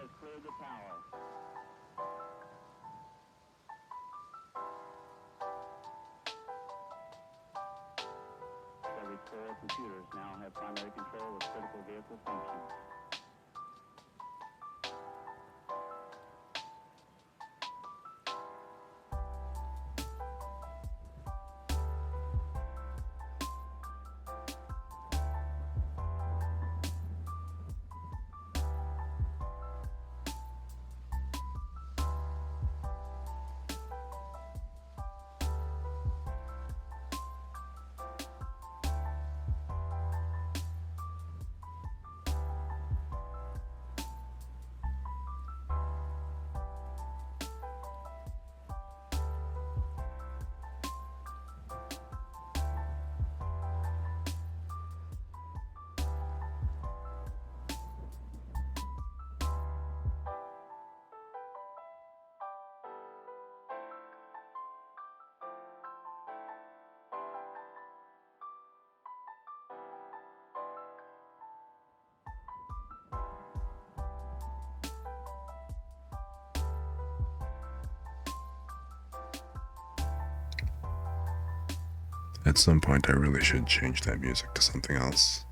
has cleared the tower. Every core computers now have primary control of critical vehicle functions. At some point, I really should change that music to something else.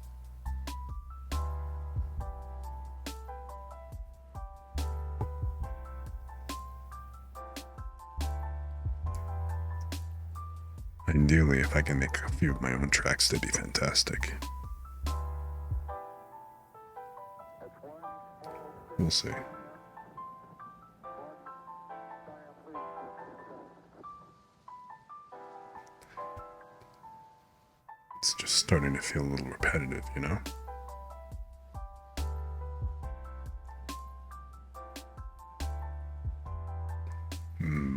Ideally, if I can make a few of my own tracks, that'd be fantastic. We'll see. It's just starting to feel a little repetitive, you know?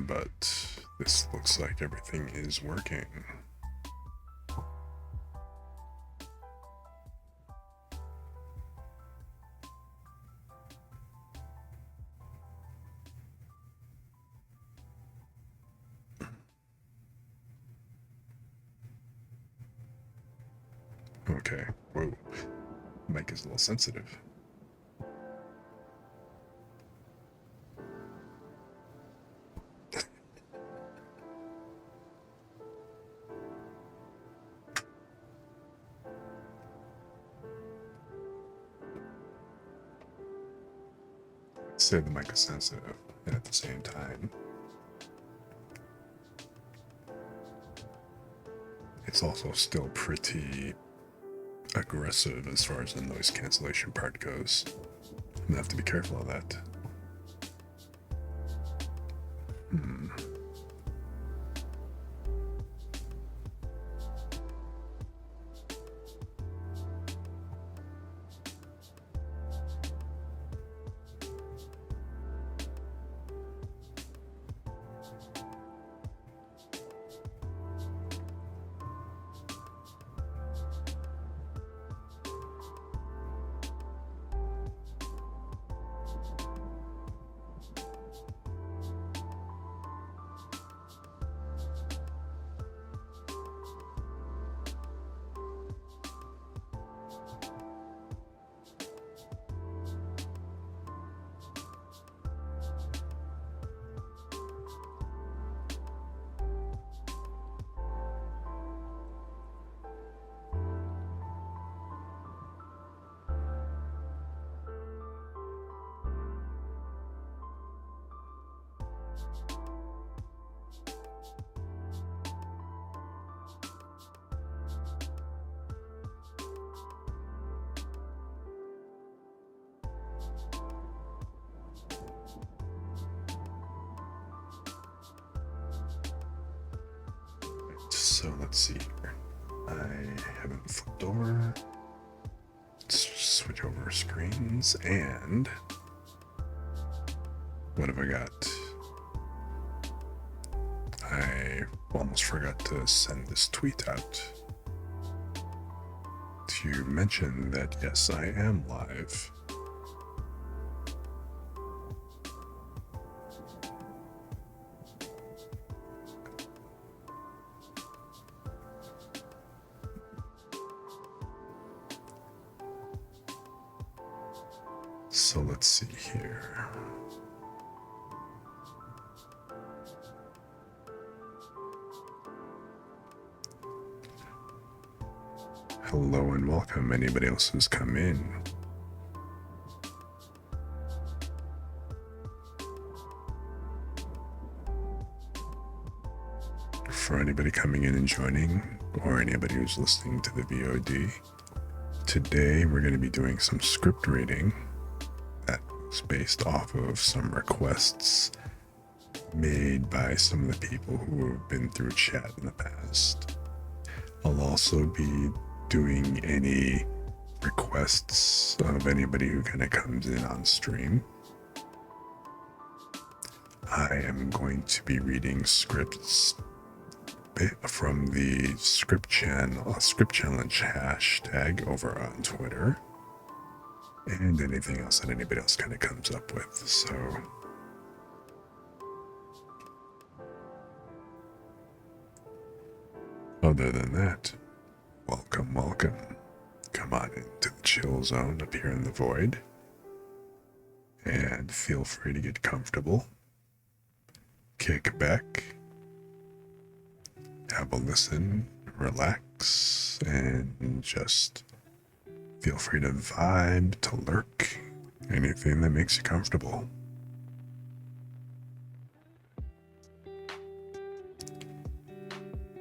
But this looks like everything is working. Okay, whoa. Mic is a little sensitive. Say the mic is sensitive, and at the same time, it's also still pretty aggressive as far as the noise cancellation part goes. I'm gonna have to be careful of that. So let's see here. I haven't flipped over. Let's switch over screens, and what have I got? I almost forgot to send this tweet out to mention that yes, I am live. So let's see here. Hello and welcome, anybody else who's come in. For anybody coming in and joining, or anybody who's listening to the VOD, today we're going to be doing some script reading that's based off of some requests made by some of the people who have been through chat in the past. I'll also be doing any requests of anybody who kind of comes in on stream. I am going to be reading scripts from the script challenge hashtag over on Twitter, and anything else that anybody else kind of comes up with. So other than that, welcome. Come on into the chill zone up here in the void, and feel free to get comfortable, kick back, have a listen, relax, and just feel free to vibe, to lurk, anything that makes you comfortable.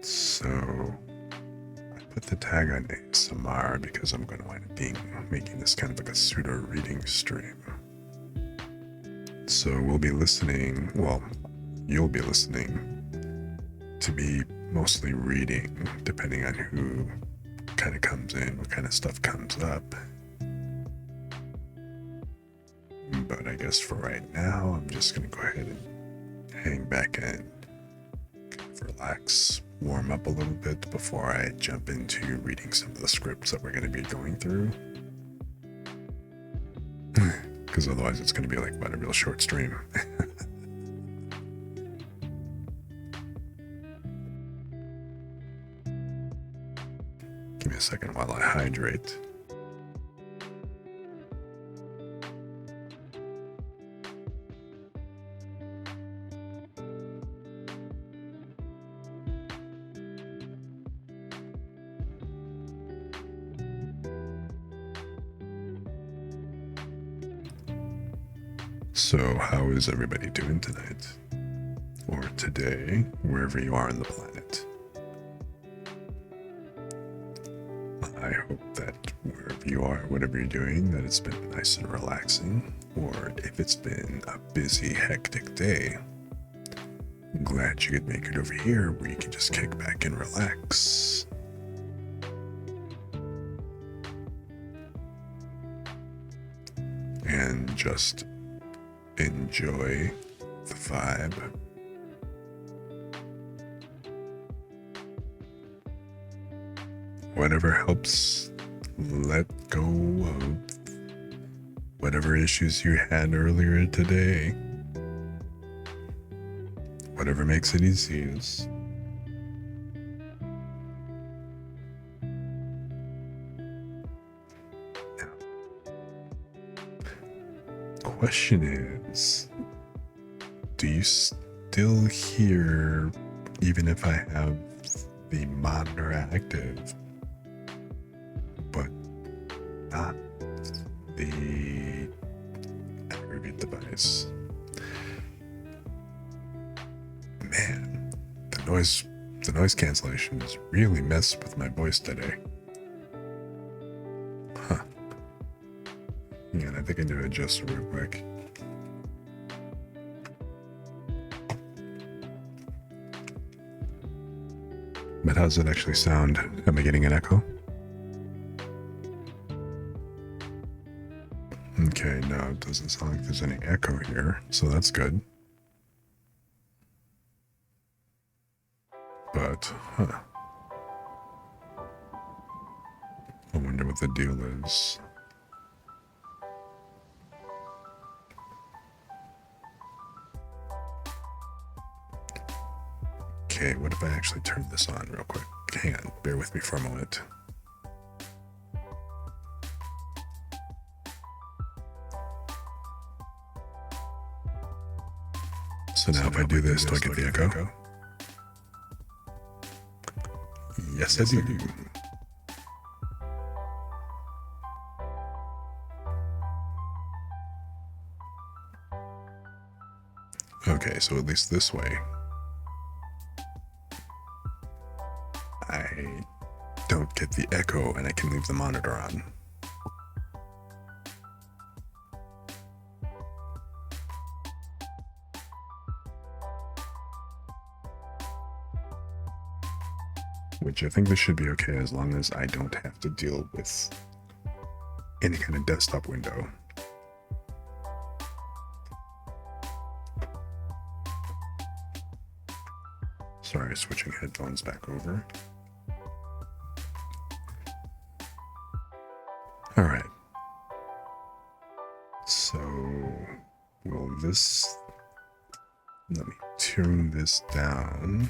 So I put the tag on ASMR because I'm going to wind up making this kind of like a pseudo reading stream. So we'll be listening, well, you'll be listening to me mostly reading, depending on who kind of comes in, what kind of stuff comes up. But I guess for right now, I'm just going to go ahead and hang back and kind of relax, warm up a little bit before I jump into reading some of the scripts that we're going to be going through. Because otherwise it's going to be like about a real short stream. Give me a second while I hydrate. So how is everybody doing tonight? Or today, wherever you are on the planet? I hope that wherever you are, whatever you're doing, that it's been nice and relaxing. Or if it's been a busy, hectic day, I'm glad you could make it over here where you can just kick back and relax. And just enjoy the vibe. Whatever helps let go of whatever issues you had earlier today. Whatever makes it easiest. Question is, do you still hear, even if I have the monitor active, but not the aggregate device? Man, the noise cancellation has really messed with my voice today. Yeah, I think I need to adjust it real quick. But how does it actually sound? Am I getting an echo? Okay, no, it doesn't sound like there's any echo here, so that's good. But, I wonder what the deal is. Okay, what if I actually turn this on real quick? Hang on, bear with me for a moment. So now if I do this, do I get the echo? Yes, I do. Okay, so at least this way, I don't get the echo and I can leave the monitor on. Which I think this should be okay as long as I don't have to deal with any kind of desktop window. Sorry, switching headphones back over. All right. So, will this, let me tune this down.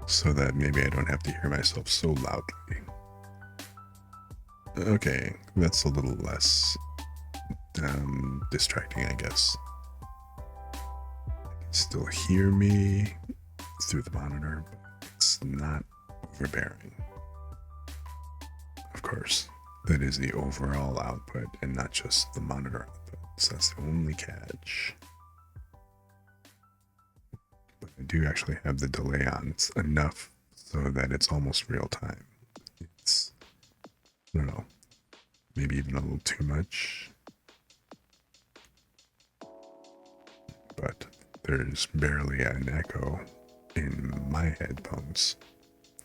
So that maybe I don't have to hear myself so loudly. Okay, that's a little less distracting, I guess. You can still hear me through the monitor, but it's not overbearing. Of course, that is the overall output and not just the monitor output. So that's the only catch. But I do actually have the delay on. It's enough so that it's almost real time. It's, I don't know, maybe even a little too much. But there's barely an echo in my headphones.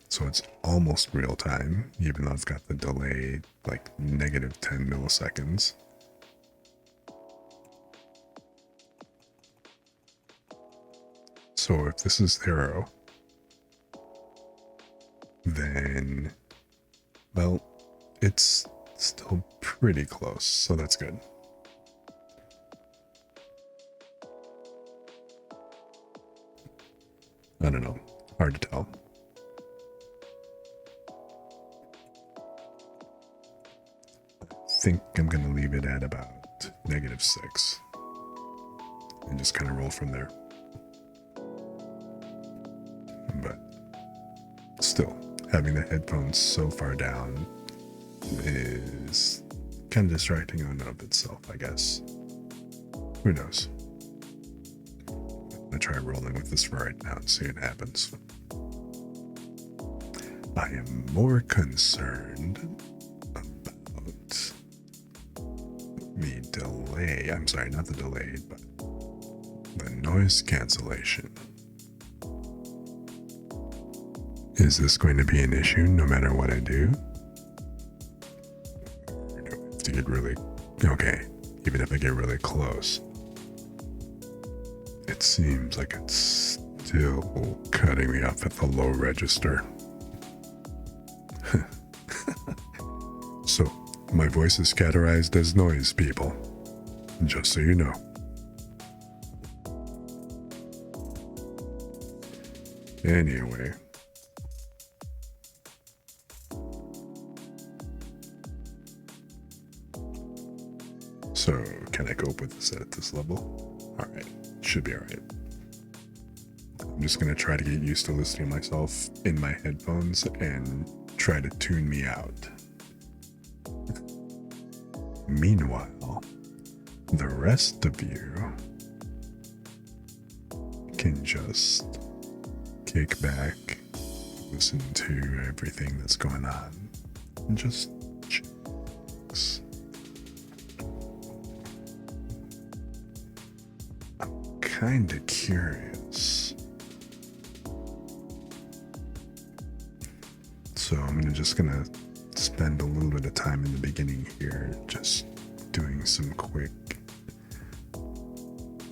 So it's almost real time, even though I've got the delay like negative 10 milliseconds. So if this is 0, then, well, it's still pretty close, so that's good. I don't know, hard to tell. I think I'm going to leave it at about -6 and just kind of roll from there. But still, having the headphones so far down is kind of distracting in and of itself, I guess. Who knows? I'm gonna try rolling with this for right now and see what happens. I am more concerned about the delay. I'm sorry, not the delay, but the noise cancellation. Is this going to be an issue no matter what I do? Or do I have to get really... Okay, even if I get really close. It seems like it's still cutting me off at the low register. So, my voice is categorized as noise, people. Just so you know. Anyway. So, can I cope with this at this level? Alright, should be alright. I'm just gonna try to get used to listening to myself in my headphones and try to tune me out. Meanwhile, the rest of you can just kick back, listen to everything that's going on, and just chillax. I'm kind of curious. So I'm just gonna spend a little bit of time in the beginning here just doing some quick,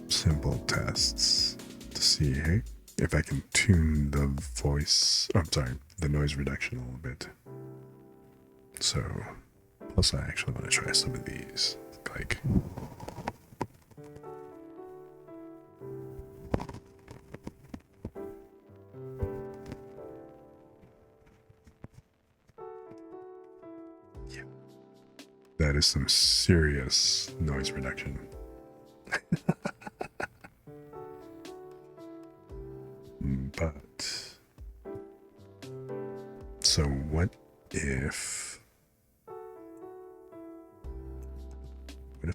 simple tests to see, hey, if I can tune the voice, the noise reduction a little bit. So, plus I actually want to try some of these, like... that is some serious noise reduction. But so what if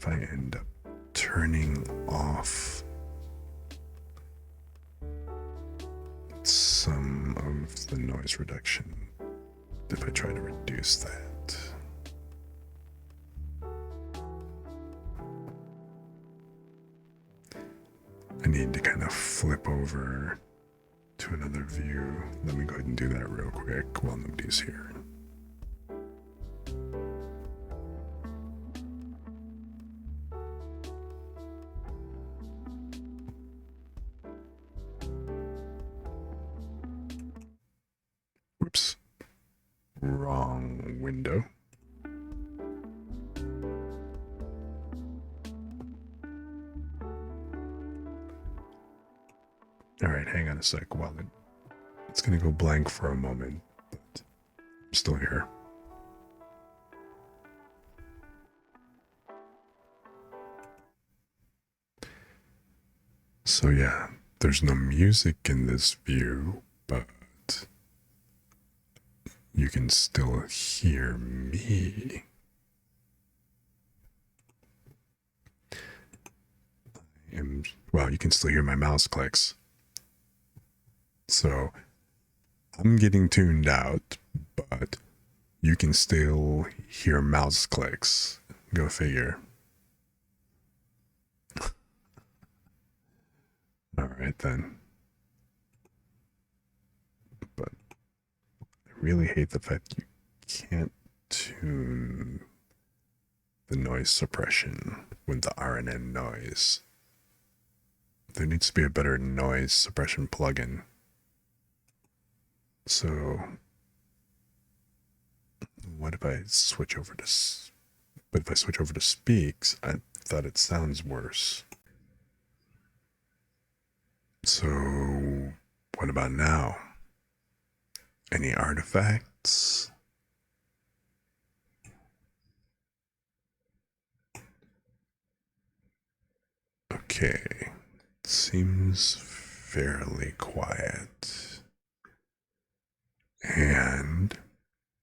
I end up turning off some of the noise reduction? If I try to reduce that, I need to kind of flip over to another view. Let me go ahead and do that real quick while nobody's here. Whoops. Wrong window. All right, hang on a sec. Well, it's going to go blank for a moment, but I'm still here. So yeah, there's no music in this view, but you can still hear me. Well, you can still hear my mouse clicks. So I'm getting tuned out, but you can still hear mouse clicks. Go figure. All right then. But I really hate the fact you can't tune the noise suppression with the RNN noise. There needs to be a better noise suppression plugin. So what if I switch over to Speaks? I thought it sounds worse. So what about now? Any artifacts? Okay, seems fairly quiet. And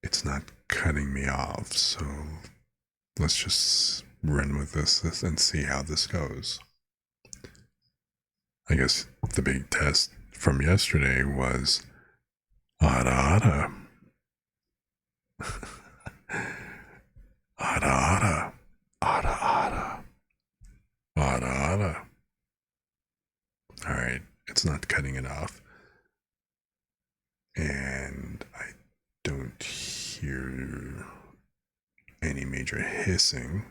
it's not cutting me off, so let's just run with this and see how this goes. I guess the big test from yesterday was ada ada ada ada ada ada ada. All right, it's not cutting it off, and I don't hear any major hissing.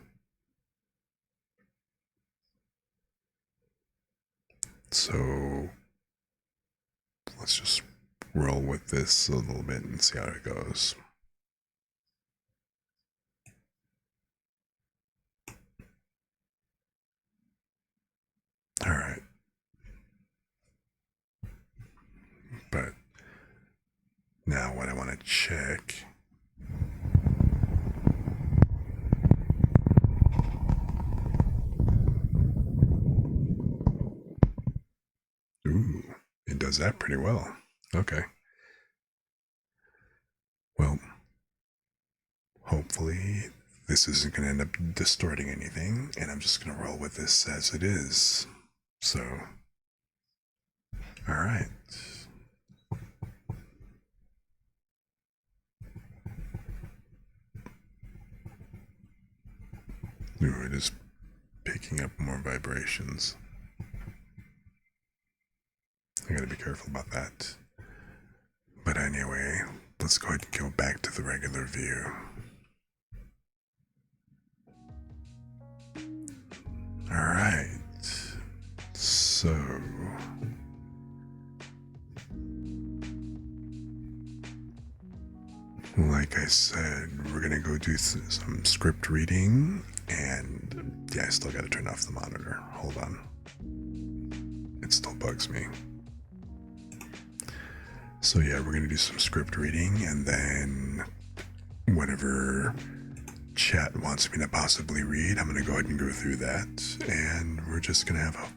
So let's just roll with this a little bit and see how it goes. All right. But now what I want to check. Ooh, it does that pretty well. Okay. Well, hopefully this isn't going to end up distorting anything, and I'm just going to roll with this as it is. So, all right. Ooh, it is picking up more vibrations. I gotta be careful about that. But anyway, let's go ahead and go back to the regular view. Alright. So like I said, we're gonna go do some script reading, and yeah, I still gotta turn off the monitor. Hold on. It still bugs me. So yeah, we're gonna do some script reading, and then whatever chat wants me to possibly read, I'm going to go ahead and go through that. And we're just going to have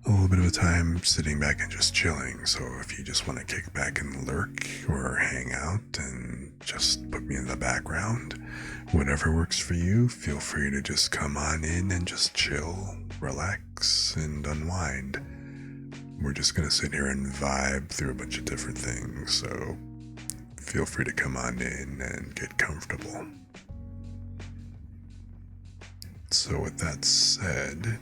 a little bit of a time sitting back and just chilling. So if you just want to kick back and lurk or hang out and just put me in the background, whatever works for you, feel free to just come on in and just chill, relax, and unwind. We're just going to sit here and vibe through a bunch of different things. So feel free to come on in and get comfortable. So with that said,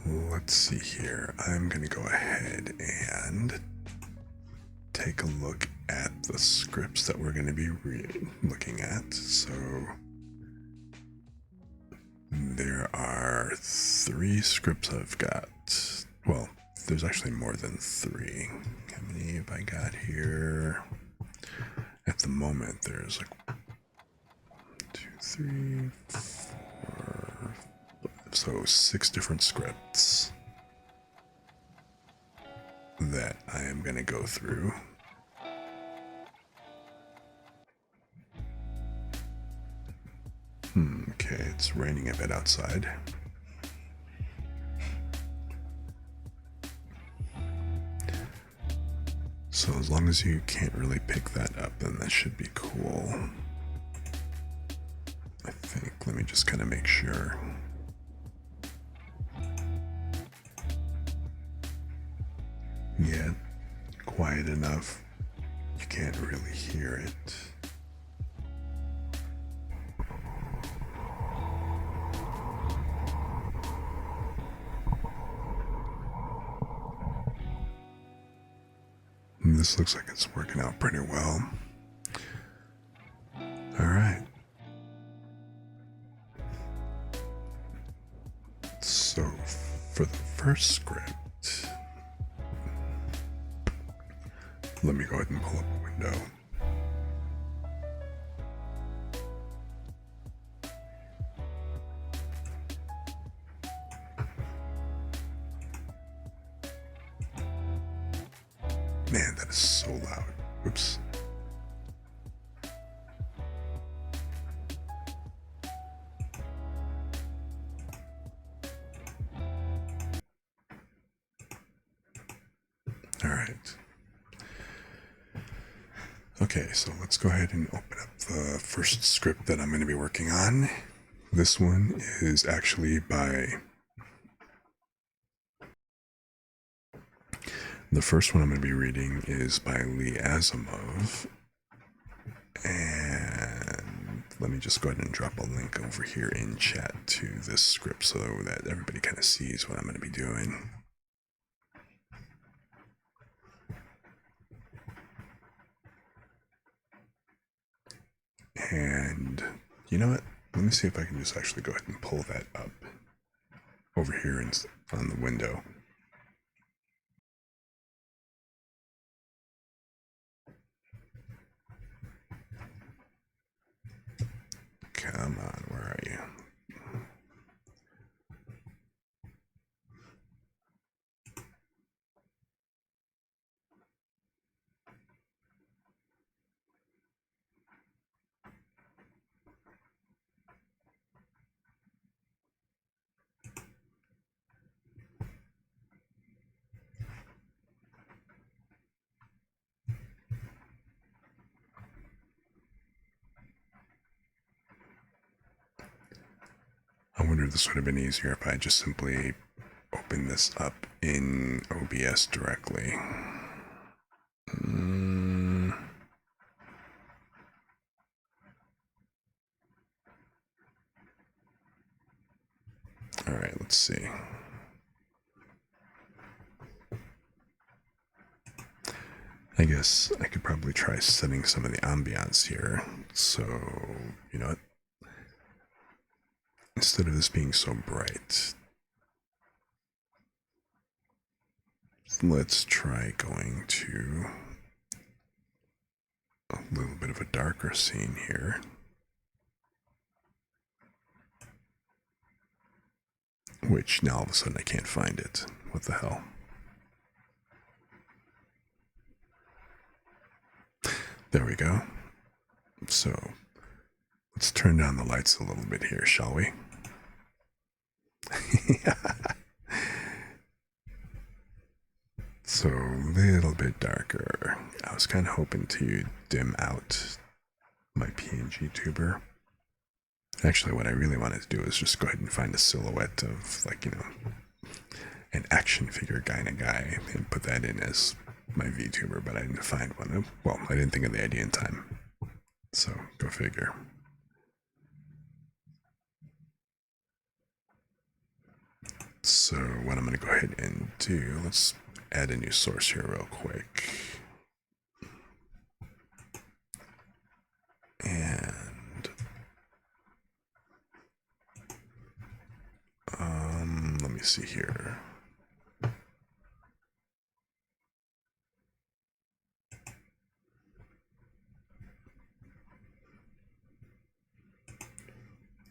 let's see here. I'm going to go ahead and take a look at the scripts that we're going to be looking at. So there are 3 scripts I've got. Well, there's actually more than 3. How many have I got here? At the moment, there's like 2, 3, 4, 5, so 6 different scripts that I am going to go through. Okay, it's raining a bit outside. So as long as you can't really pick that up, then that should be cool. I think. Let me just kind of make sure. Yeah, quiet enough. You can't really hear it. This looks like it's working out pretty well. All right. So for the first script, let me go ahead and pull up a window. Man, that is so loud. Oops. All right. Okay, so let's go ahead and open up the first script that I'm going to be working on. This one is actually by... The first one I'm going to be reading is by Lee Asimov. And let me just go ahead and drop a link over here in chat to this script so that everybody kind of sees what I'm going to be doing. And you know what? Let me see if I can just actually go ahead and pull that up over here on the window. Come on, where are you? I wonder if this would have been easier if I just simply opened this up in OBS directly. All right, let's see. I guess I could probably try setting some of the ambiance here. So, you know what? Instead of this being so bright, let's try going to a little bit of a darker scene here. Which now all of a sudden I can't find it. What the hell? There we go. So let's turn down the lights a little bit here, shall we? So a little bit darker. I was kind of hoping to dim out my PNG tuber. Actually, what I really wanted to do is just go ahead and find a silhouette of, like, an action figure kind of guy and put that in as my VTuber, but I didn't find one. Well, I didn't think of the idea in time. So, go figure. So, what I'm going to go ahead and do, let's add a new source here real quick. And let me see here.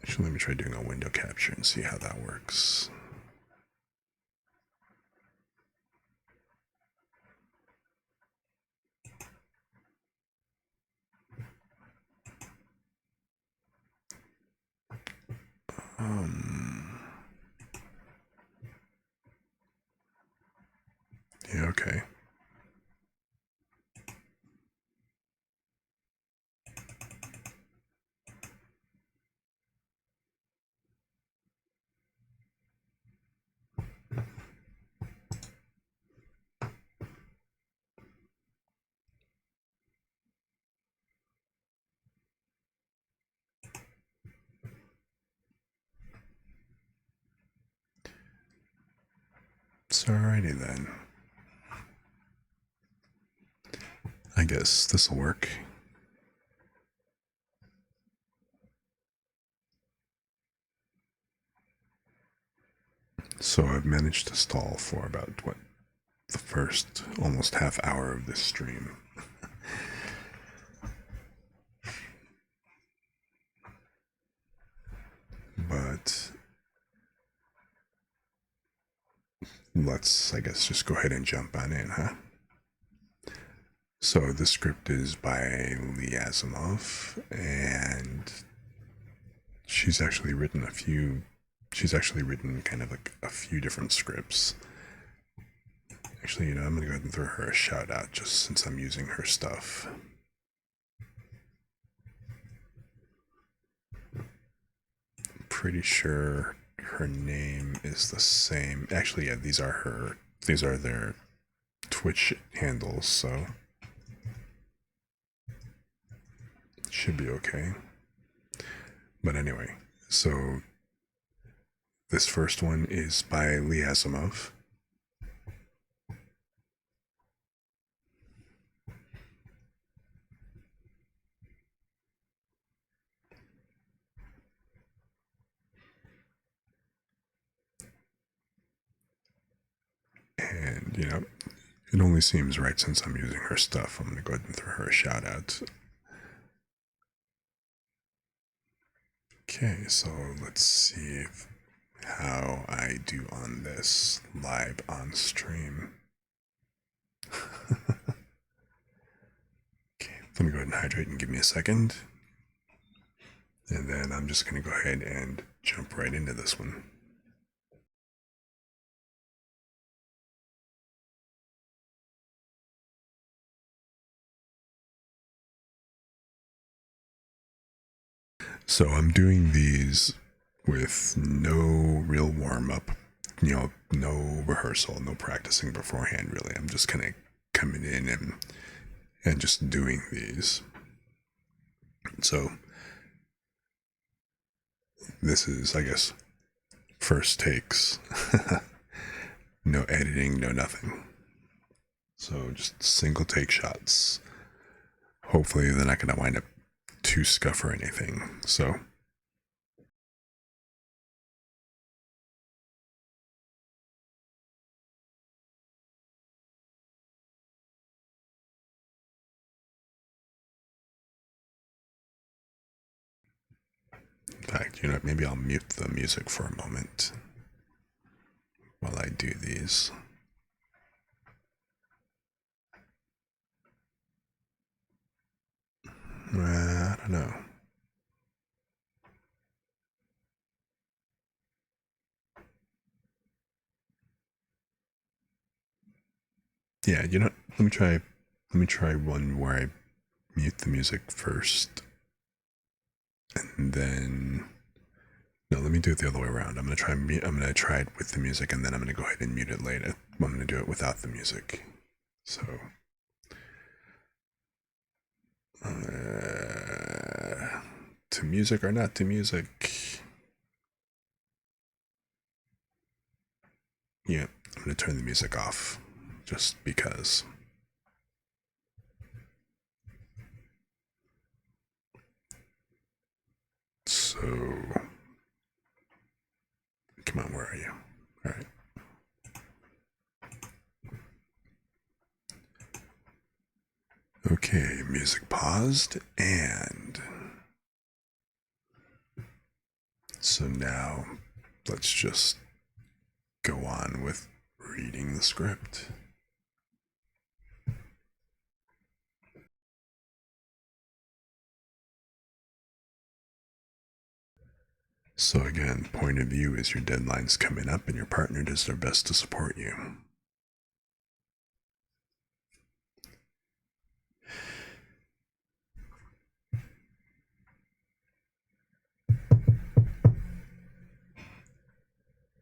Actually, let me try doing a window capture and see how that works. Yeah, okay. So, alrighty then. I guess this'll work. So I've managed to stall for about, what, the first almost half hour of this stream. But let's, I guess, just go ahead and jump on in, huh? So the script is by Lee Asimov, and she's actually written kind of like a few different scripts. Actually, I'm gonna go ahead and throw her a shout out just since I'm using her stuff. I'm pretty sure her name is the same. Actually, yeah, these are their Twitch handles, so should be okay. But anyway, so this first one is by Lee Asimov. And, it only seems right since I'm using her stuff. I'm going to go ahead and throw her a shout out. Okay, so let's see how I do on this live on stream. Okay, let me go ahead and hydrate and give me a second. And then I'm just going to go ahead and jump right into this one. So I'm doing these with no real warm up, no rehearsal, no practicing beforehand, really. I'm just kind of coming in and just doing these. So this is, I guess, first takes. No editing, no nothing. So just single take shots. Hopefully they're not going to wind up too scuff or anything. So in fact, maybe I'll mute the music for a moment while I do these. I don't Yeah, you know, let me try one where I mute the music first, and then no, let me do it the other way around. I'm gonna try it with the music, and then I'm gonna go ahead and mute it later. I'm gonna do it without the music. So, to music or not to music? Yeah, I'm gonna turn the music off, just because. So, come on, where are you? All right. Okay, music paused, and so now let's just go on with reading the script. So again, point of view is your deadline's coming up and your partner does their best to support you.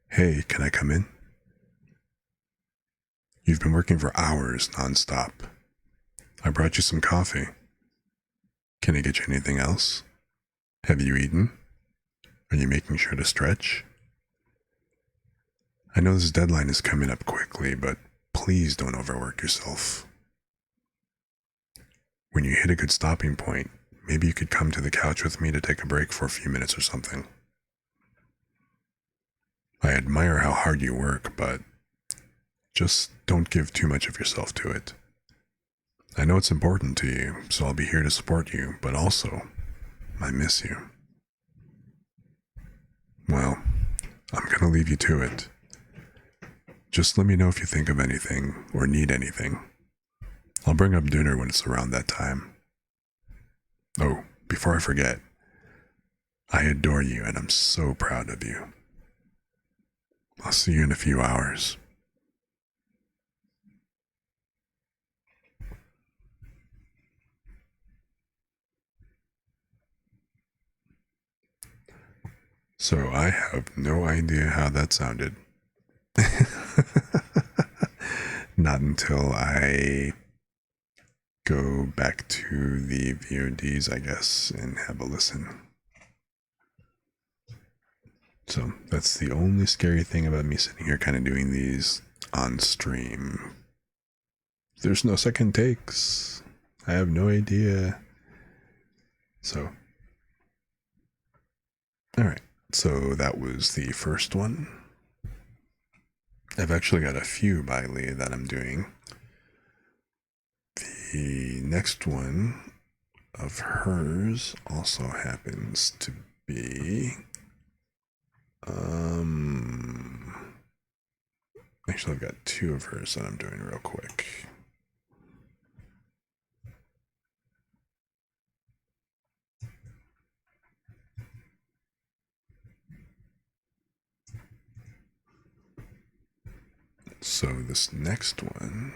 Hey, can I come in? You've been working for hours nonstop. I brought you some coffee. Can I get you anything else? Have you eaten? Are you making sure to stretch? I know this deadline is coming up quickly, but please don't overwork yourself. When you hit a good stopping point, maybe you could come to the couch with me to take a break for a few minutes or something. I admire how hard you work, but just don't give too much of yourself to it. I know it's important to you, so I'll be here to support you, but also, I miss you. Well, I'm gonna leave you to it. Just let me know if you think of anything or need anything. I'll bring up dinner when it's around that time. Oh, before I forget, I adore you and I'm so proud of you. I'll see you in a few hours. So I have no idea how that sounded. Not until I go back to the VODs, I guess, and have a listen. So that's the only scary thing about me sitting here kind of doing these on stream. There's no second takes. I have no idea. So, alright. So that was the first one. I've actually got a few by Lee that I'm doing. The next one of hers also happens to be actually I've got two of hers that I'm doing real quick. So this next one,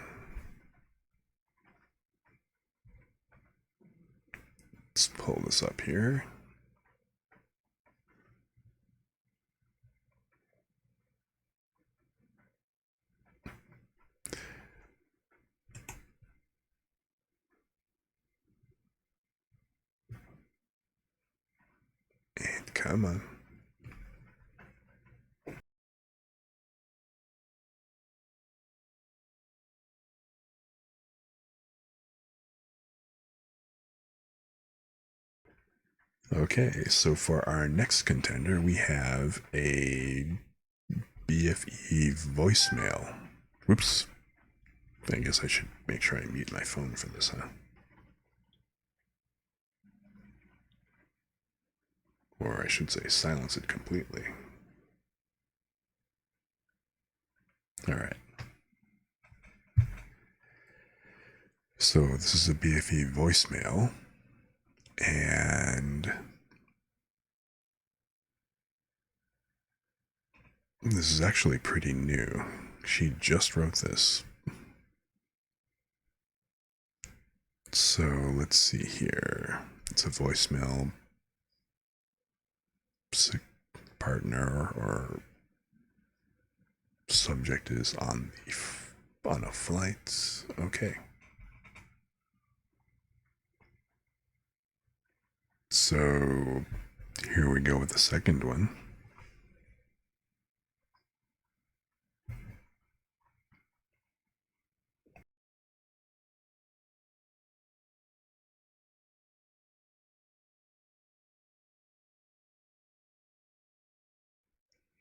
let's pull this up here. And come on. Okay, so for our next contender, we have a BFE voicemail. Whoops. I guess I should make sure I mute my phone for this, huh? Or I should say silence it completely. Alright. So this is a BFE voicemail, and this is actually pretty new. She just wrote this So let's see here. It's a voicemail. Sick partner or subject is on a flight. Okay. So here we go with the second one.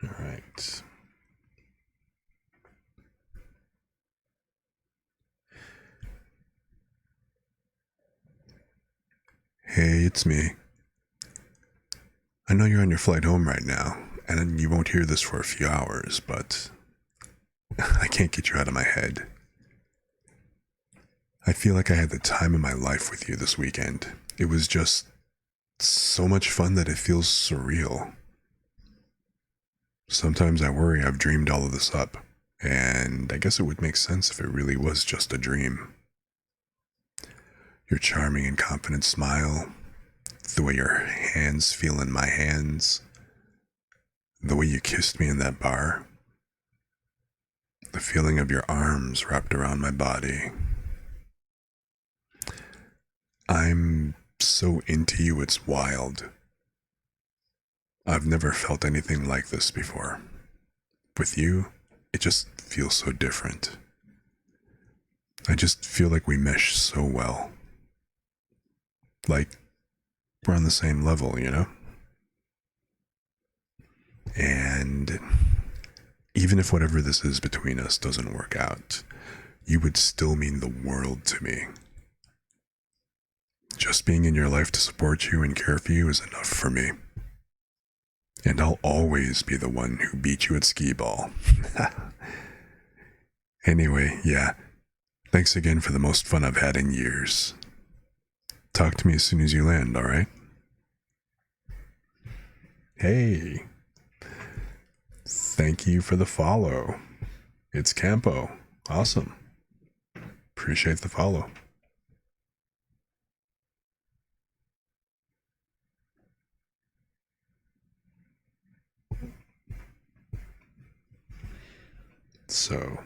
All right. Hey, it's me. I know you're on your flight home right now, and you won't hear this for a few hours, but I can't get you out of my head. I feel like I had the time of my life with you this weekend. It was just so much fun that it feels surreal. Sometimes I worry I've dreamed all of this up, and I guess it would make sense if it really was just a dream. Your charming and confident smile, the way your hands feel in my hands, the way you kissed me in that bar, the feeling of your arms wrapped around my body. I'm so into you, it's wild. I've never felt anything like this before. With you, it just feels so different. I just feel like we mesh so well. Like, we're on the same level, you know? And even if whatever this is between us doesn't work out, you would still mean the world to me. Just being in your life to support you and care for you is enough for me. And I'll always be the one who beat you at skee-ball. Anyway, yeah. Thanks again for the most fun I've had in years. Talk to me as soon as you land, alright? Hey. Thank you for the follow. It's Campo. Awesome. Appreciate the follow. So,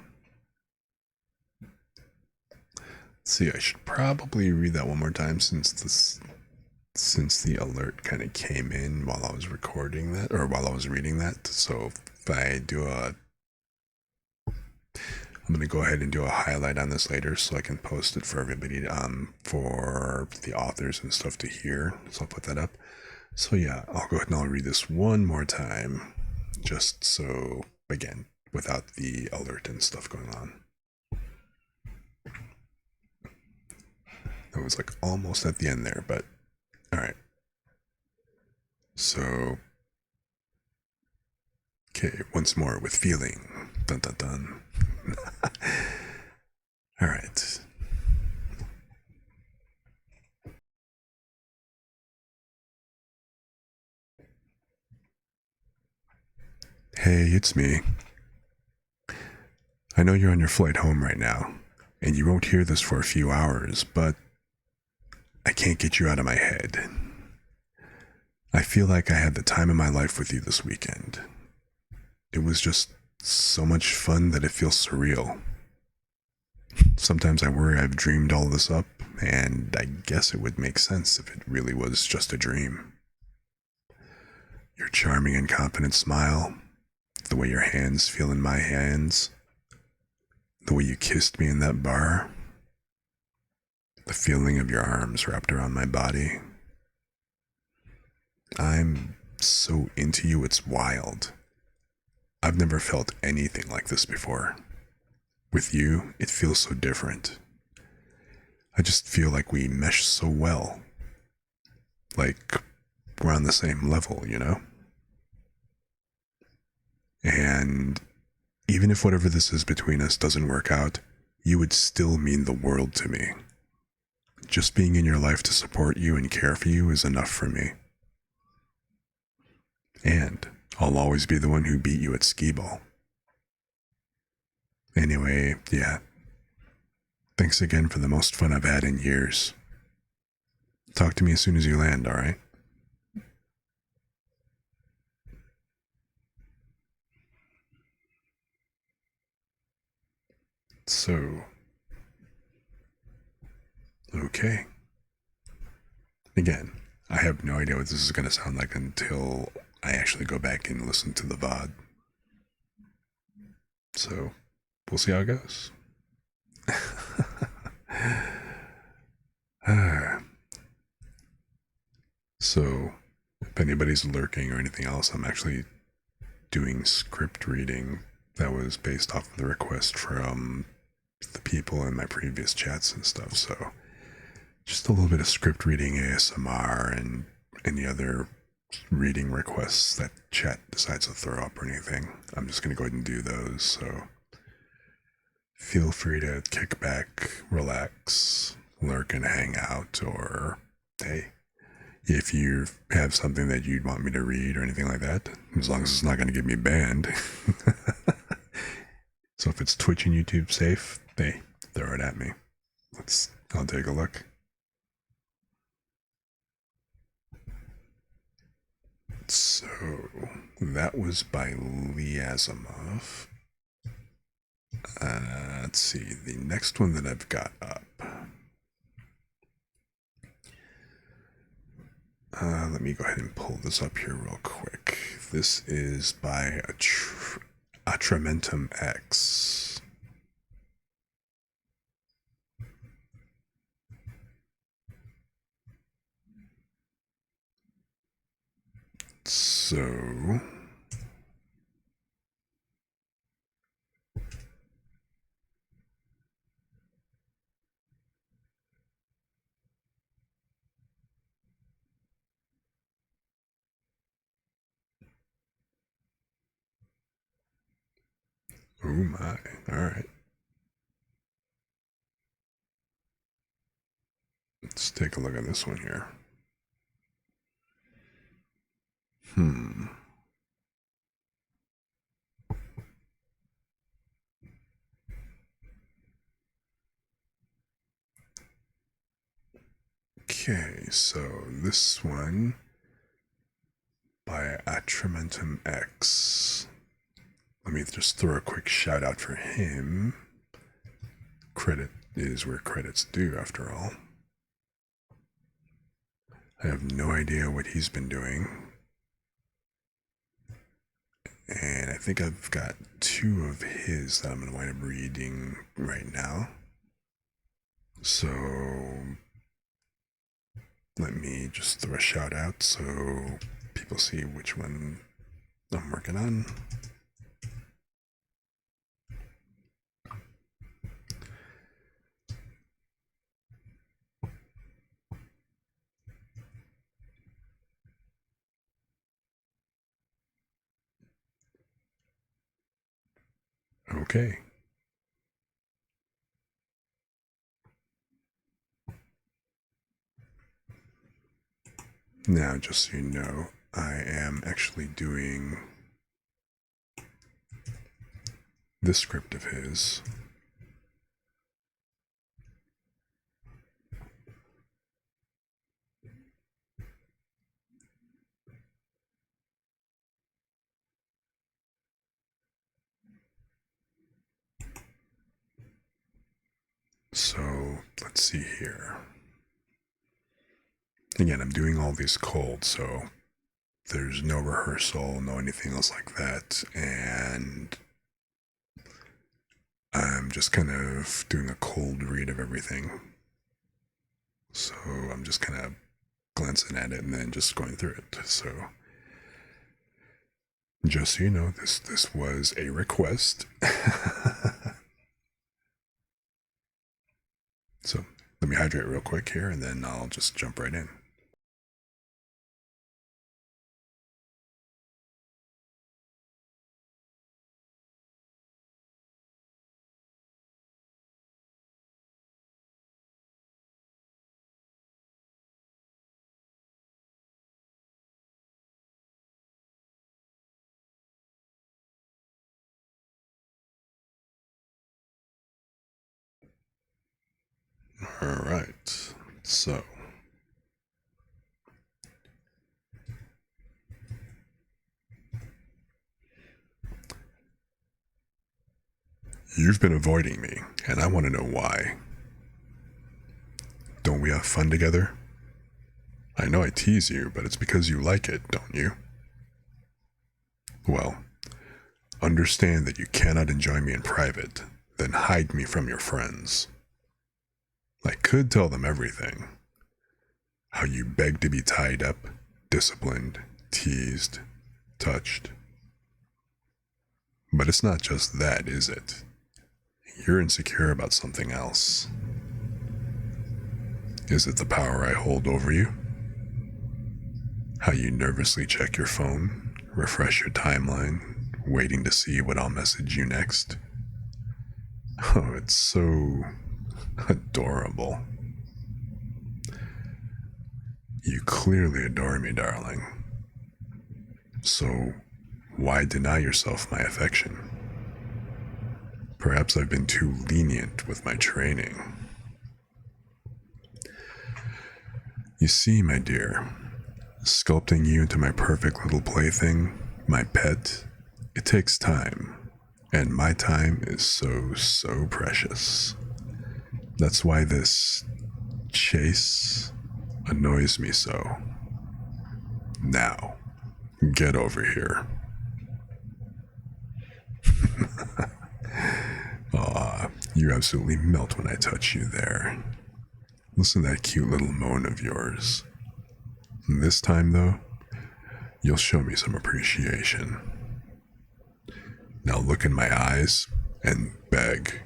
let's see, I should probably read that one more time since the alert kind of came in while I was recording that, or while I was reading that. So if I do I'm going to go ahead and do a highlight on this later so I can post it for everybody, for the authors and stuff to hear. So I'll put that up. So yeah, I'll go ahead and I'll read this one more time, just so, again, without the alert and stuff going on. That was like almost at the end there, but all right. So, okay, once more with feeling. Dun dun dun. All right. Hey, it's me. I know you're on your flight home right now, and you won't hear this for a few hours, but I can't get you out of my head. I feel like I had the time of my life with you this weekend. It was just so much fun that it feels surreal. Sometimes I worry I've dreamed all this up, and I guess it would make sense if it really was just a dream. Your charming and confident smile, the way your hands feel in my hands, the way you kissed me in that bar, the feeling of your arms wrapped around my body. I'm so into you, it's wild. I've never felt anything like this before. With you, it feels so different. I just feel like we mesh so well. Like, we're on the same level, you know? And even if whatever this is between us doesn't work out, you would still mean the world to me. Just being in your life to support you and care for you is enough for me. And I'll always be the one who beat you at skee-ball. Anyway, yeah. Thanks again for the most fun I've had in years. Talk to me as soon as you land, alright? So, okay. Again, I have no idea what this is going to sound like until I actually go back and listen to the VOD. So, we'll see how it goes. So, if anybody's lurking or anything else, I'm actually doing script reading that was based off of the request from the people in my previous chats and stuff. So, just a little bit of script reading ASMR and any other reading requests that chat decides to throw up or anything. I'm just going to go ahead and do those. So, feel free to kick back, relax, lurk and hang out, or hey, if you have something that you'd want me to read or anything like that, as long as it's not going to get me banned. So if it's Twitch and YouTube safe, hey, throw it at me. I'll take a look. So that was by Lee Asimov. Let's see, the next one that I've got up. Let me go ahead and pull this up here real quick. This is by Atramentum X. So oh my, alright. Let's take a look at this one here. Okay, so this one by Atramentum X. Let me just throw a quick shout out for him. Credit is where credit's due, after all. I have no idea what he's been doing. And I think I've got 2 of his that I'm going to wind up reading right now. So let me just throw a shout out so people see which one I'm working on. Okay. Now, just so you know, I am actually doing this script of his. So, let's see here. Again, I'm doing all these cold, so there's no rehearsal, no anything else like that, and I'm just kind of doing a cold read of everything. So I'm just kind of glancing at it and then just going through it. So just so you know, this was a request. So let me hydrate real quick here and then I'll just jump right in. All right. So You've been avoiding me, and I want to know why. Don't we have fun together? I know I tease you, but it's because you like it, don't you? Well, understand that you cannot enjoy me in private, then hide me from your friends. I could tell them everything. How you beg to be tied up, disciplined, teased, touched. But it's not just that, is it? You're insecure about something else. Is it the power I hold over you? How you nervously check your phone, refresh your timeline, waiting to see what I'll message you next? Oh, it's so adorable. You clearly adore me, darling. So, why deny yourself my affection? Perhaps I've been too lenient with my training. You see, my dear, sculpting you into my perfect little plaything, my pet, it takes time, and my time is so precious. That's why this chase annoys me so. Now, get over here. Aw, you absolutely melt when I touch you there. Listen to that cute little moan of yours. This time, though, you'll show me some appreciation. Now look in my eyes and beg.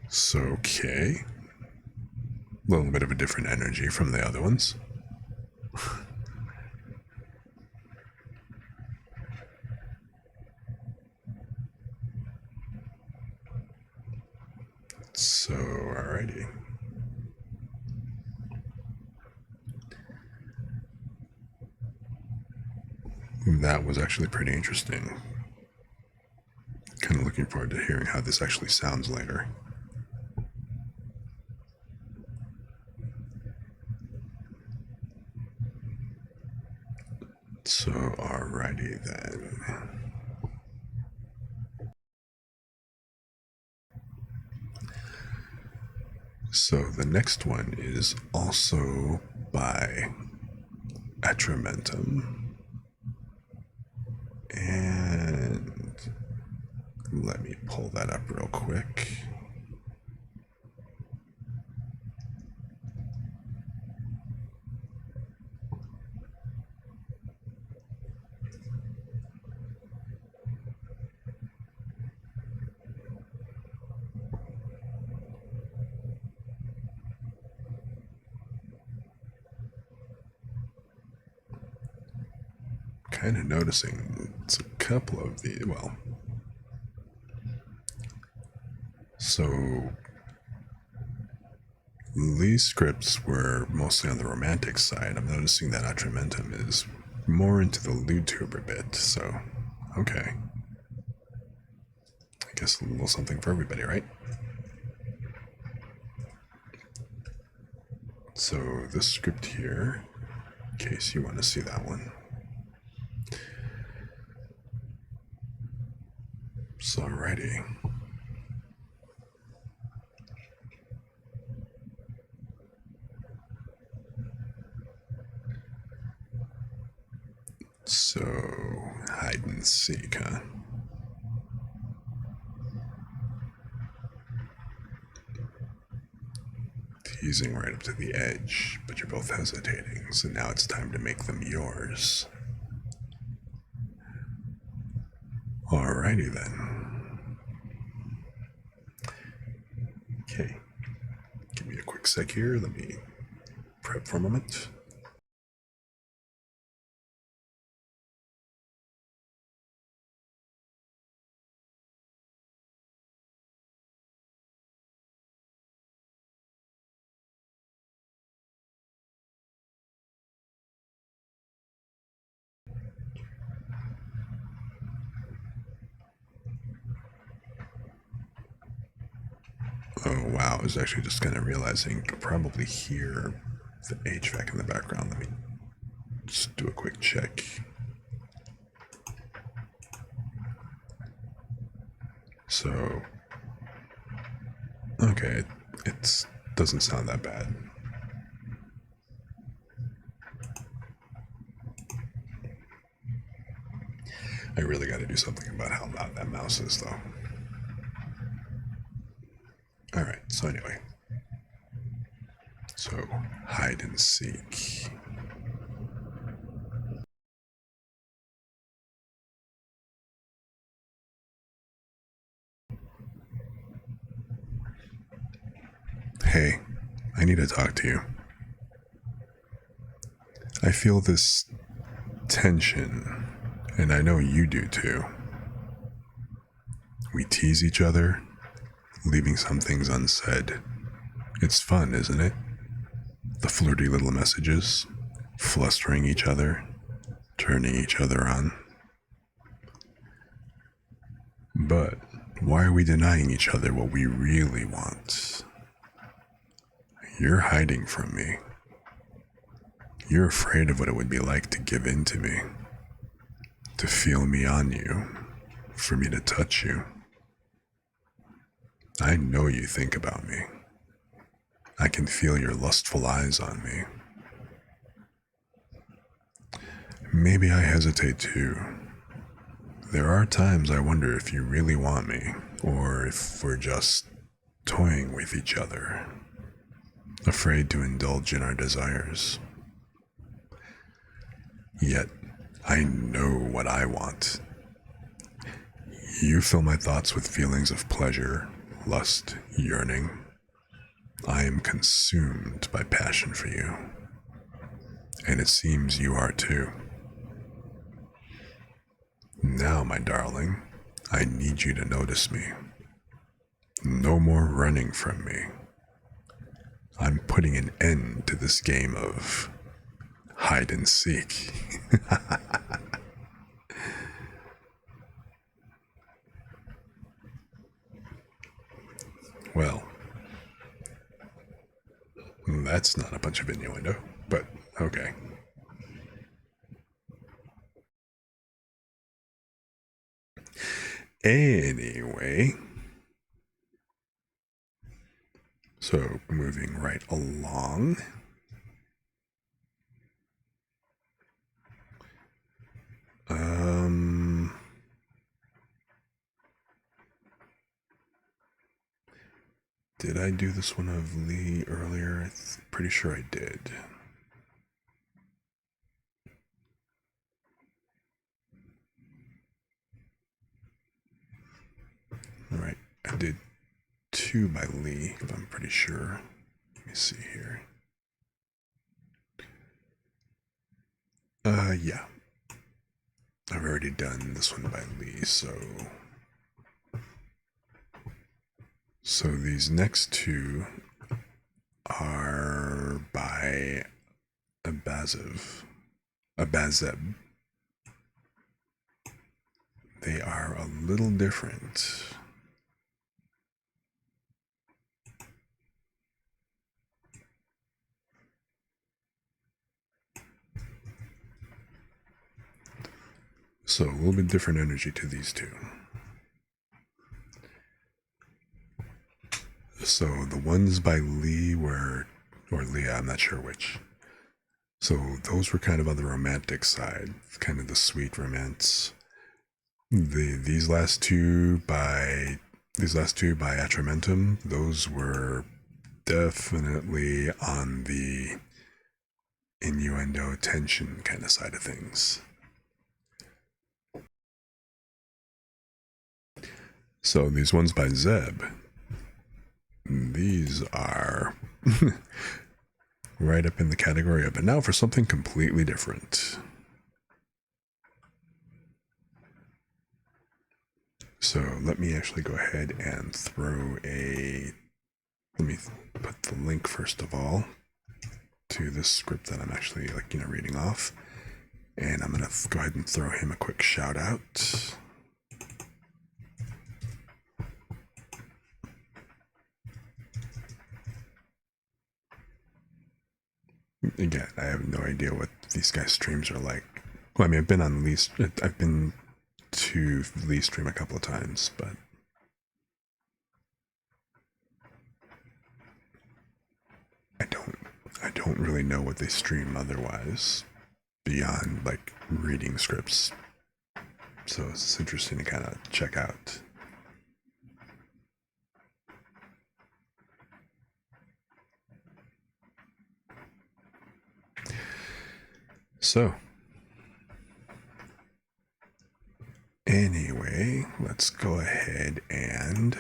So, okay. A little bit of a different energy from the other ones. So, alrighty. That was actually pretty interesting. Kind of looking forward to hearing how this actually sounds later. So, alrighty then. So, the next one is also by Atramentum. And let me pull that up real quick. Kind of noticing it's a couple of the, well, so these scripts were mostly on the romantic side. I'm noticing that Atramentum is more into the LewTuber bit, so okay. I guess a little something for everybody, right? So this script here, in case you want to see that one. So alrighty. So, hide and seek, huh? Teasing right up to the edge, but you're both hesitating, so now it's time to make them yours. Alrighty then. Okay. Give me a quick sec here. Let me prep for a moment. Oh wow, I was actually just kind of realizing you could probably hear the HVAC in the background. Let me Let's do a quick check. So, okay, it doesn't sound that bad. I really got to do something about how loud that mouse is, though. Alright, so anyway. So, hide and seek. Hey, I need to talk to you. I feel this tension, and I know you do too. We tease each other, leaving some things unsaid. It's fun, isn't it? The flirty little messages, flustering each other, turning each other on. But why are we denying each other what we really want? You're hiding from me. You're afraid of what it would be like to give in to me, to feel me on you, for me to touch you. I know you think about me. I can feel your lustful eyes on me. Maybe I hesitate too. There are times I wonder if you really want me, or if we're just toying with each other, afraid to indulge in our desires. Yet, I know what I want. You fill my thoughts with feelings of pleasure, lust, yearning. I am consumed by passion for you. And it seems you are too. Now, my darling, I need you to notice me. No more running from me. I'm putting an end to this game of hide and seek. Well, that's not a bunch of innuendo, but okay. Anyway, so moving right along. Did I do this one of Lee earlier? I'm pretty sure I did. Alright, I did 2 by Lee, if I'm pretty sure. Let me see here. Yeah. I've already done this one by Lee, so these next 2 are by Abazeb. They are a little different. So a little bit different energy to these 2. So the ones by Lee were, or Leah, I'm not sure which. So those were kind of on the romantic side, kind of the sweet romance. These last two by Atramentum, those were definitely on the innuendo tension kind of side of things. So these ones by Zeb, these are right up in the category of, but now for something completely different. So let me actually go ahead and let me put the link first of all to this script that I'm actually reading off. And I'm going to go ahead and throw him a quick shout out. again, I have no idea what these guys' streams are like. Well, I mean, I've been to Lee stream a couple of times, but I don't really know what they stream otherwise beyond like reading scripts. So it's interesting to kind of check out. So, anyway, let's go ahead and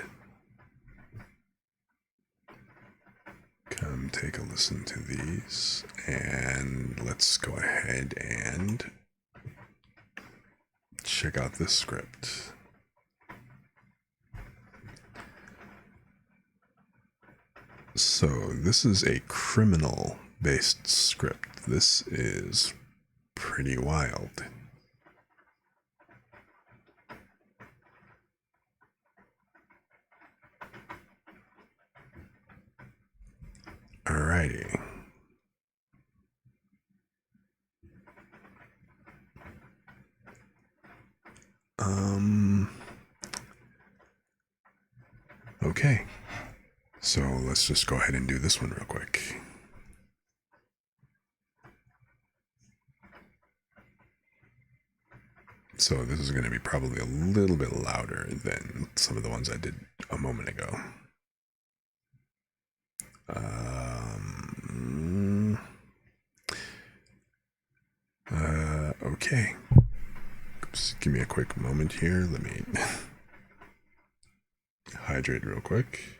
come take a listen to these, and let's go ahead and check out this script. So this is a criminal-based script. This is pretty wild. Alrighty. Okay. So let's just go ahead and do this one real quick. So this is going to be probably a little bit louder than some of the ones I did a moment ago. Okay. Just give me a quick moment here. Let me hydrate real quick.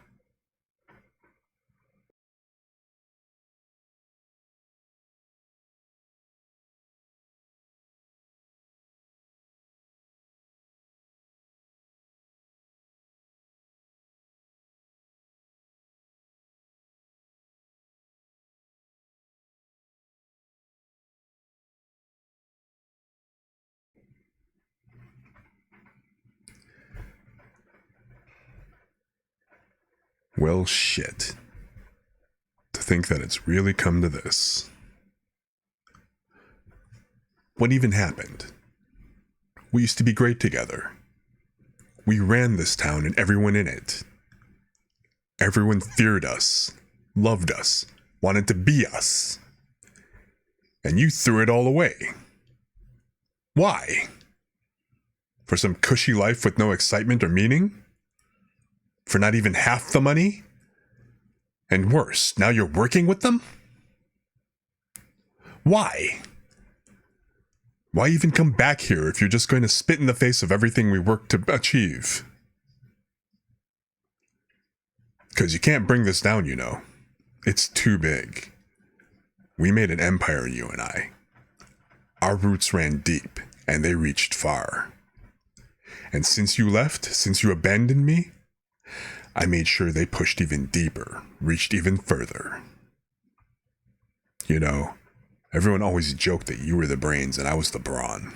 Well, shit. To think that it's really come to this. What even happened? We used to be great together. We ran this town and everyone in it. Everyone feared us, loved us, wanted to be us. And you threw it all away. Why? For some cushy life with no excitement or meaning? For not even half the money? And worse, now you're working with them? Why? Why even come back here if you're just going to spit in the face of everything we worked to achieve? Because you can't bring this down, you know. It's too big. We made an empire, you and I. Our roots ran deep, and they reached far. And since you left, since you abandoned me, I made sure they pushed even deeper, reached even further. You know, everyone always joked that you were the brains and I was the brawn.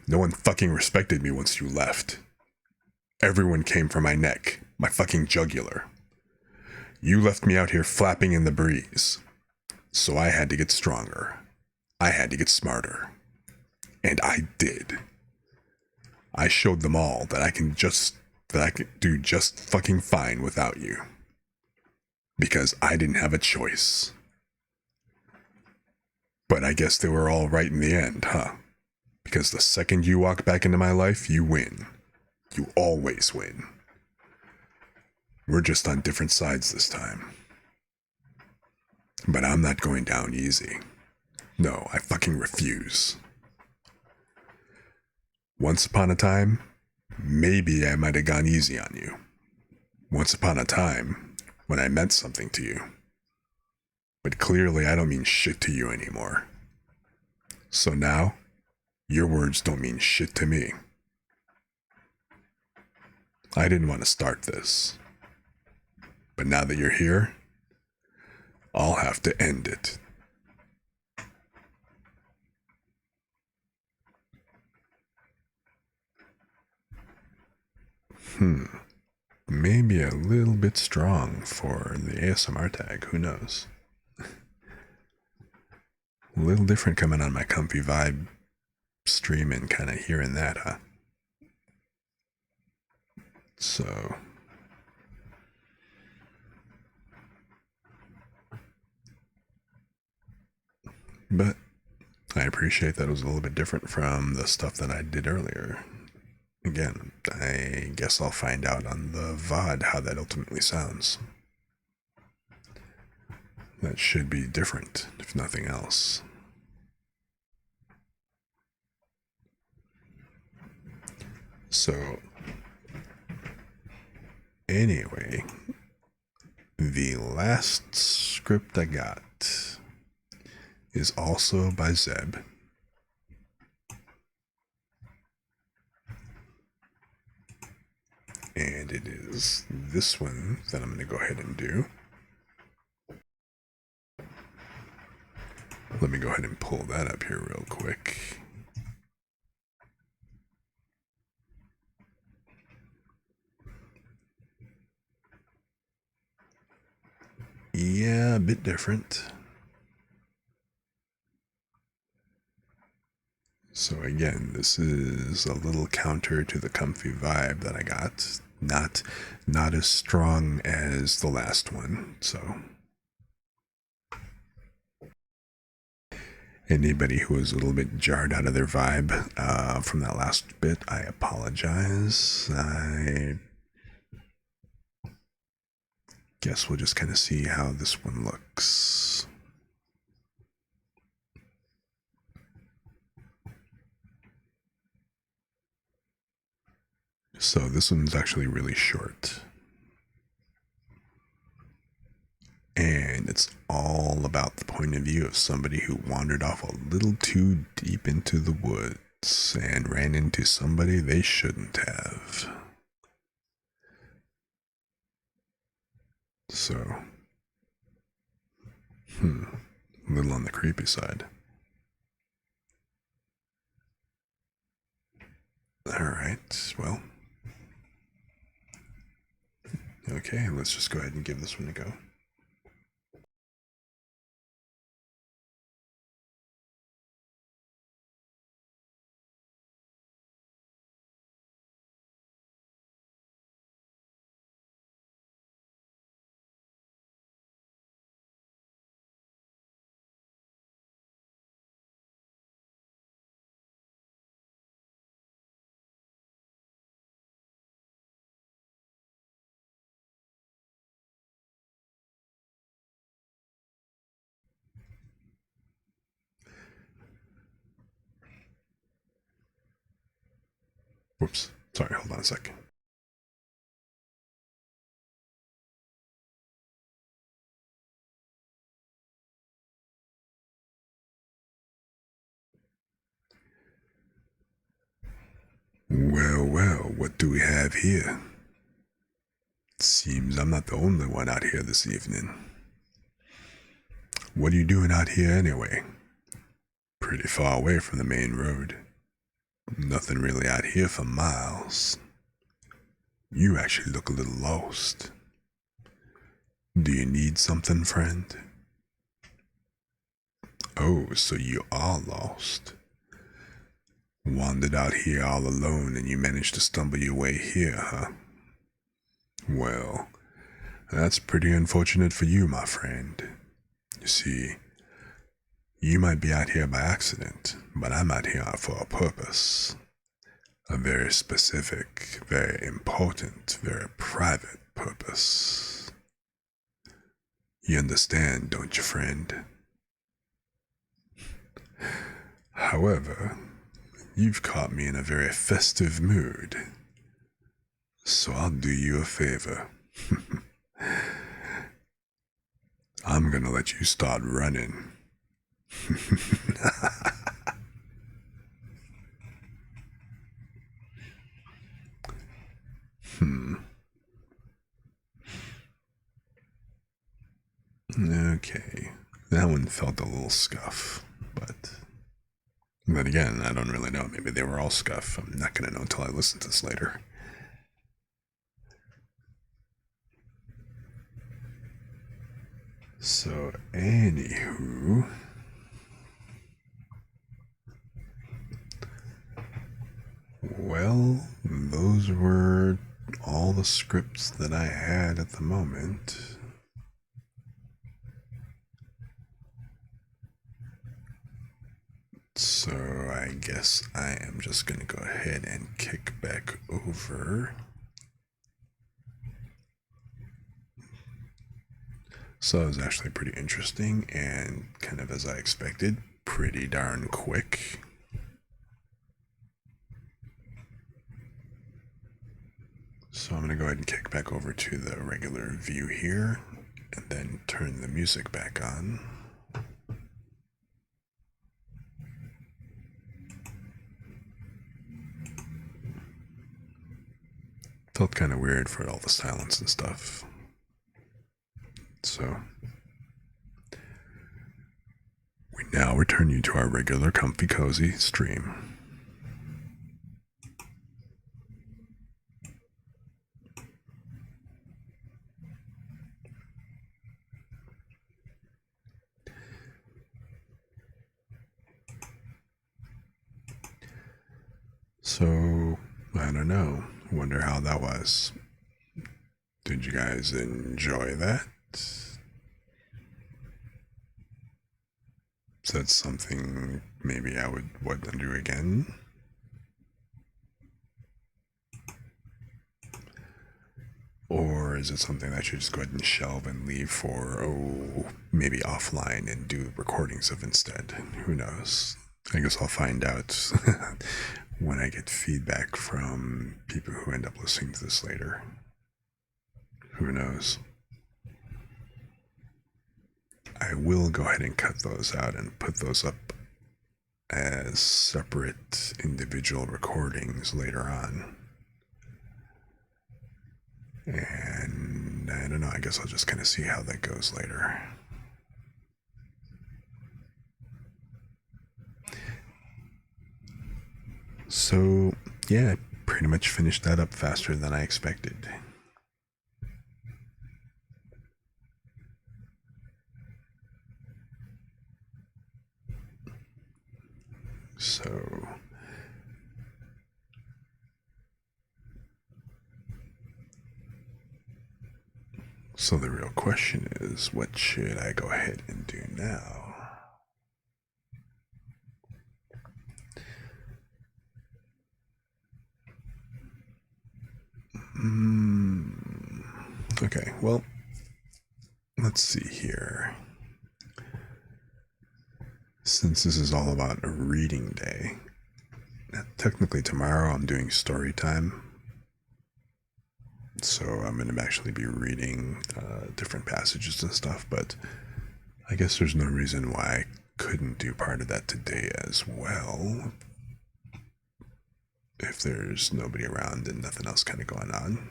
No one fucking respected me once you left. Everyone came for my neck, my fucking jugular. You left me out here flapping in the breeze. So I had to get stronger. I had to get smarter. And I did. I showed them all that I could do just fucking fine without you. Because I didn't have a choice. But I guess they were all right in the end, huh? Because the second you walk back into my life, you win. You always win. We're just on different sides this time. But I'm not going down easy. No, I fucking refuse. Once upon a time, maybe I might have gone easy on you. Once upon a time, when I meant something to you. But clearly I don't mean shit to you anymore. So now, your words don't mean shit to me. I didn't want to start this. But now that you're here, I'll have to end it. Maybe a little bit strong for the ASMR tag, who knows? A little different coming on my comfy vibe stream and kind of hearing that, huh? So, but I appreciate that it was a little bit different from the stuff that I did earlier. Again, I guess I'll find out on the VOD how that ultimately sounds. That should be different, if nothing else. So, anyway, the last script I got is also by Zeb. And it is this one that I'm going to go ahead and do. Let me go ahead and pull that up here real quick. Yeah, a bit different. So again, this is a little counter to the comfy vibe that I got. Not as strong as the last one, so anybody who was a little bit jarred out of their vibe from that last bit, I apologize. I guess we'll just kind of see how this one looks. So this one's actually really short. And it's all about the point of view of somebody who wandered off a little too deep into the woods and ran into somebody they shouldn't have. So, a little on the creepy side. Alright, well. Okay, let's just go ahead and give this one a go. Whoops, sorry, hold on a second. Well, what do we have here? Seems I'm not the only one out here this evening. What are you doing out here anyway? Pretty far away from the main road. Nothing really out here for miles. You actually look a little lost. Do you need something, friend? Oh, so you are lost. Wandered out here all alone and you managed to stumble your way here, huh? Well, that's pretty unfortunate for you, my friend. You see, you might be out here by accident, but I'm out here for a purpose. A very specific, very important, very private purpose. You understand, don't you, friend? However, you've caught me in a very festive mood, so I'll do you a favor. I'm gonna let you start running. Okay, that one felt a little scuff, but then again, I don't really know. Maybe they were all scuff. I'm not gonna know until I listen to this later. So, anywho, Well, those were all the scripts that I had at the moment. So I guess I am just going to go ahead and kick back over. So it was actually pretty interesting and kind of as I expected, pretty darn quick. So I'm going to go ahead and kick back over to the regular view here and then turn the music back on. Felt kind of weird for all the silence and stuff. So we now return you to our regular comfy cozy stream. So I don't know. Wonder how that was. Did you guys enjoy that? Is that something maybe I would want to do again? Or is it something that I should just go ahead and shelve and leave for, maybe offline and do recordings of instead? Who knows? I guess I'll find out when I get feedback from people who end up listening to this later. Who knows? I will go ahead and cut those out and put those up as separate individual recordings later on. And I don't know, I guess I'll just kind of see how that goes later. So, yeah, I pretty much finished that up faster than I expected. So the real question is, what should I go ahead and do now? Okay, well, let's see here. Since this is all about a reading day, technically tomorrow I'm doing story time. So I'm going to actually be reading different passages and stuff, but I guess there's no reason why I couldn't do part of that today as well. If there's nobody around and nothing else kind of going on.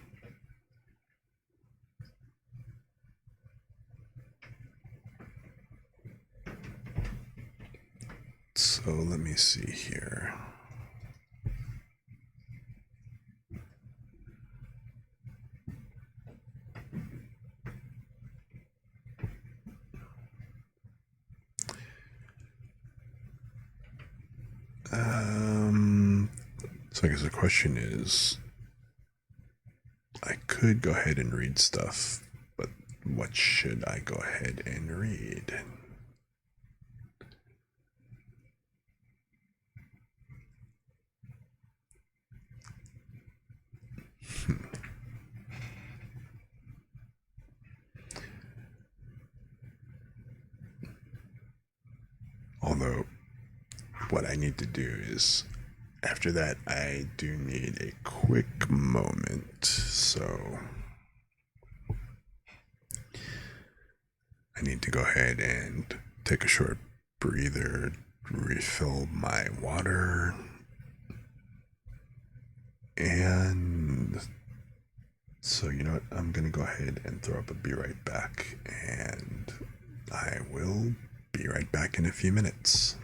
So let me see here. So I guess the question is, I could go ahead and read stuff, but what should I go ahead and read? Although, what I need to do is, after that, I do need a quick moment, so I need to go ahead and take a short breather, refill my water, and so you know what, I'm gonna go ahead and throw up a be right back, and I will be right back in a few minutes.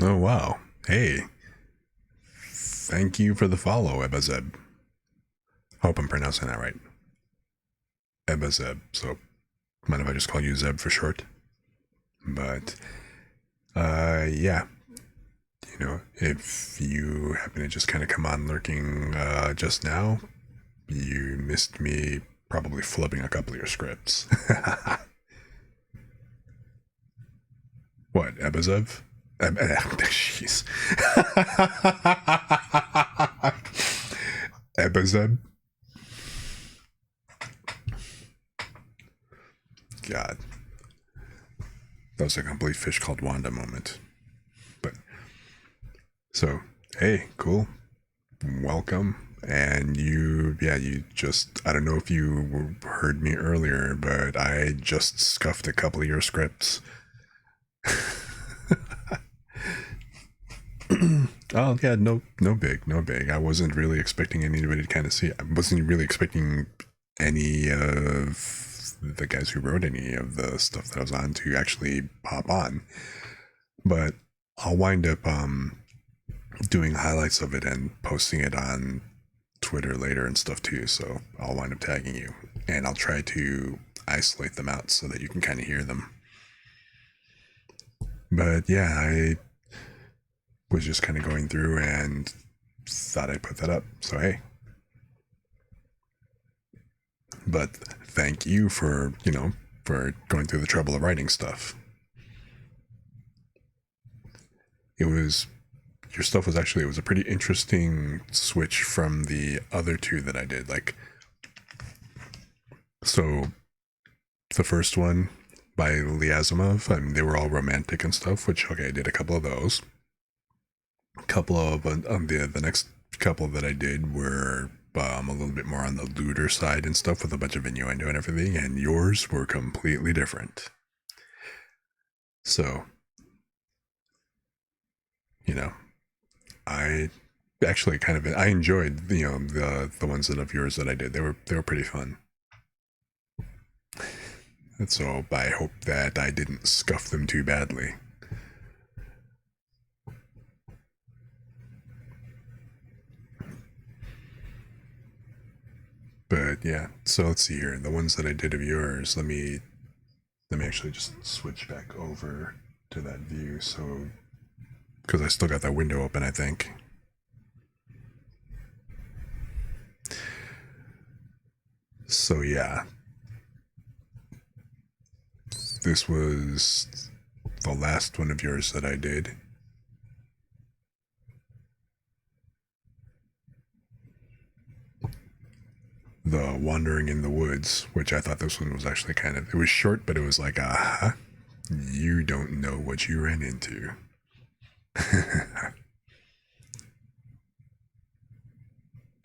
Oh, wow. Hey, thank you for the follow, Ebazeb. Hope I'm pronouncing that right. Ebazeb. So, mind if I just call you Zeb for short? But, yeah. You know, if you happen to just kind of come on lurking just now, you missed me probably flubbing a couple of your scripts. What, Ebazev? Jeez. Ebazeb? God. That was a complete fish called Wanda moment. But, so, hey, cool. Welcome. And you just, I don't know if you heard me earlier, but I just scuffed a couple of your scripts. Oh yeah, no big, no big. I wasn't really expecting anybody to kind of see. I wasn't really expecting any of the guys who wrote any of the stuff that I was on to actually pop on. But I'll wind up doing highlights of it and posting it on Twitter later and stuff too. So I'll wind up tagging you, and I'll try to isolate them out so that you can kind of hear them. But yeah, I was just kind of going through and thought I'd put that up. So hey. But thank you for, for going through the trouble of writing stuff. It was your stuff was actually, it was a pretty interesting switch from the other two that I did. Like, so the first one by Liazimov, I mean, they were all romantic and stuff, which, okay, I did a couple of those. A couple of the next couple that I did were a little bit more on the looter side and stuff with a bunch of innuendo and everything, and yours were completely different. So, you know, I actually kind of I enjoyed the ones that of yours that I did. They were pretty fun. And so I hope that I didn't scuff them too badly. But yeah, so let's see here. The ones that I did of yours, let me actually just switch back over to that view. So because I still got that window open, I think. So yeah, this was the last one of yours that I did. The Wandering in the Woods, which I thought this one was actually kind of, it was short, but it was like, aha, you don't know what you ran into.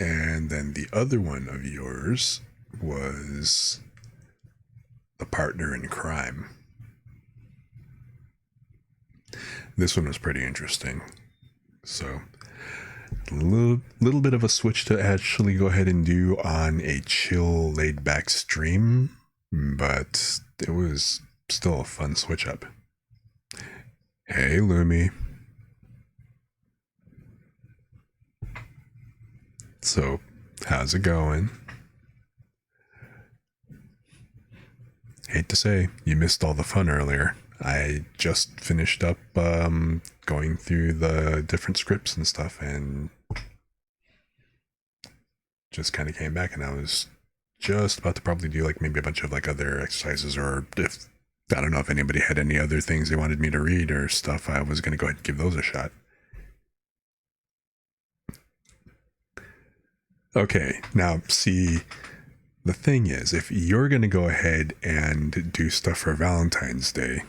And then the other one of yours was The Partner in Crime. This one was pretty interesting. So, a little bit of a switch to actually go ahead and do on a chill, laid back stream, but it was still a fun switch up. Hey, Lumi. So, how's it going? Hate to say, you missed all the fun earlier. I just finished up going through the different scripts and stuff and just kind of came back, and I was just about to probably do like maybe a bunch of like other exercises, or if I don't know if anybody had any other things they wanted me to read or stuff, I was going to go ahead and give those a shot. Okay, now see, the thing is, if you're going to go ahead and do stuff for Valentine's Day,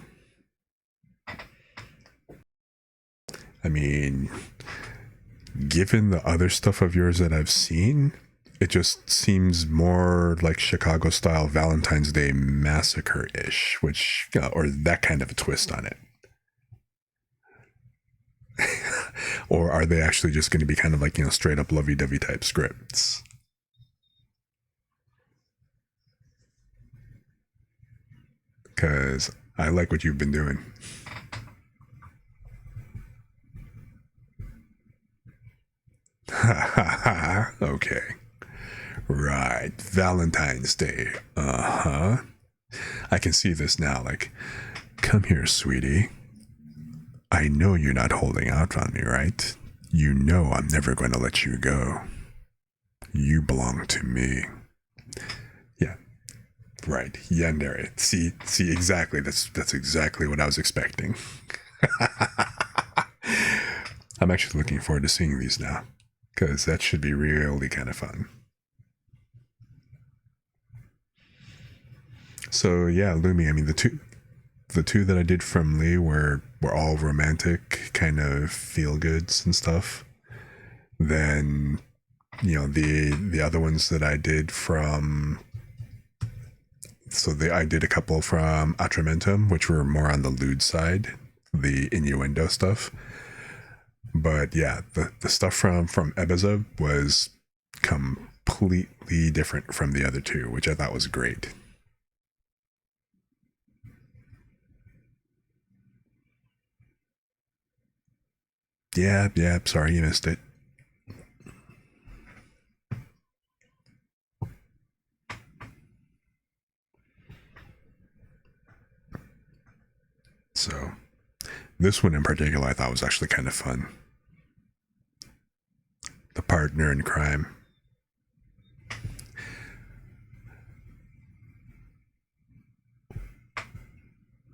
I mean, given the other stuff of yours that I've seen, it just seems more like Chicago style Valentine's Day massacre ish, which, or that kind of a twist on it. Or are they actually just going to be kind of like, straight up lovey dovey type scripts? Because I like what you've been doing. Okay. Right. Valentine's Day. Uh-huh. I can see this now. Like, come here, sweetie. I know you're not holding out on me, right? You know I'm never going to let you go. You belong to me. Yeah. Right. Yandere. See exactly. That's exactly what I was expecting. I'm actually looking forward to seeing these now, because that should be really kind of fun. So yeah, Lumi. I mean, the two that I did from Lee were all romantic, kind of feel goods and stuff. Then the other ones that I did from I did a couple from Atramentum, which were more on the lewd side, the innuendo stuff. But yeah, the stuff from Ebeza was completely different from the other two, which I thought was great. Yeah, sorry you missed it. So this one in particular I thought was actually kind of fun. The partner in crime.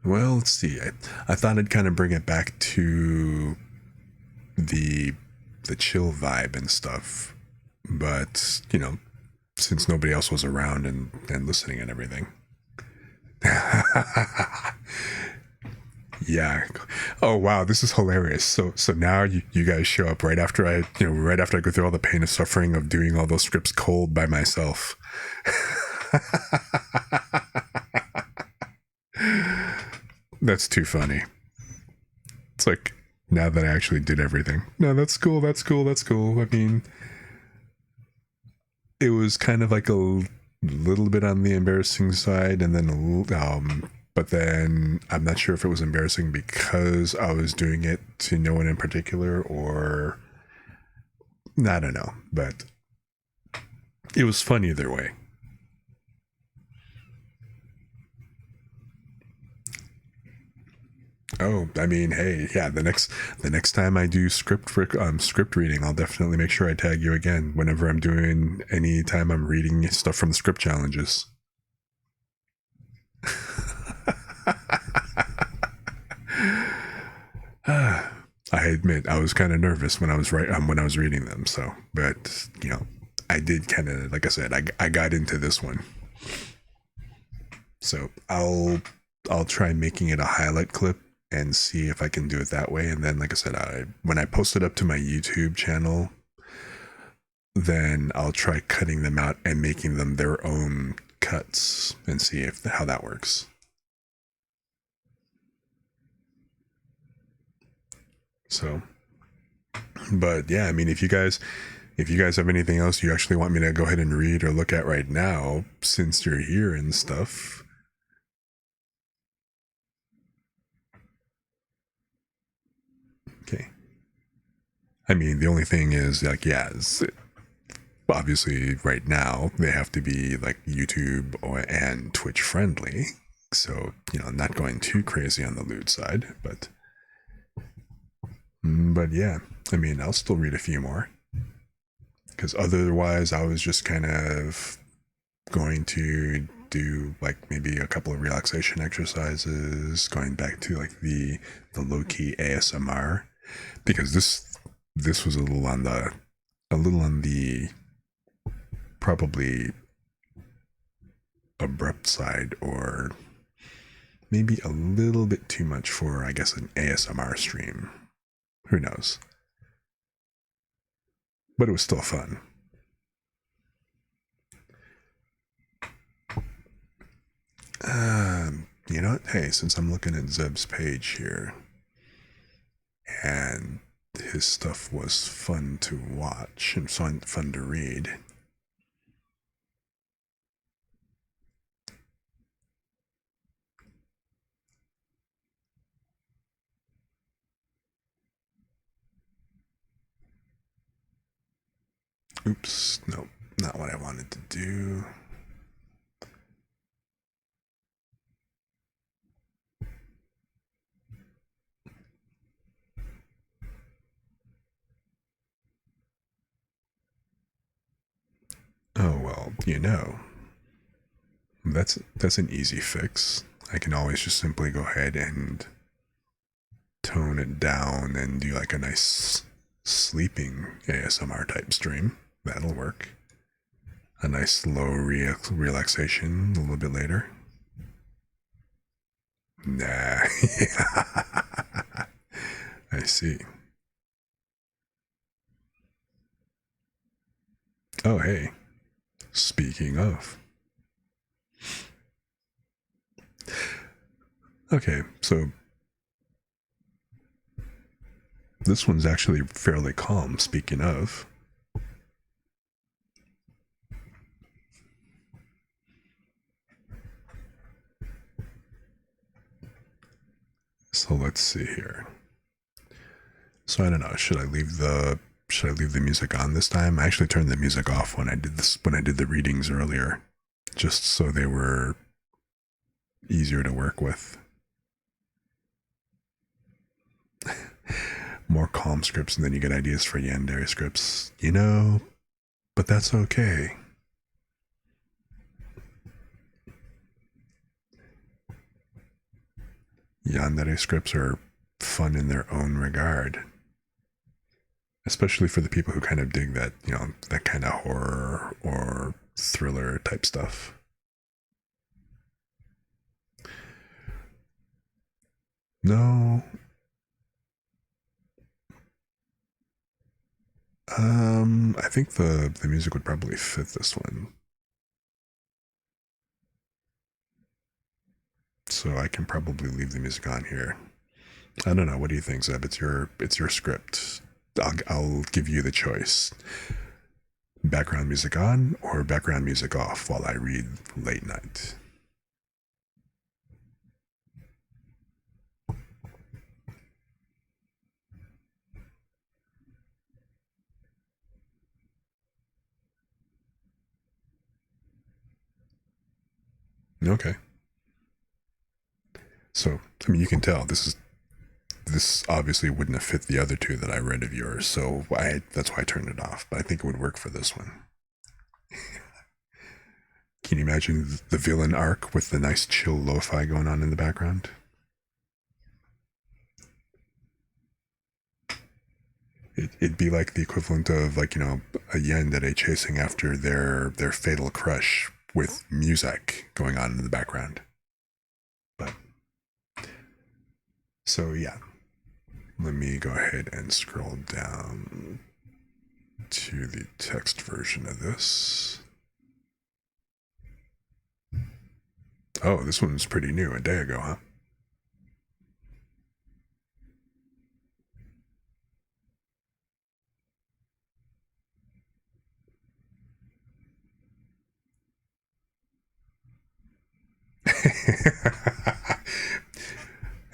Well, let's see. I thought I'd kind of bring it back to the chill vibe and stuff, but since nobody else was around and listening and everything. Yeah. Oh wow, this is hilarious. So now you guys show up right after I go through all the pain and suffering of doing all those scripts cold by myself. That's too funny. It's like, now that I actually did everything. No, that's cool. That's cool. That's cool. I mean, it was kind of like a little bit on the embarrassing side, and then but then I'm not sure if it was embarrassing because I was doing it to no one in particular, or I don't know, but it was fun either way. Oh, I mean, hey, yeah. The next time I do script reading, I'll definitely make sure I tag you again whenever I'm doing any time I'm reading stuff from the script challenges. I admit I was kind of nervous when I was reading them. So, but I did kind of, like I said, I got into this one. So I'll try making it a highlight clip and see if I can do it that way. And then, like I said, when I post it up to my YouTube channel, then I'll try cutting them out and making them their own cuts and see how that works. So, but yeah, I mean, if you guys have anything else you actually want me to go ahead and read or look at right now, since you're here and stuff. Okay. I mean, the only thing is, like, yeah, obviously right now they have to be like YouTube and Twitch friendly. So, not going too crazy on the lewd side, but yeah, I mean, I'll still read a few more because otherwise I was just kind of going to do like maybe a couple of relaxation exercises, going back to like the low key ASMR, because this was a little on the probably abrupt side, or maybe a little bit too much for, I guess, an ASMR stream. Who knows? But it was still fun. You know what? Hey, since I'm looking at Zeb's page here, and his stuff was fun to watch and fun to read. Oops, no, not what I wanted to do. Oh well, that's an easy fix. I can always just simply go ahead and tone it down and do like a nice sleeping ASMR type stream. That'll work. A nice slow relaxation a little bit later. Nah. I see. Oh, hey. Speaking of. Okay, so this one's actually fairly calm, speaking of. So let's see here. So I don't know, should I leave the music on this time? I actually turned the music off when I did the readings earlier, just so they were easier to work with. More calm scripts, and then you get ideas for yandere scripts, but that's okay. Yandere scripts are fun in their own regard, especially for the people who kind of dig that, that kind of horror or thriller type stuff. No. I think the music would probably fit this one. So I can probably leave the music on here. I don't know. What do you think, Zeb? It's your script. I'll give you the choice. Background music on or background music off while I read late night. Okay. So, I mean, you can tell this obviously wouldn't have fit the other two that I read of yours, so that's why I turned it off. But I think it would work for this one. Can you imagine the villain arc with the nice chill lo-fi going on in the background? It'd be like the equivalent of like a yandere chasing after their fatal crush with music going on in the background. But so yeah, let me go ahead and scroll down to the text version of this. Oh, this one's pretty new, a day ago, huh?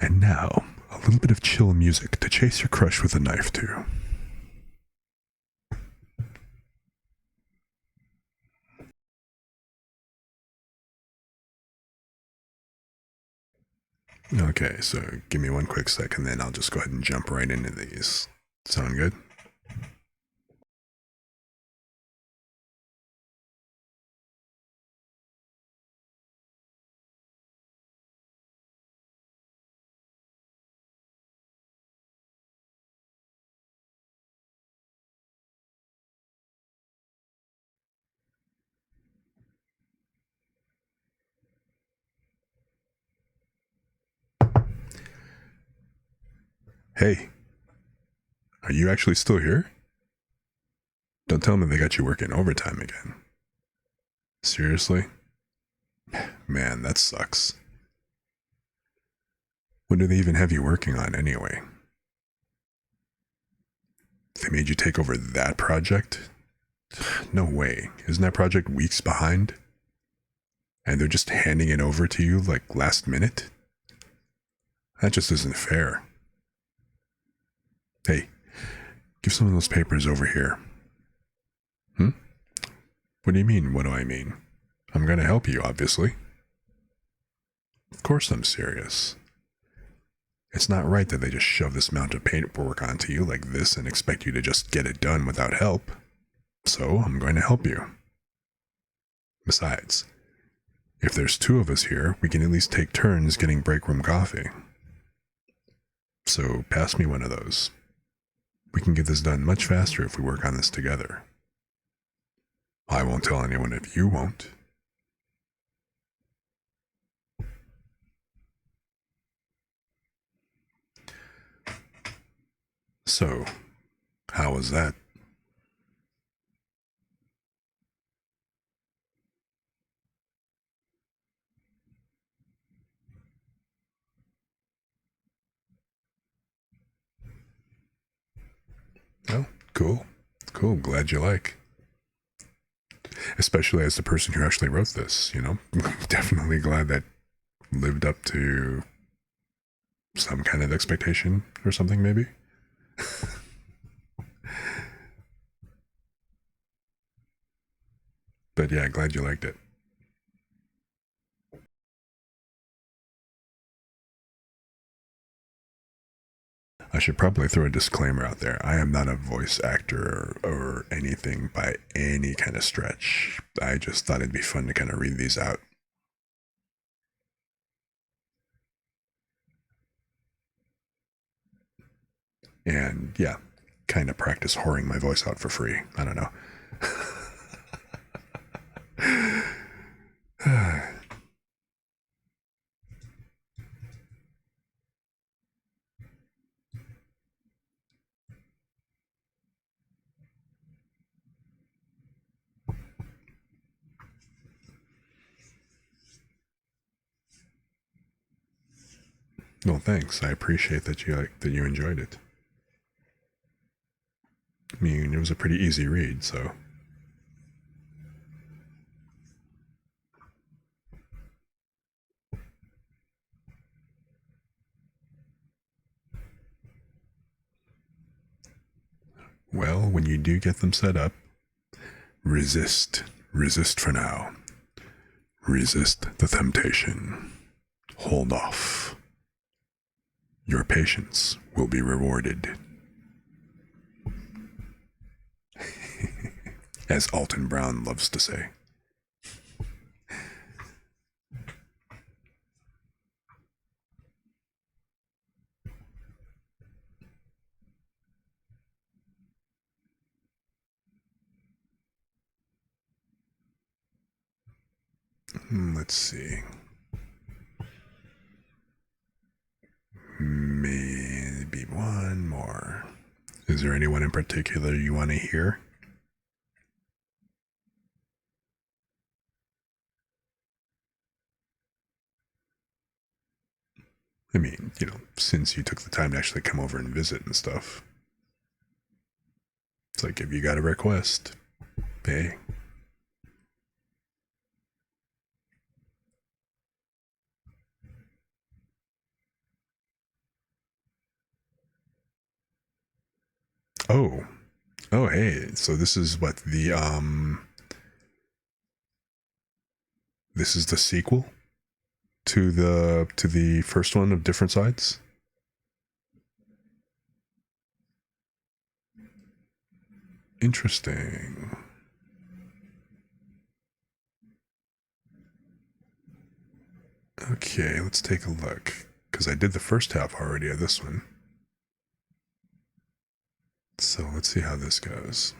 And now, a little bit of chill music to chase your crush with a knife to. Okay, so give me one quick second, then I'll just go ahead and jump right into these. Sound good? Hey, are you actually still here? Don't tell me they got you working overtime again. Seriously? Man, that sucks. What do they even have you working on anyway? They made you take over that project? No way. Isn't that project weeks behind? And they're just handing it over to you like last minute? That just isn't fair. Hey, give some of those papers over here. Hmm? What do you mean, what do I mean? I'm gonna help you, obviously. Of course I'm serious. It's not right that they just shove this amount of paperwork onto you like this and expect you to just get it done without help. So I'm going to help you. Besides, if there's two of us here, we can at least take turns getting break room coffee. So pass me one of those. We can get this done much faster if we work on this together. I won't tell anyone if you won't. So, how was that? Oh, cool. Cool, glad you like. Especially as the person who actually wrote this, you know? Definitely glad that lived up to some kind of expectation or something, maybe? But yeah, glad you liked it. I should probably throw a disclaimer out there. I am not a voice actor or anything by any kind of stretch. I just thought it'd be fun to kind of read these out. And yeah, kind of practice whoring my voice out for free. I don't know. Well, thanks. I appreciate that you enjoyed it. I mean, it was a pretty easy read, so. Well, when you do get them set up, resist. Resist for now. Resist the temptation. Hold off. Your patience will be rewarded. As Alton Brown loves to say. Let's see. Maybe one more. Is there anyone in particular you want to hear? I mean, since you took the time to actually come over and visit and stuff. It's like, if you got a request, hey. Oh. Oh, hey. So this is what this is the sequel to the first one of Different Sides? Interesting. Okay, let's take a look. Because I did the first half already of this one. So let's see how this goes.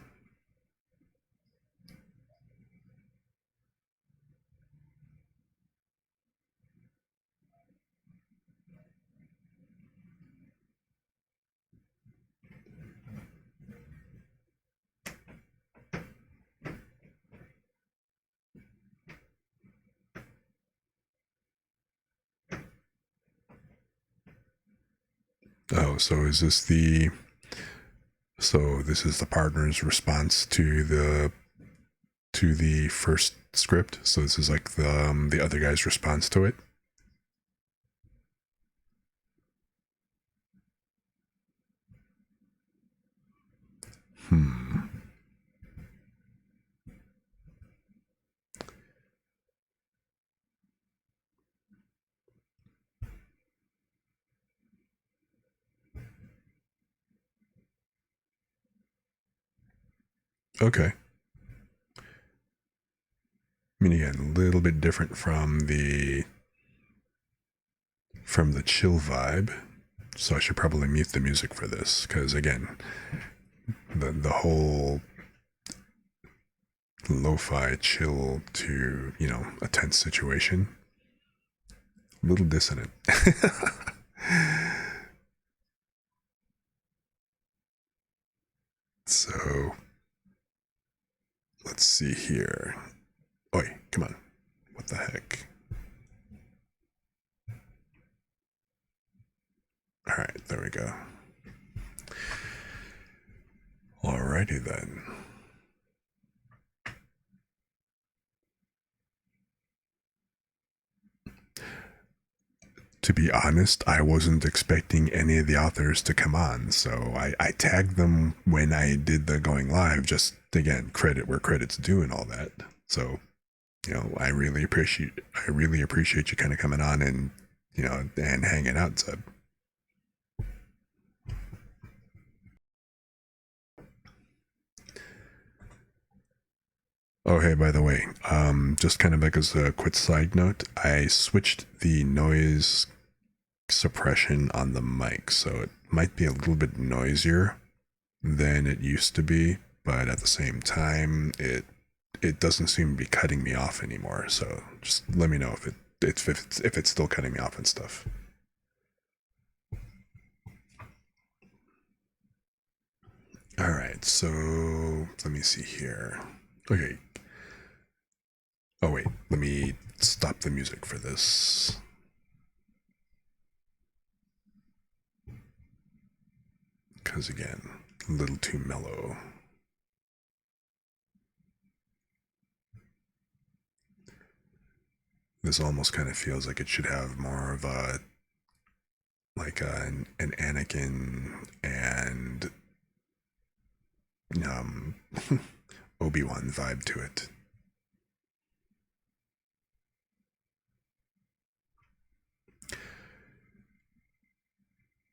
Oh, so is this the... So this is the partner's response to the first script. So this is like the other guy's response to it. Hmm. Okay. I mean, again, a little bit different from the chill vibe. So I should probably mute the music for this, because again, the whole lo-fi chill to, a tense situation, a little dissonant. So let's see here. Oi, come on. What the heck? All right, there we go. Alrighty then. To be honest, I wasn't expecting any of the authors to come on, so I tagged them when I did the going live, just again, credit where credit's due and all that. So, I really appreciate you kind of coming on and, and hanging out, Zeb. Oh, hey, by the way, just kind of like as a quick side note, I switched the noise suppression on the mic, so it might be a little bit noisier than it used to be, but at the same time, it doesn't seem to be cutting me off anymore. So just let me know if it's still cutting me off and stuff. All right, so let me see here. Okay. Oh wait, let me stop the music for this. Because again, a little too mellow. This almost kind of feels like it should have more of a, like an Anakin and Obi-Wan vibe to it.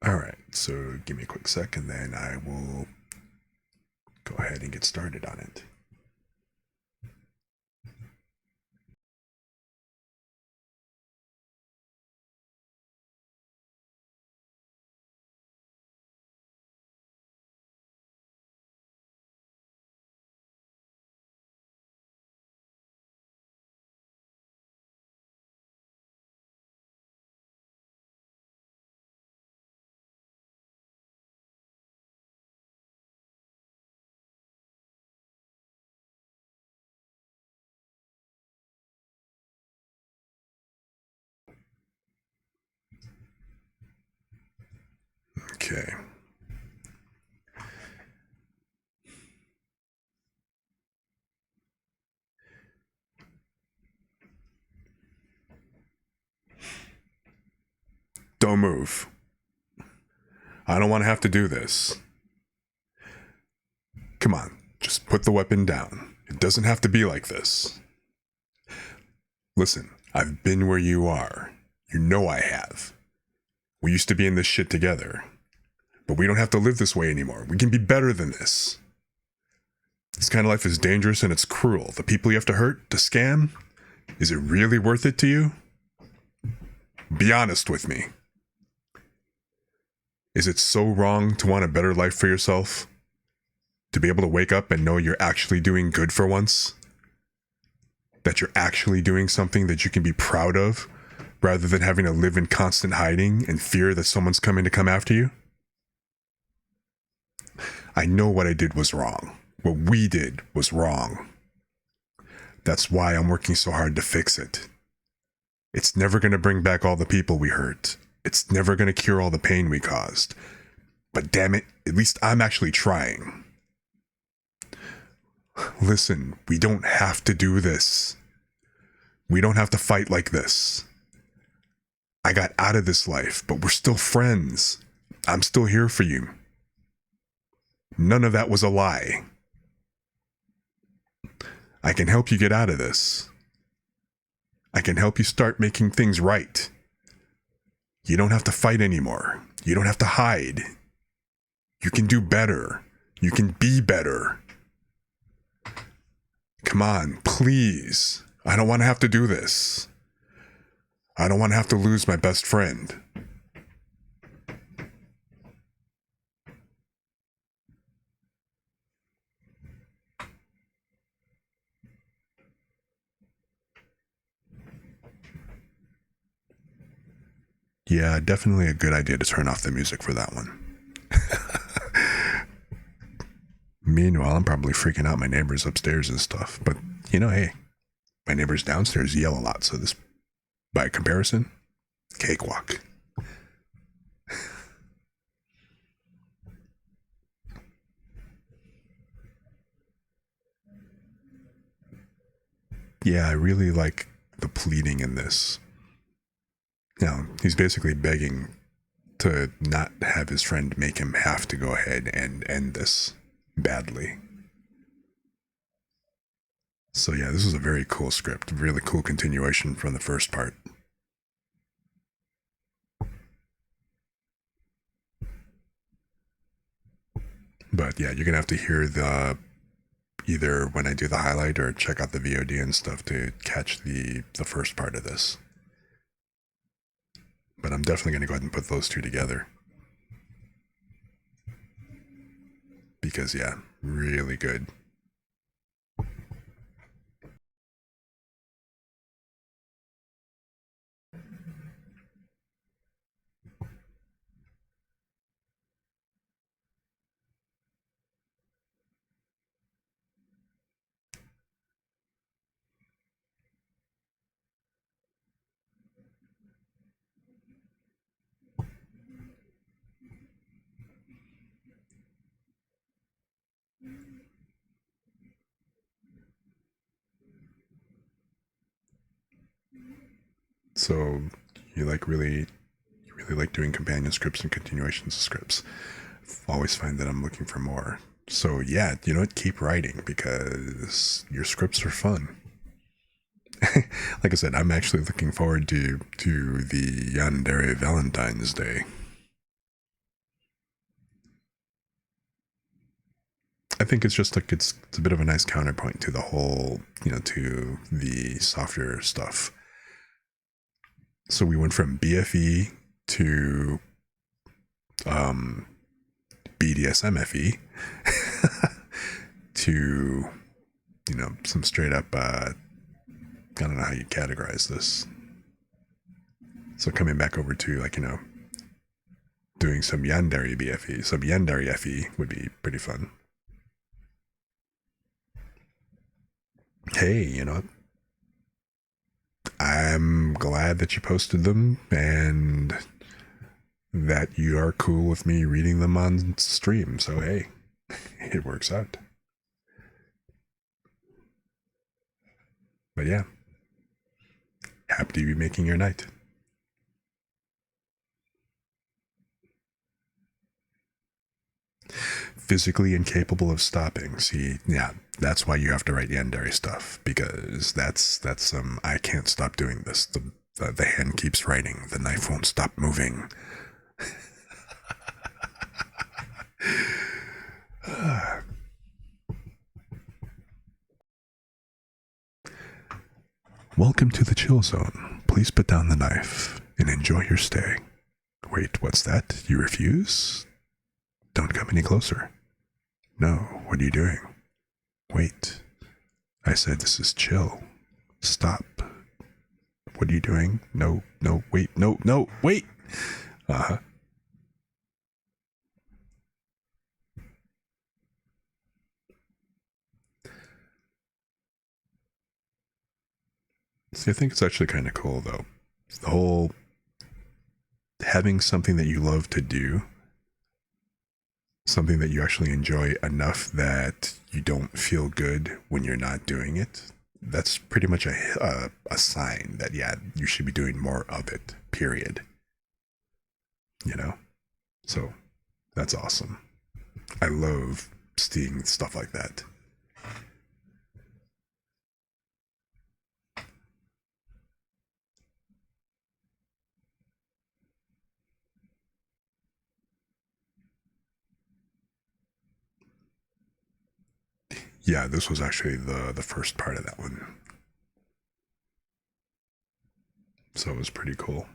All right, so give me a quick sec and then I will go ahead and get started on it. Okay. Don't move. I don't want to have to do this. Come on, just put the weapon down. It doesn't have to be like this. Listen, I've been where you are. You know I have. We used to be in this shit together. But we don't have to live this way anymore. We can be better than this. This kind of life is dangerous and it's cruel. The people you have to hurt, to scam, is it really worth it to you? Be honest with me. Is it so wrong to want a better life for yourself? To be able to wake up and know you're actually doing good for once? That you're actually doing something that you can be proud of, rather than having to live in constant hiding and fear that someone's coming to come after you? I know what I did was wrong. What we did was wrong. That's why I'm working so hard to fix it. It's never going to bring back all the people we hurt. It's never going to cure all the pain we caused. But damn it, at least I'm actually trying. Listen, we don't have to do this. We don't have to fight like this. I got out of this life, but we're still friends. I'm still here for you. None of that was a lie. I can help you get out of this. I can help you start making things right. You don't have to fight anymore. You don't have to hide. You can do better. You can be better. Come on, please. I don't want to have to do this. I don't want to have to lose my best friend. Yeah, definitely a good idea to turn off the music for that one. Meanwhile, I'm probably freaking out my neighbors upstairs and stuff. But, you know, hey, my neighbors downstairs yell a lot. So this, by comparison, cakewalk. Yeah, I really like the pleading in this. Now, he's basically begging to not have his friend make him have to go ahead and end this badly. So yeah, this was a very cool script, really cool continuation from the first part. But yeah, you're gonna have to hear the either when I do the highlight or check out the VOD and stuff to catch the first part of this. But I'm definitely gonna go ahead and put those two together. Because yeah, really good. So you really like doing companion scripts and continuations of scripts. Always find that I'm looking for more. So yeah, you know what? Keep writing because your scripts are fun. Like I said, I'm actually looking forward to the Yandere Valentine's Day. I think it's just like it's a bit of a nice counterpoint to the whole, to the softer stuff. So we went from BFE to BDSMFE to some straight up I don't know how you categorize this. So coming back over to doing some Yandere BFE, some Yandere FE would be pretty fun. Hey, I'm glad that you posted them and that you are cool with me reading them on stream. So hey, it works out. But yeah, happy to be making your night. Physically incapable of stopping. See, yeah, that's why you have to write Yandere stuff, because that's some I can't stop doing this. The hand keeps writing, the knife won't stop moving. Welcome to the chill zone. Please put down the knife and enjoy your stay. Wait, what's that? You refuse? Don't come any closer. No, what are you doing? Wait. I said this is chill. Stop. What are you doing? No, wait, no, wait! Uh-huh. See, I think it's actually kind of cool, though. The whole having something that you love to do, something that you actually enjoy enough that you don't feel good when you're not doing it, that's pretty much a sign that, yeah, you should be doing more of it, period. So that's awesome. I love seeing stuff like that. Yeah, this was actually the first part of that one. So it was pretty cool.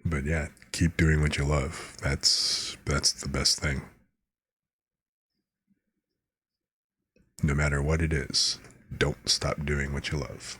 But yeah, keep doing what you love. That's the best thing. No matter what it is, don't stop doing what you love.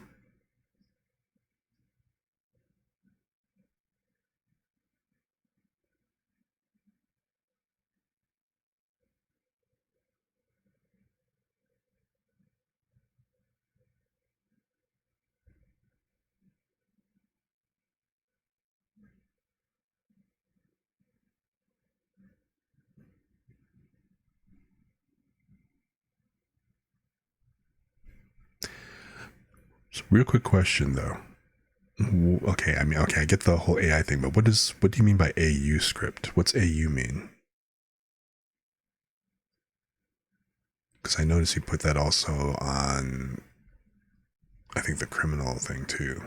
So real quick question though. Okay, I mean, okay, I get the whole AI thing, but what do you mean by AU script? What's AU mean? Because I noticed you put that also on, I think, the criminal thing too.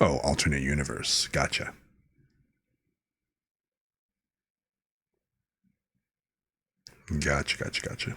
Oh, alternate universe. Gotcha. Gotcha.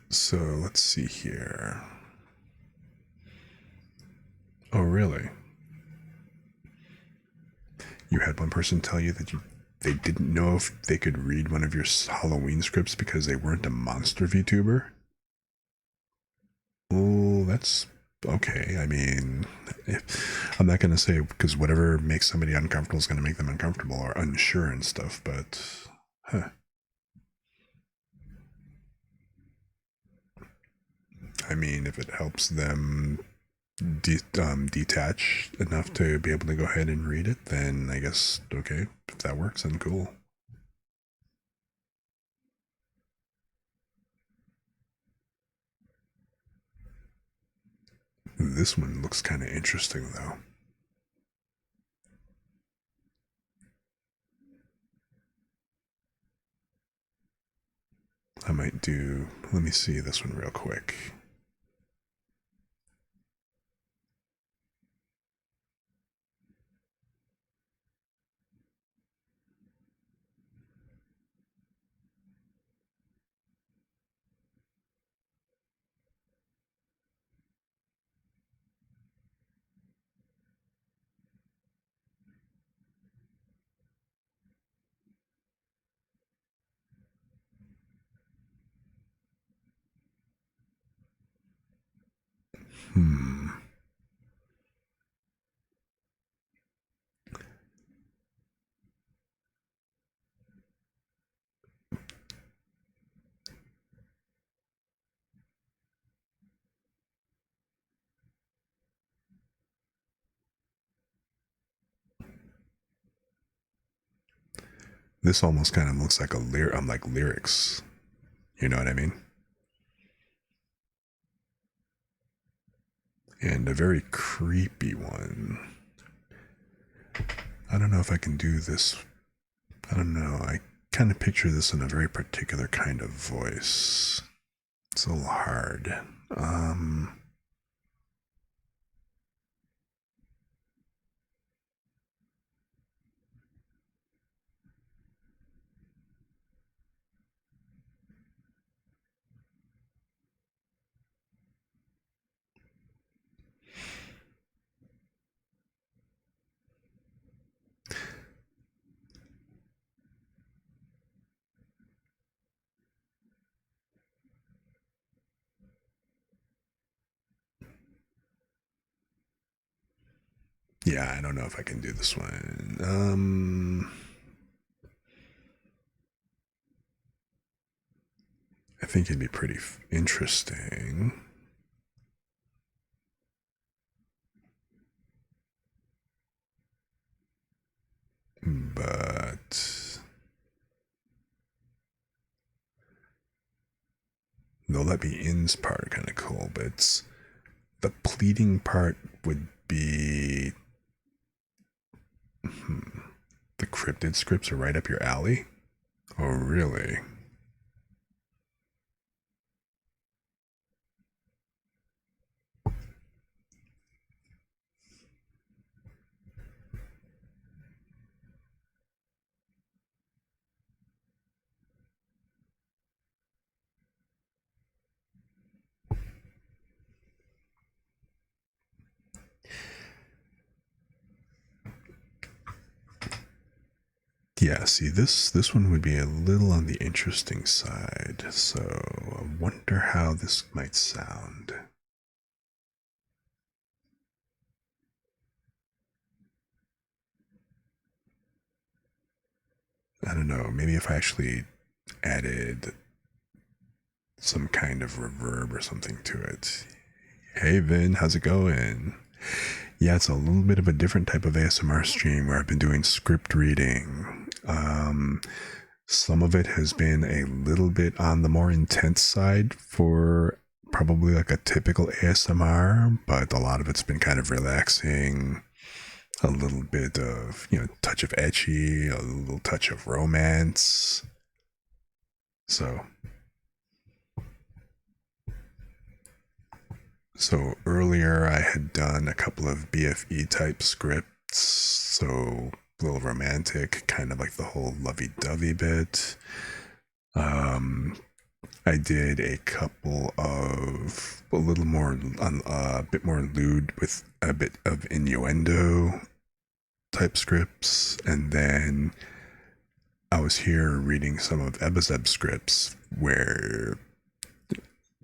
So let's see here. Oh, really? You had one person tell you that they didn't know if they could read one of your Halloween scripts because they weren't a monster VTuber? Oh, that's okay. I mean, I'm not going to say because whatever makes somebody uncomfortable is going to make them uncomfortable or unsure and stuff, but huh. I mean, if it helps them detach enough to be able to go ahead and read it, then I guess, okay, if that works, then cool. This one looks kind of interesting, though. I might do, let me see this one real quick. Hmm. This almost kind of looks like a I'm like lyrics. You know what I mean? And a very creepy one. I don't know if I can do this. I don't know. I kind of picture this in a very particular kind of voice. It's a little hard. Um, yeah, I don't know if I can do this one. think it'd be pretty interesting. But the let me in's part kind of cool, but it's the pleading part would be the cryptid scripts are right up your alley. Oh, really? Yeah, see, this one would be a little on the interesting side, so I wonder how this might sound. I don't know, maybe if I actually added some kind of reverb or something to it. Hey Vin, how's it going? Yeah, it's a little bit of a different type of ASMR stream where I've been doing script reading. Some of it has been a little bit on the more intense side for probably like a typical ASMR, but a lot of it's been kind of relaxing, a little bit of, touch of etchy, a little touch of romance. So earlier I had done a couple of BFE type scripts, so a little romantic, kind of like the whole lovey-dovey bit. I did a couple of a little more, a bit more lewd with a bit of innuendo type scripts, and then I was here reading some of Ebazeb scripts where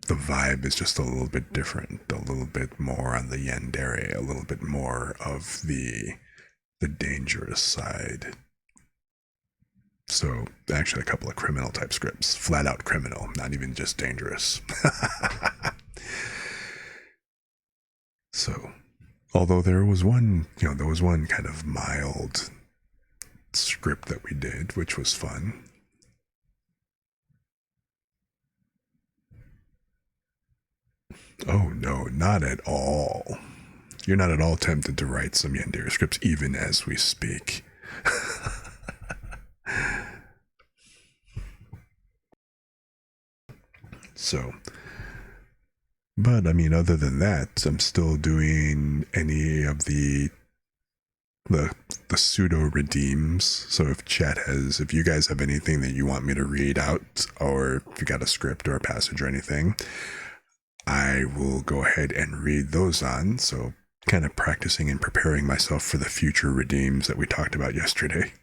the vibe is just a little bit different, a little bit more on the yandere, a little bit more of the dangerous side. So actually a couple of criminal type scripts, flat out criminal, not even just dangerous. So although there was one kind of mild script that we did, which was fun. Oh no, not at all. You're not at all tempted to write some Yandere scripts even as we speak. So, but I mean, other than that, I'm still doing any of the pseudo redeems. So if you guys have anything that you want me to read out, or if you got a script or a passage or anything, I will go ahead and read those on. So kind of practicing and preparing myself for the future redeems that we talked about yesterday.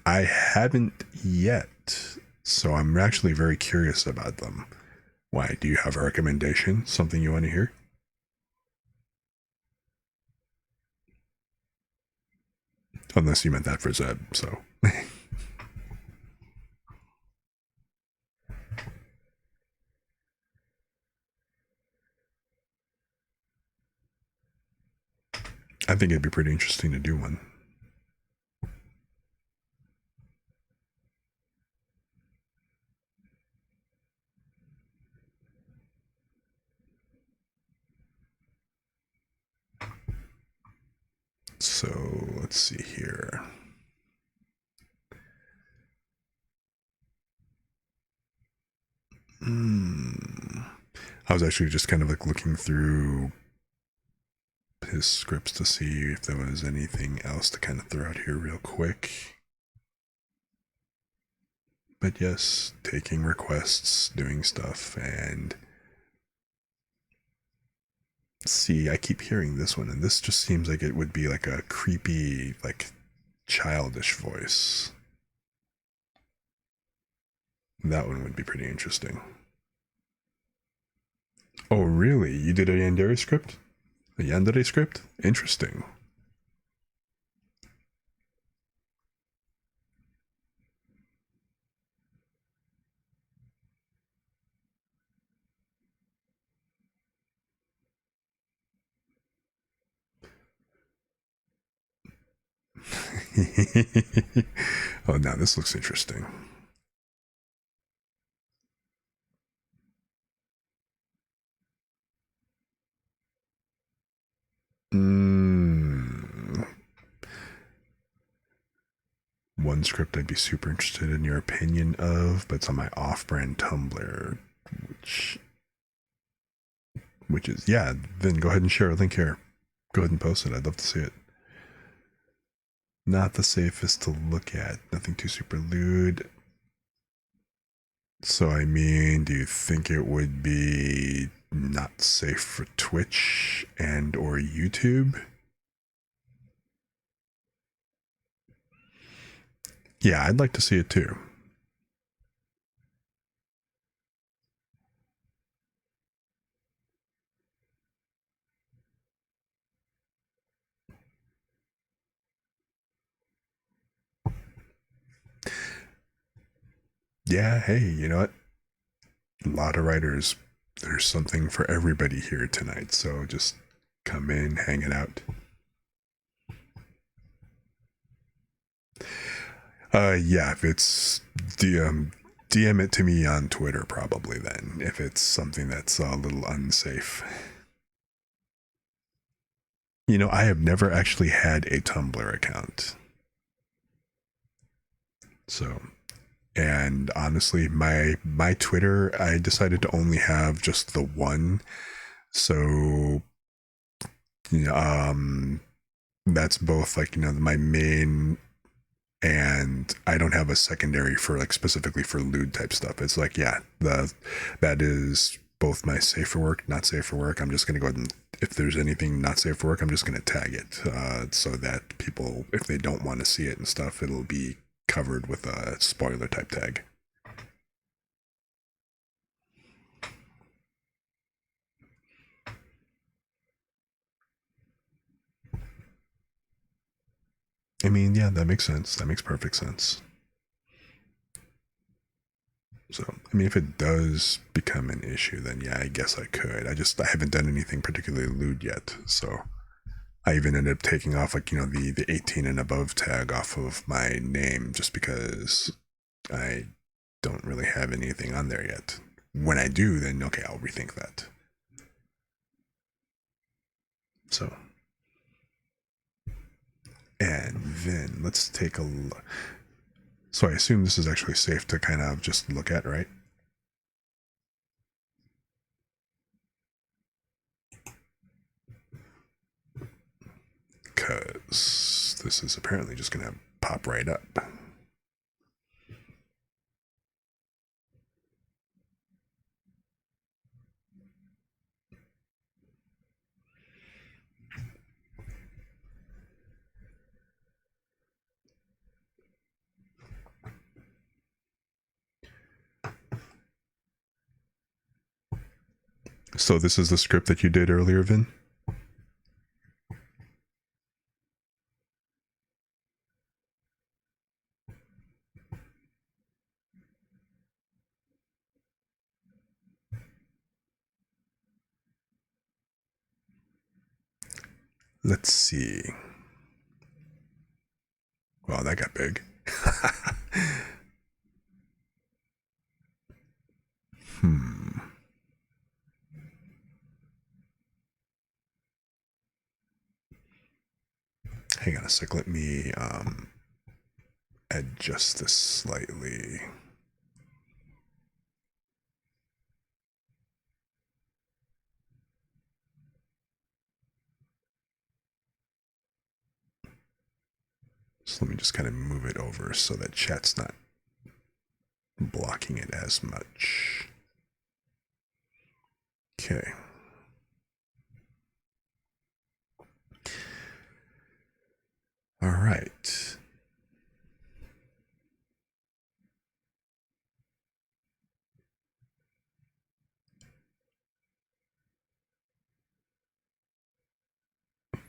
I haven't yet, so I'm actually very curious about them. Why? Do you have a recommendation? Something you want to hear? Unless you meant that for Zeb, so. I think it'd be pretty interesting to do one. So let's see here. I was actually just kind of like looking through his scripts to see if there was anything else to kind of throw out here real quick. But yes, taking requests, doing stuff, and see, I keep hearing this one, and this just seems like it would be like a creepy, like childish voice. That one would be pretty interesting. Oh, really? You did a Yandere script? A Yandere script? Interesting. Oh, now this looks interesting. Mm. One script I'd be super interested in your opinion of, but it's on my off-brand Tumblr, which is, yeah, then go ahead and share a link here. Go ahead and post it. I'd love to see it. Not the safest to look at. Nothing too super lewd. So, I mean, do you think it would be not safe for Twitch and or YouTube? Yeah, I'd like to see it too. Yeah, hey, you know what? A lot of writers, there's something for everybody here tonight. So just come in, hang it out. Yeah, if it's DM it to me on Twitter probably then, if it's something that's a little unsafe. You know, I have never actually had a Tumblr account. So, and honestly, my Twitter, I decided to only have just the one. So, that's both like, my main, and I don't have a secondary for like specifically for lewd type stuff. It's like, yeah, that is both my safe for work, not safe for work. I'm just going to go ahead and, if there's anything not safe for work, I'm just going to tag it so that people, if they don't want to see it and stuff, it'll be covered with a spoiler type tag. I mean, yeah, that makes sense. That makes perfect sense. So, I mean, if it does become an issue, then yeah, I guess I could. I haven't done anything particularly lewd yet. So I even ended up taking off like, the 18 and above tag off of my name just because I don't really have anything on there yet. When I do, then okay, I'll rethink that. So, and then let's take a look. So I assume this is actually safe to kind of just look at, right? Because this is apparently just going to pop right up. So this is the script that you did earlier, Vin? Let's see. Wow, that got big. Hmm. Hang on a sec. Let me adjust this slightly. So let me just kind of move it over so that chat's not blocking it as much. Okay. All right.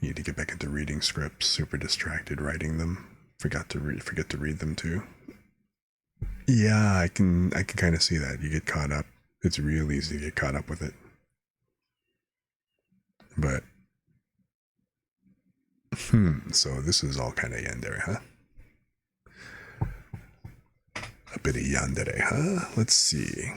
Need to get back into reading scripts. Super distracted writing them. Forget to read them too. Yeah, I can kind of see that. You get caught up. It's real easy to get caught up with it. But so this is all kind of yandere, huh? A bit of yandere, huh? Let's see.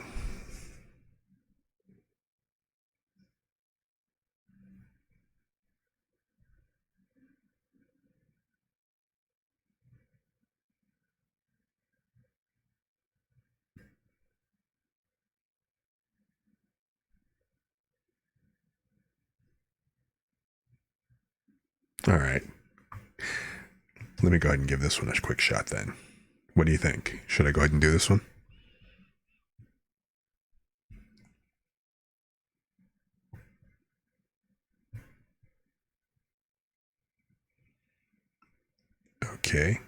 All right. Let me go ahead and give this one a quick shot then. What do you think? Should I go ahead and do this one? Okay.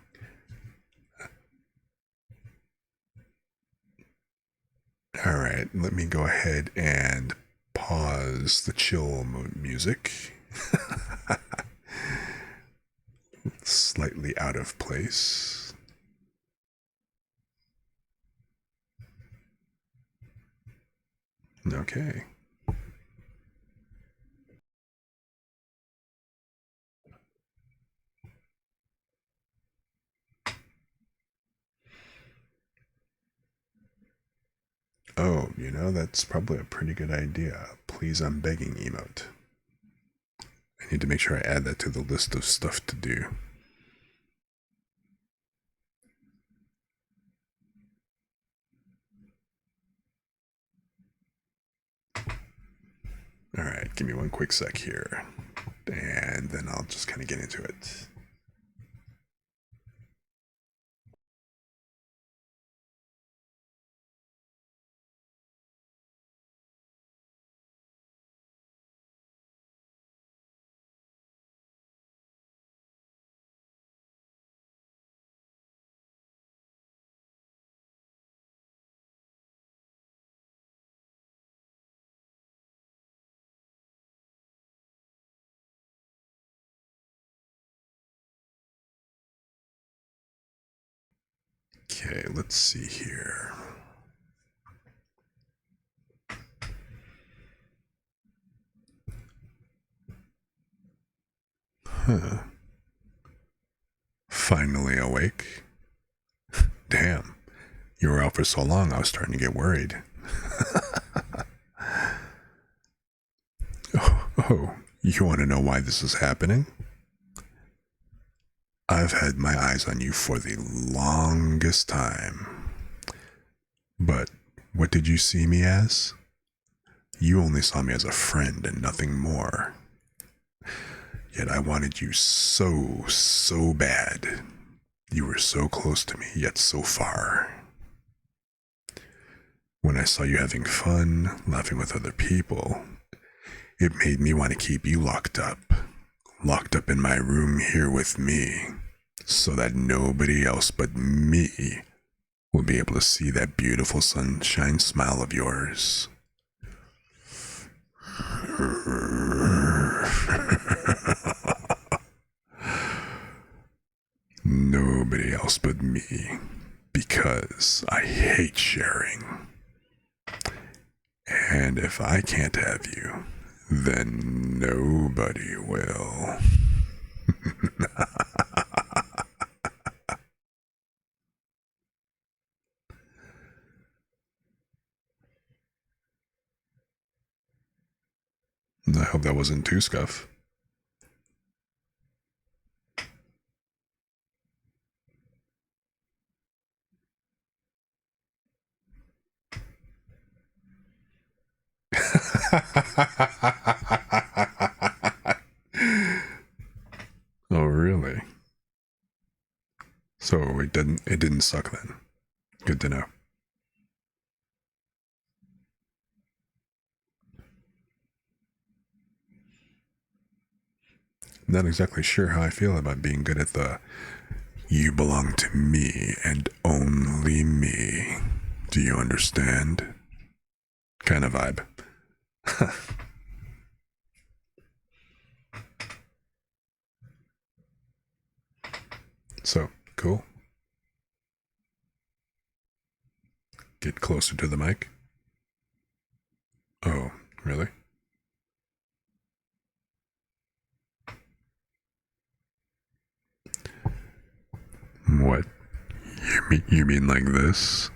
All right. Let me go ahead and pause the chill music. Slightly out of place. Okay. Oh, that's probably a pretty good idea. Please, I'm begging emote. I need to make sure I add that to the list of stuff to do. All right, give me one quick sec here, and then I'll just kind of get into it. Okay, let's see here. Huh. Finally awake? Damn. You were out for so long, I was starting to get worried. Oh, you want to know why this is happening? I've had my eyes on you for the longest time. But what did you see me as? You only saw me as a friend and nothing more. Yet I wanted you so bad. You were so close to me, yet so far. When I saw you having fun, laughing with other people, it made me want to keep you locked up in my room here with me, so that nobody else but me will be able to see that beautiful sunshine smile of yours. Nobody else but me, because I hate sharing. And if I can't have you, then nobody will. I hope that wasn't too scuff. Oh, really? So it didn't suck then. Good to know. Not exactly sure how I feel about being good at the "you belong to me and only me. Do you understand?" kind of vibe. So, cool. Get closer to the mic. Oh, really? What? You mean like this?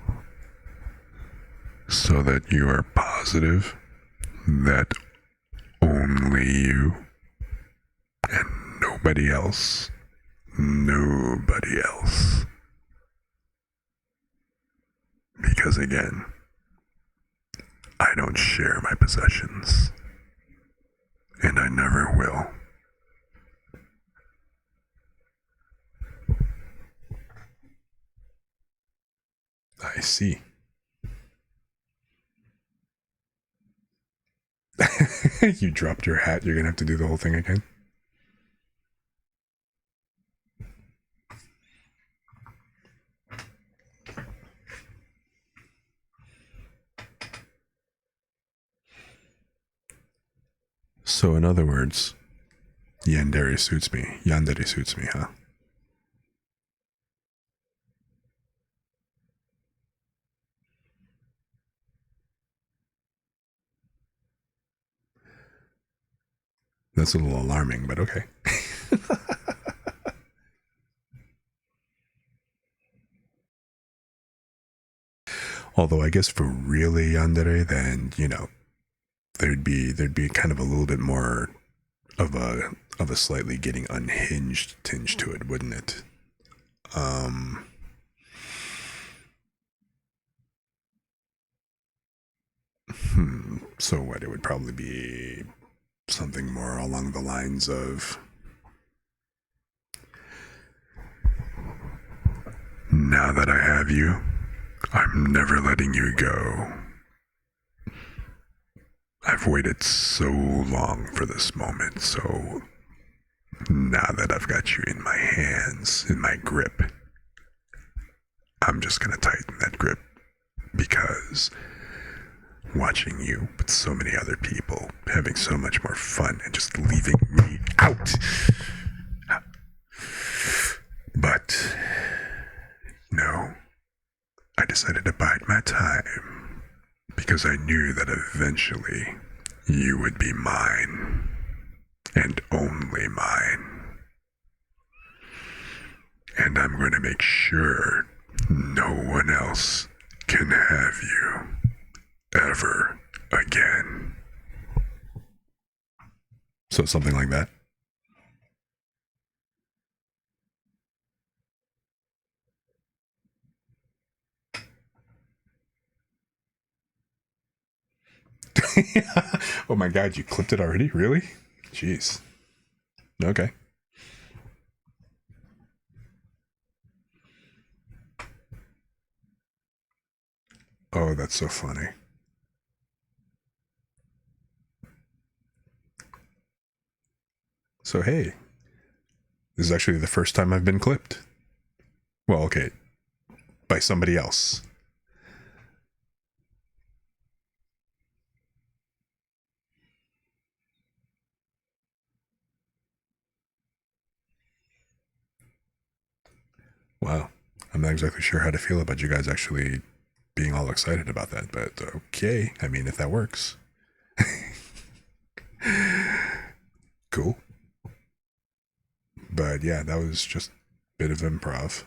So that you are positive that only you and nobody else, nobody else. Because again, I don't share my possessions, and I never will. I see. You dropped your hat, you're gonna have to do the whole thing again? So, in other words, Yandere suits me. Yandere suits me, huh? That's a little alarming, but okay. Although I guess for really yandere, then there'd be kind of a little bit more of a slightly getting unhinged tinge to it, wouldn't it? Um, so what? It would probably be something more along the lines of, now that I have you, I'm never letting you go. I've waited so long for this moment, so now that I've got you in my hands, in my grip, I'm just gonna tighten that grip because watching you with so many other people having so much more fun and just leaving me out. But no, I decided to bide my time because I knew that eventually you would be mine and only mine. And I'm going to make sure no one else can have you ever again. So something like that. Oh my god, you clipped it already? Really? Jeez. Okay. Oh, that's so funny. So, hey, this is actually the first time I've been clipped. Well, okay, by somebody else. Wow. I'm not exactly sure how to feel about you guys actually being all excited about that, but okay. I mean, if that works. Cool. But yeah, that was just a bit of improv.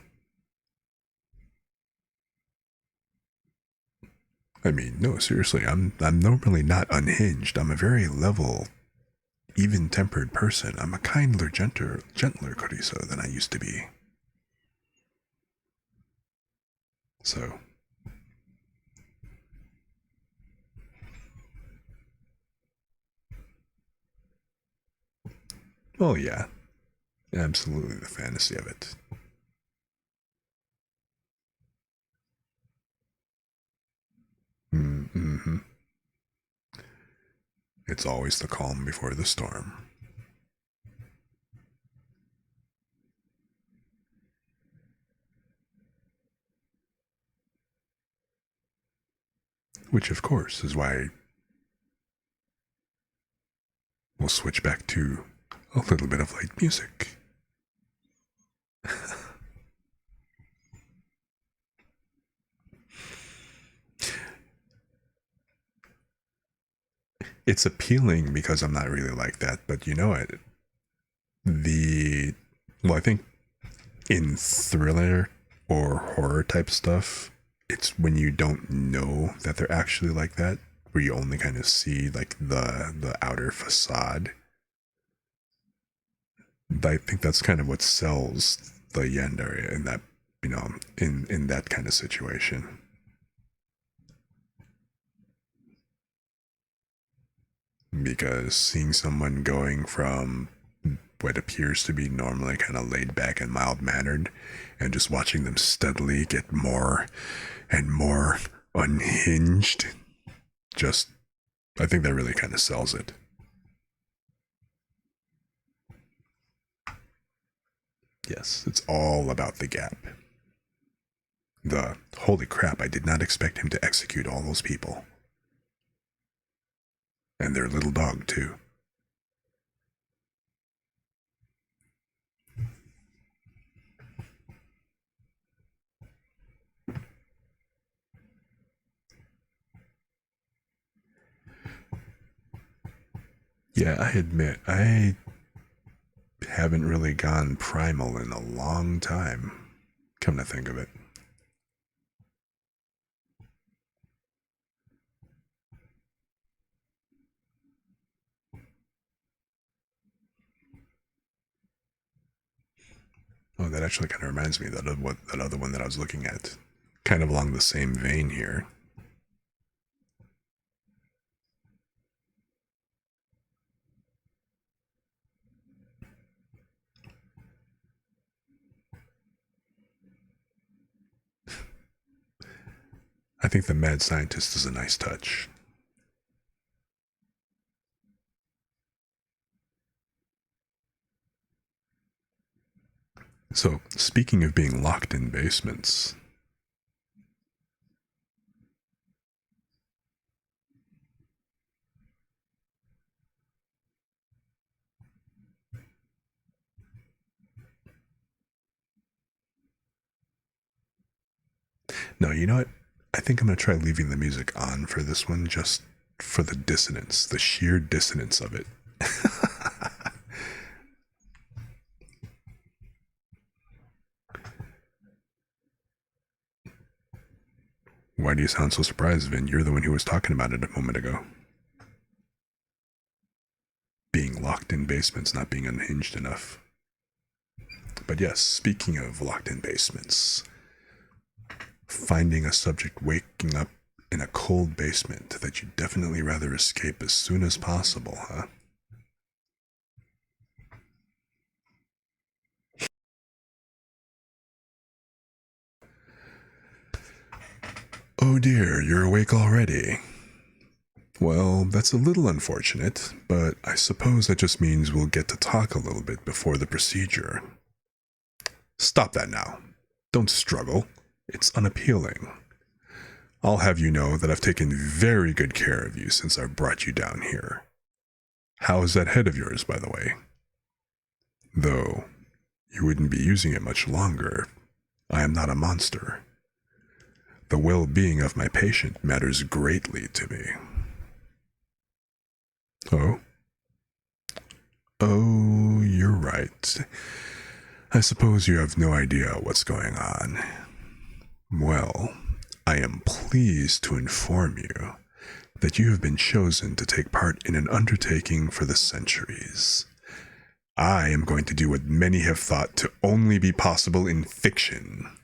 I mean, no, seriously, I'm normally not unhinged. I'm a very level, even-tempered person. I'm a kinder, gentler Koriso than I used to be. So, well, yeah, absolutely the fantasy of it. Mm-hmm. It's always the calm before the storm. Which, of course, is why we'll switch back to a little bit of light music. it's appealing because I'm not really like that, but you know it. I think in thriller or horror type stuff, it's when you don't know that they're actually like that, where you only kind of see like the outer facade. I think that's kind of what sells the yandere in that, in that kind of situation. Because seeing someone going from what appears to be normally kind of laid back and mild mannered, and just watching them steadily get more and more unhinged, just, I think that really kind of sells it. Yes, it's all about the gap. The holy crap, I did not expect him to execute all those people. And their little dog, too. Yeah, I admit, I haven't really gone primal in a long time, come to think of it. Oh, that actually kind of reminds me of that other one that I was looking at. Kind of along the same vein here. I think the mad scientist is a nice touch. So, speaking of being locked in basements, no, you know what? I think I'm going to try leaving the music on for this one just for the dissonance, the sheer dissonance of it. Why do you sound so surprised, Vin? You're the one who was talking about it a moment ago. Being locked in basements, not being unhinged enough. But yes, speaking of locked in basements, finding a subject waking up in a cold basement that you'd definitely rather escape as soon as possible, huh? Oh dear, you're awake already. Well, that's a little unfortunate, but I suppose that just means we'll get to talk a little bit before the procedure. Stop that now. Don't struggle. It's unappealing. I'll have you know that I've taken very good care of you since I brought you down here. How is that head of yours, by the way? Though, you wouldn't be using it much longer. I am not a monster. The well-being of my patient matters greatly to me. Oh? Oh, you're right. I suppose you have no idea what's going on. Well, I am pleased to inform you that you have been chosen to take part in an undertaking for the centuries. I am going to do what many have thought to only be possible in fiction.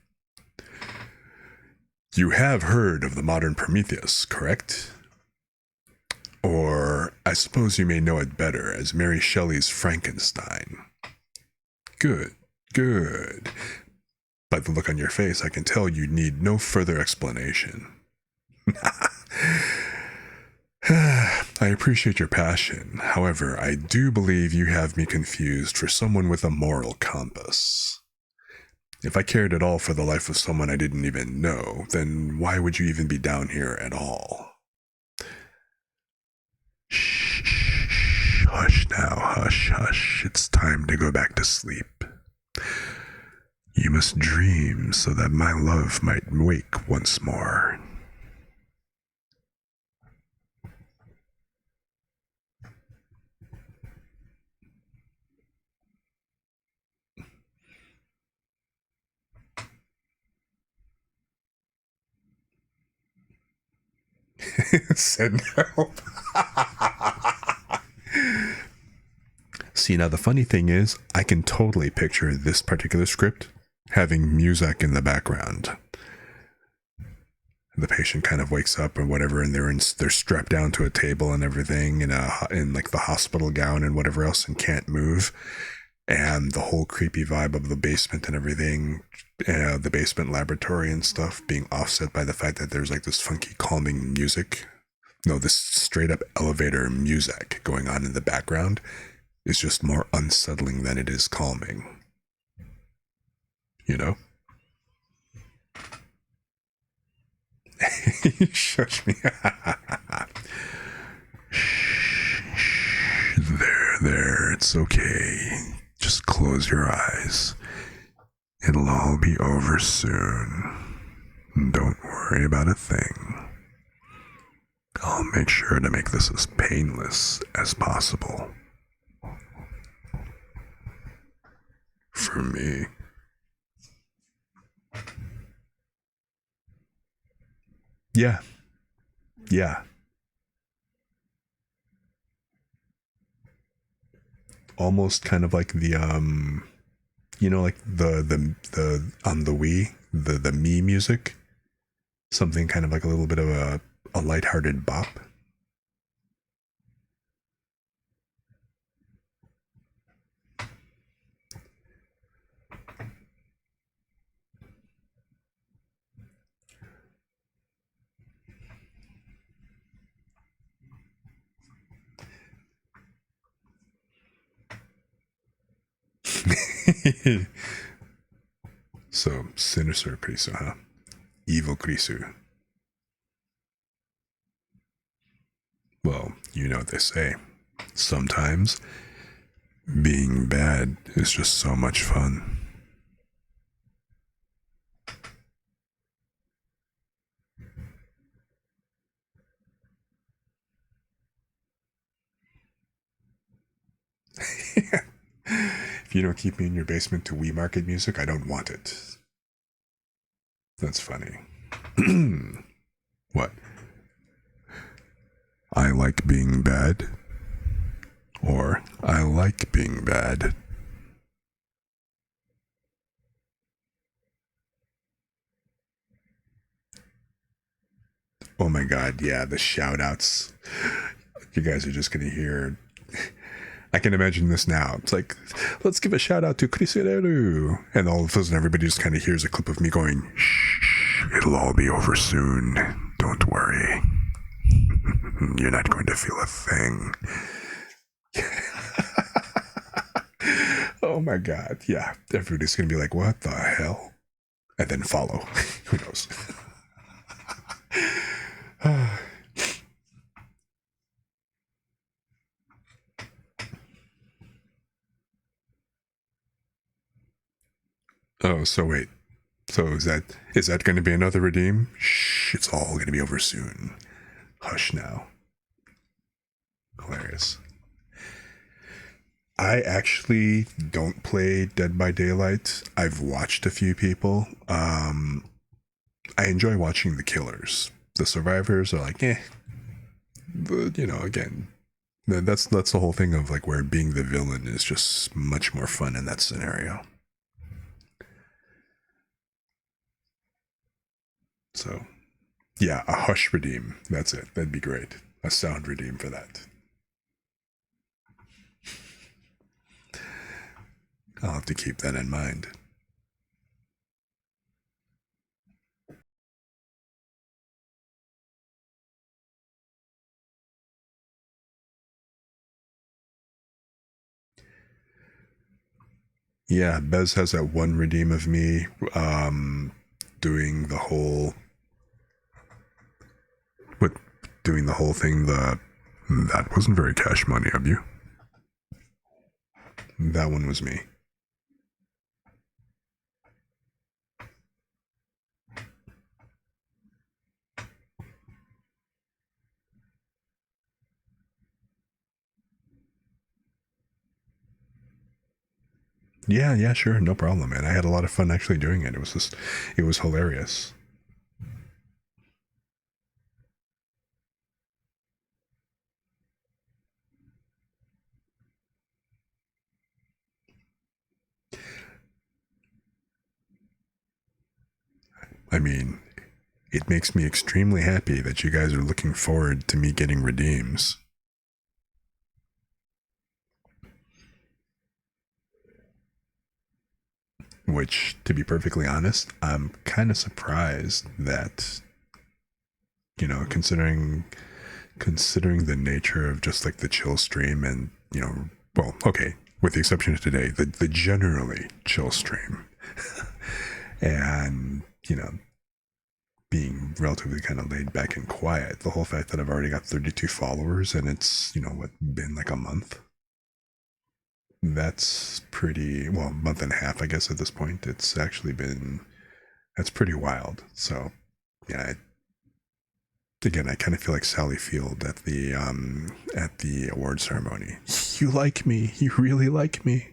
You have heard of the modern Prometheus, correct? Or I suppose you may know it better as Mary Shelley's Frankenstein. Good, good. By the look on your face, I can tell you need no further explanation. I appreciate your passion. However, I do believe you have me confused for someone with a moral compass. If I cared at all for the life of someone I didn't even know, then why would you even be down here at all? Shh, hush now, hush, hush. It's time to go back to sleep. You must dream so that my love might wake once more. Send help. See, now the funny thing is, I can totally picture this particular script having music in the background. The patient kind of wakes up or whatever, and they're strapped down to a table and everything in like the hospital gown and whatever else, and can't move. And the whole creepy vibe of the basement and everything, the basement laboratory and stuff being offset by the fact that there's like this funky calming music. No, this straight up elevator music going on in the background is just more unsettling than it is calming. You know? Shush me. There, it's okay. Just close your eyes. It'll all be over soon. Don't worry about a thing. I'll make sure to make this as painless as possible. For me. Yeah. Almost kind of like the like the on the Wii, the Me music. Something kind of like a little bit of a lighthearted bop. So, sinister Krisu, huh? Evil Krisu. Well, you know what they say. Sometimes being bad is just so much fun. If you don't keep me in your basement to Wii Market music, I don't want it. That's funny. What? I like being bad? Or I like being bad? Oh my god, yeah, the shout outs. You guys are just gonna hear. I can imagine this now. It's like, let's give a shout out to Krisireru. And all of a sudden, everybody just kind of hears a clip of me going, shh, it'll all be over soon. Don't worry. You're not going to feel a thing. Oh my god, yeah. Everybody's going to be like, what the hell? And then follow. Who knows? Oh, so wait. So is that going to be another redeem? Shh, it's all going to be over soon. Hush now. Hilarious. I actually don't play Dead by Daylight. I've watched a few people. I enjoy watching the killers. The survivors are like, But, again, that's the whole thing of like where being the villain is just much more fun in that scenario. So, yeah, a hush redeem. That's it. That'd be great. A sound redeem for that. I'll have to keep that in mind. Yeah, Bez has that one redeem of me doing the whole thing. That wasn't very cash money of you. That one was me. Yeah, sure, no problem, man. I had a lot of fun actually doing it. It was hilarious. I mean, it makes me extremely happy that you guys are looking forward to me getting redeems. Which, to be perfectly honest, I'm kind of surprised that, considering the nature of just like the chill stream and, well, okay, with the exception of today, the generally chill stream and, being relatively kind of laid back and quiet, the whole fact that I've already got 32 followers and it's, been like a month. That's pretty, well, a month and a half, I guess, at this point. It's actually that's pretty wild. So, yeah, again, I kind of feel like Sally Field at the award ceremony. You like me. You really like me.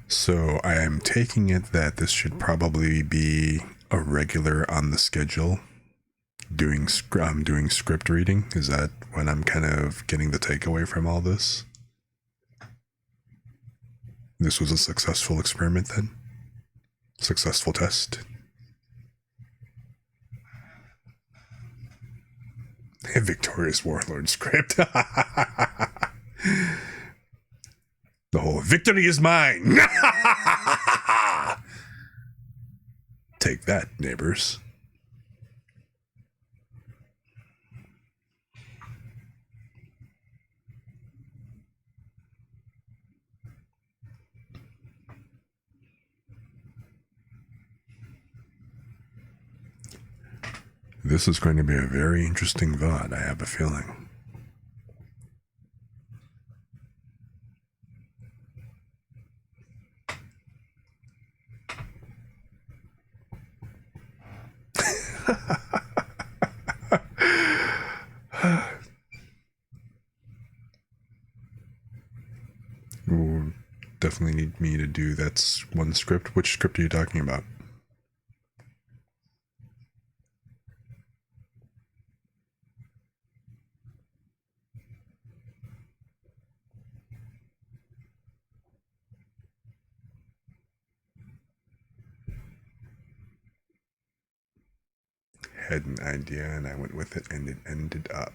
So I am taking it that this should probably be a regular on the schedule. Doing script reading. Is that when I'm kind of getting the takeaway from all this? This was a successful experiment then? Successful test? A victorious warlord script. The whole victory is mine. Take that, neighbors. This is going to be a very interesting VOD, I have a feeling. Ooh, definitely need me to do that's one script. Which script are you talking about? Had an idea and I went with it and it ended up.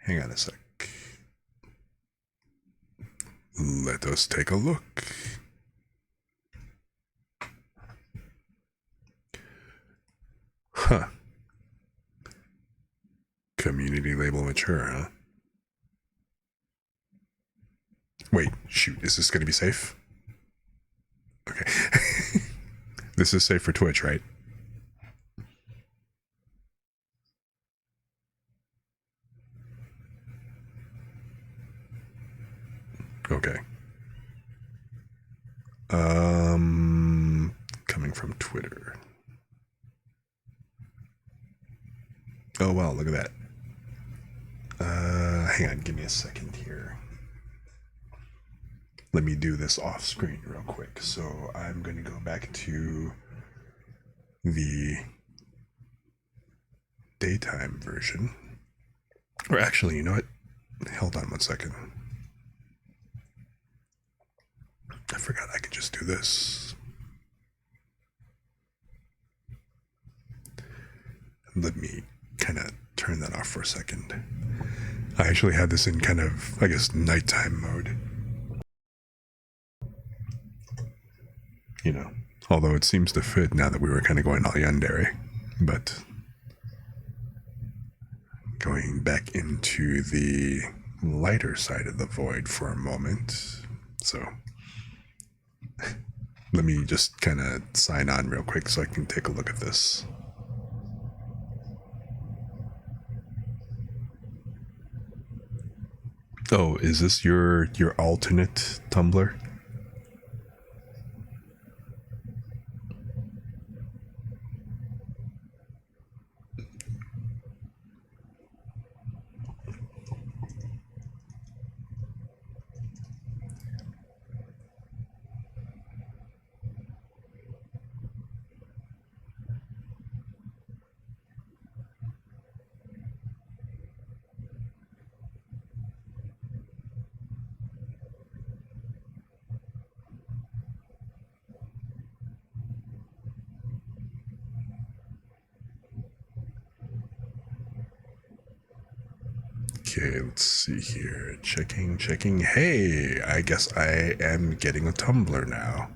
Hang on a sec. Let us take a look. Huh. Community label mature, huh? Wait, shoot, is this gonna be safe? Okay. This is safe for Twitch, right? Okay. Coming from Twitter. Oh, wow, look at that. Hang on, give me a second here. Let me do this off screen real quick. So I'm going to go back to the daytime version. Or actually, you know what? Hold on one second. I forgot I could just do this. Let me kind of turn that off for a second. I actually had this in kind of, I guess, nighttime mode. Although it seems to fit now that we were kind of going all yandere. But going back into the lighter side of the void for a moment. So let me just kind of sign on real quick so I can take a look at this. Oh, is this your alternate Tumblr? Okay, let's see here. Checking. Hey, I guess I am getting a Tumblr now.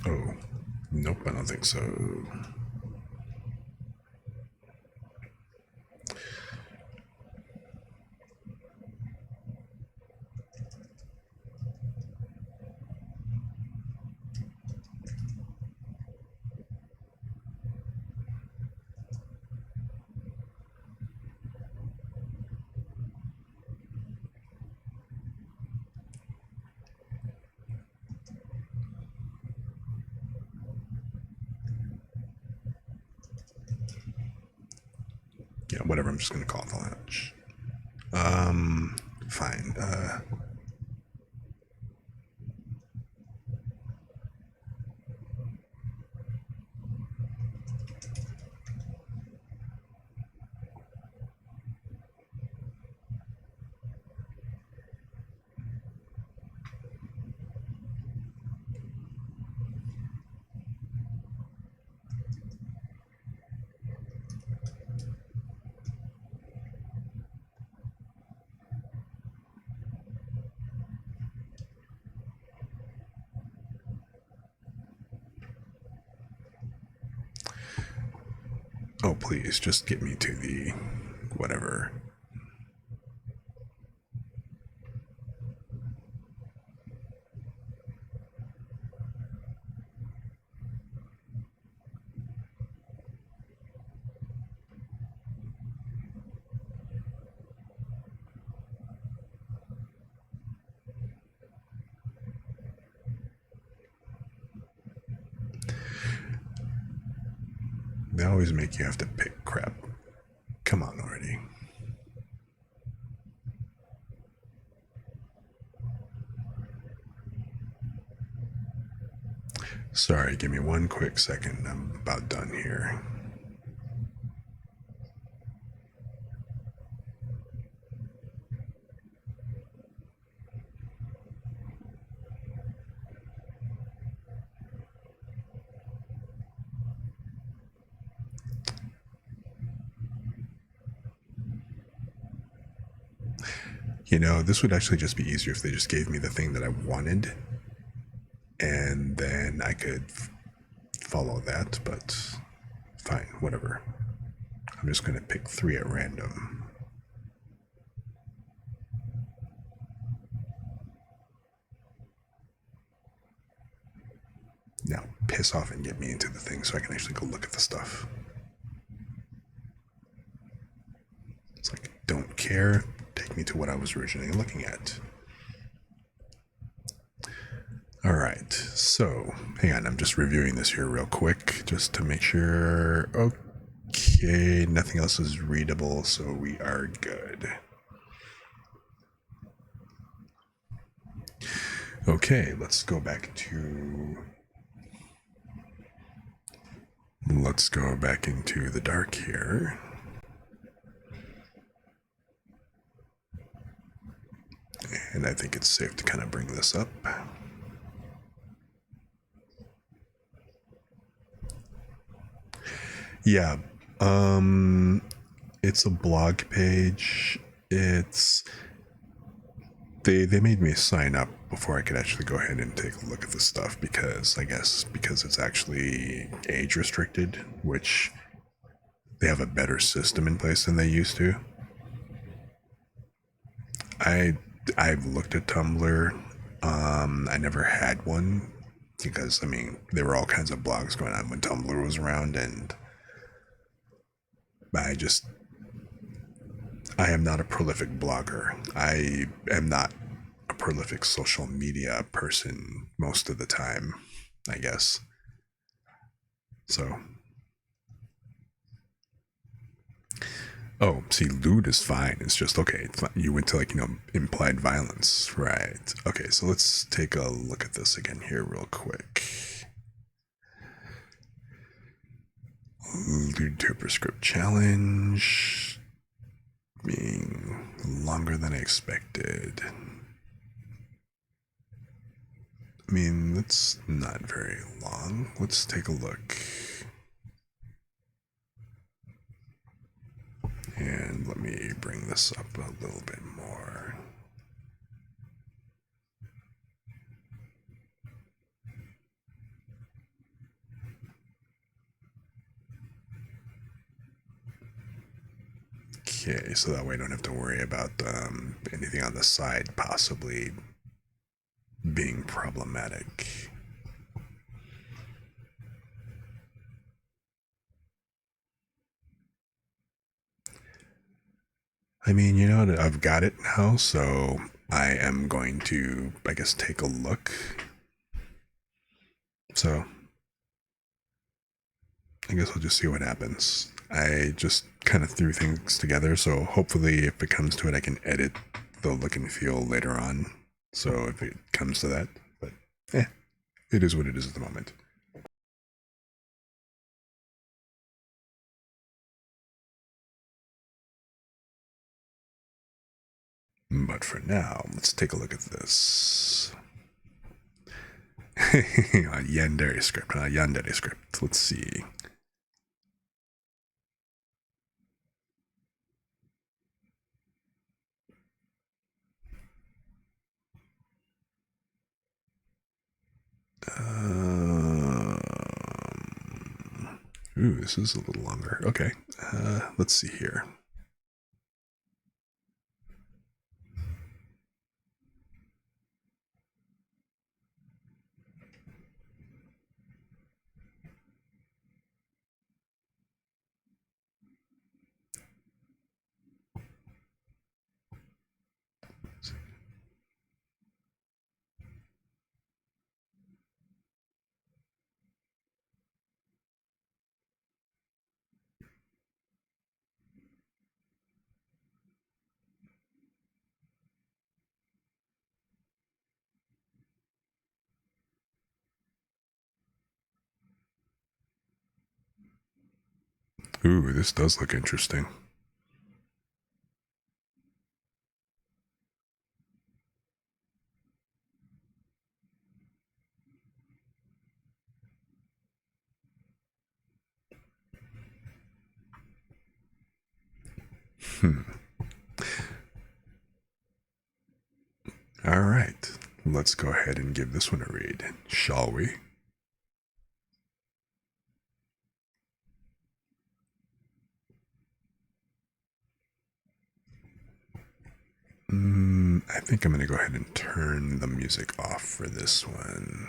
Oh, nope, I don't think so. Yeah, whatever, I'm just gonna call it the lounge. Fine. Oh, please, just get me to the whatever. They always make you have to pick crap. Come on already. Sorry, give me one quick second. I'm about done here. You know, this would actually just be easier if they just gave me the thing that I wanted, and then I could follow that, but fine, whatever. I'm just going to pick 3 at random. Now, piss off and get me into the thing so I can actually go look at the stuff. It's like, don't care, take me to what I was originally looking at. Alright, so, hang on, I'm just reviewing this here real quick, just to make sure. Okay, nothing else is readable, so we are good. Okay, let's go back into the dark here. And I think it's safe to kind of bring this up. Yeah, it's a blog page. They made me sign up before I could actually go ahead and take a look at the stuff, because I guess because it's actually age restricted, which they have a better system in place than they used to. I've looked at Tumblr. I never had one because, I mean, there were all kinds of blogs going on when Tumblr was around, and I am not a prolific blogger. I am not a prolific social media person most of the time, I guess. So, Oh, see, lewd is fine. It's just okay. You went to, like, implied violence, right? Okay, so let's take a look at this again here real quick. Lewd to prescript challenge being longer than I expected. I mean, that's not very long. Let's take a look. And let me bring this up a little bit more. Okay, so that way I don't have to worry about anything on the side possibly being problematic. I mean, I've got it now, so I am going to, I guess, take a look. So I guess we'll just see what happens. I just kind of threw things together, so hopefully if it comes to it, I can edit the look and feel later on. So if it comes to that, but it is what it is at the moment. But for now, let's take a look at this. Yandere script. Let's see. Ooh, this is a little longer. Okay, let's see here. Ooh, this does look interesting. All right, let's go ahead and give this one a read, shall we? I think I'm going to go ahead and turn the music off for this one.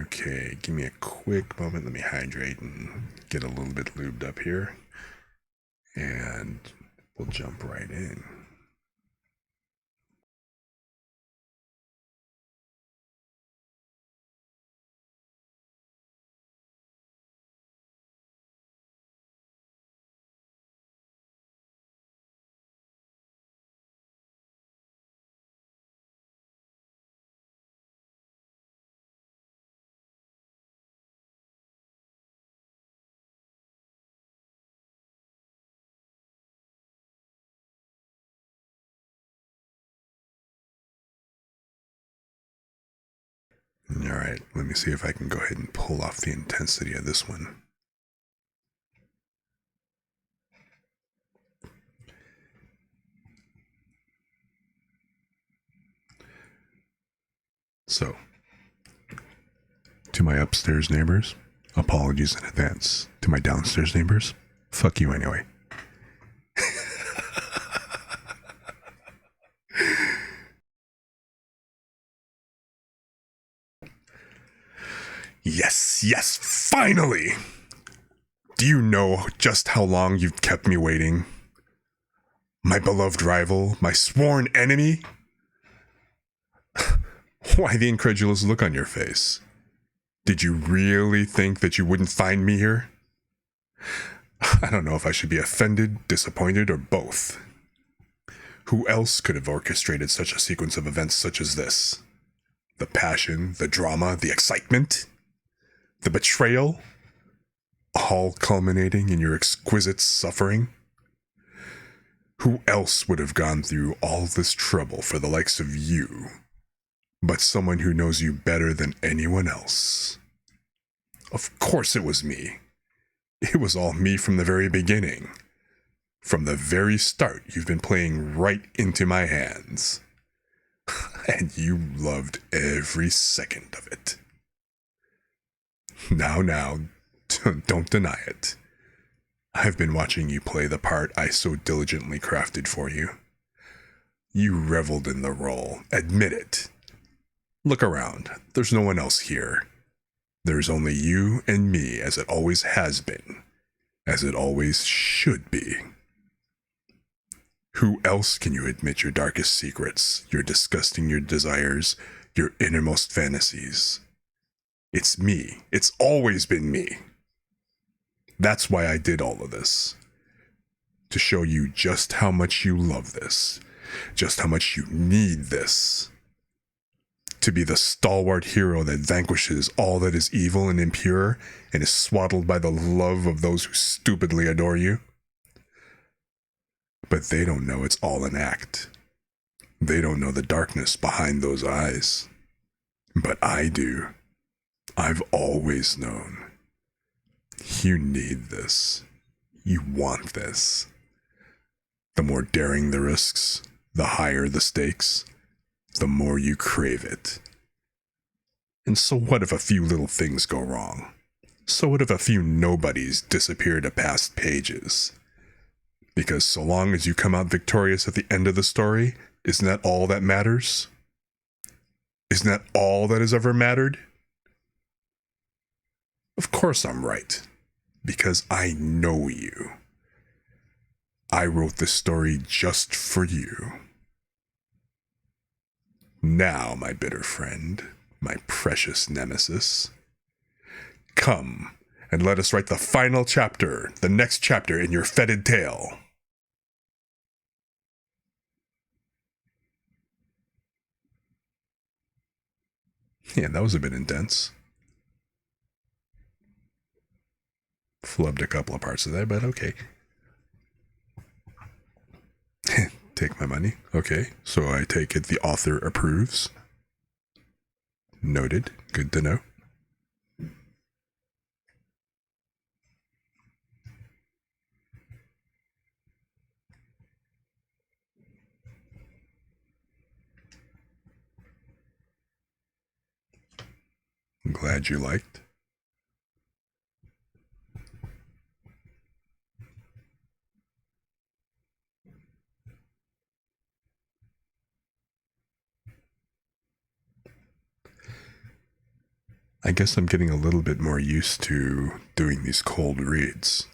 Okay, give me a quick moment. Let me hydrate and get a little bit lubed up here. And we'll jump right in. All right, let me see if I can go ahead and pull off the intensity of this one. So, to my upstairs neighbors, apologies in advance. To my downstairs neighbors, fuck you anyway. Yes, finally! Do you know just how long you've kept me waiting? My beloved rival, my sworn enemy? Why the incredulous look on your face? Did you really think that you wouldn't find me here? I don't know if I should be offended, disappointed, or both. Who else could have orchestrated such a sequence of events such as this? The passion, the drama, the excitement, the betrayal, all culminating in your exquisite suffering? Who else would have gone through all this trouble for the likes of you, but someone who knows you better than anyone else? Of course it was me. It was all me from the very beginning. From the very start, you've been playing right into my hands. And you loved every second of it. Now, don't deny it. I've been watching you play the part I so diligently crafted for you. You reveled in the role. Admit it. Look around. There's no one else here. There's only you and me, as it always has been. As it always should be. Who else can you admit your darkest secrets, your desires, your innermost fantasies? It's me. It's always been me. That's why I did all of this. To show you just how much you love this. Just how much you need this. To be the stalwart hero that vanquishes all that is evil and impure and is swaddled by the love of those who stupidly adore you. But they don't know it's all an act. They don't know the darkness behind those eyes. But I do. I've always known. You need this. You want this. The more daring the risks, the higher the stakes, the more you crave it. And so what if a few little things go wrong? So what if a few nobodies disappear to past pages? Because so long as you come out victorious at the end of the story, isn't that all that matters? Isn't that all that has ever mattered? Of course I'm right. Because I know you. I wrote this story just for you. Now, my bitter friend, my precious nemesis, come and let us write the final chapter, the next chapter in your fetid tale. Yeah, that was a bit intense. Flubbed a couple of parts of that, but okay. Take my money. Okay, so I take it the author approves. Noted. Good to know. I'm glad you liked. I guess I'm getting a little bit more used to doing these cold reads.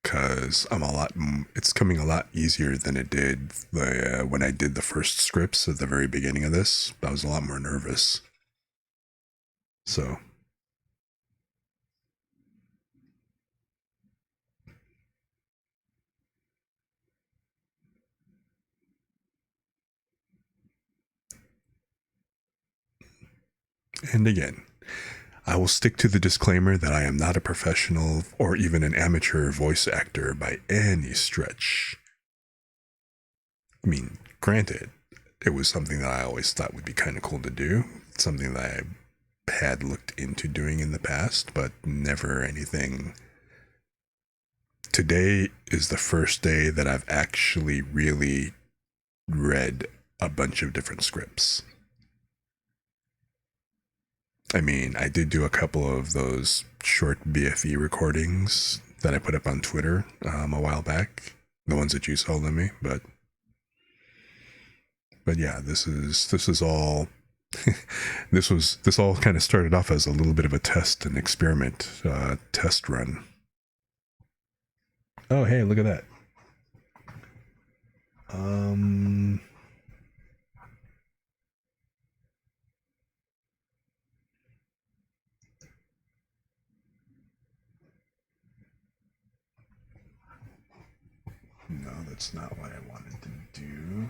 Because it's coming a lot easier than it did when I did the first scripts at the very beginning of this. I was a lot more nervous. So. And again, I will stick to the disclaimer that I am not a professional or even an amateur voice actor by any stretch. I mean, granted, it was something that I always thought would be kind of cool to do. It's something that I had looked into doing in the past, but never anything. Today is the first day that I've actually really read a bunch of different scripts. I mean, I did do a couple of those short BFE recordings that I put up on Twitter a while back. The ones that you sold to me, but yeah, this is all This all kind of started off as a little bit of a test and experiment, test run. Oh, hey, look at that. No, that's not what I wanted to do.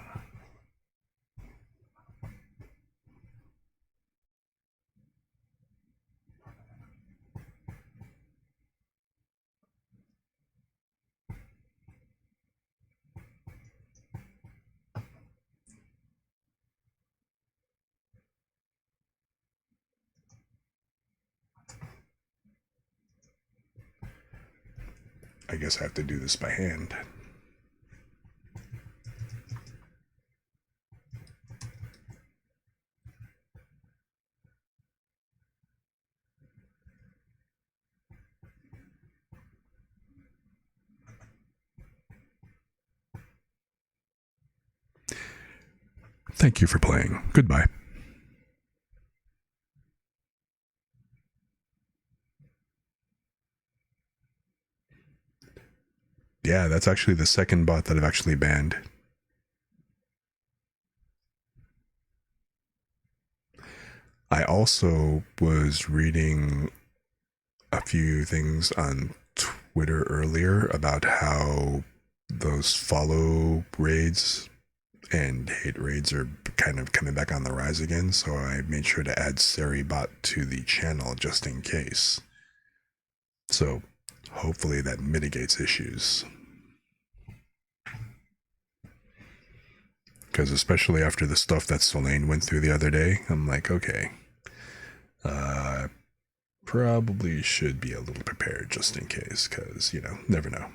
I guess I have to do this by hand. Thank you for playing. Goodbye. Yeah, that's actually the second bot that I've actually banned. I also was reading a few things on Twitter earlier about how those follow raids and hate raids are kind of coming back on the rise again, so I made sure to add Seribot to the channel just in case. So hopefully that mitigates issues. Because especially after the stuff that Solane went through the other day, I'm like, okay, probably should be a little prepared just in case, because, you know, never know.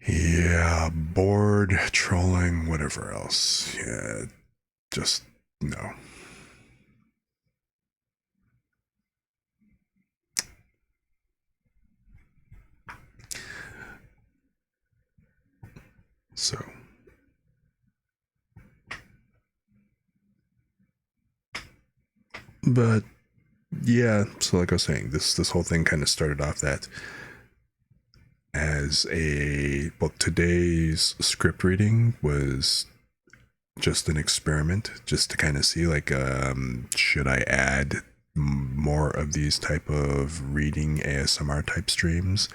Yeah, bored, trolling, whatever else. Yeah, just no. So, but yeah, so like I was saying, this whole thing kind of started off that as today's script reading was just an experiment, just to kind of see like, should I add more of these type of reading ASMR type streams,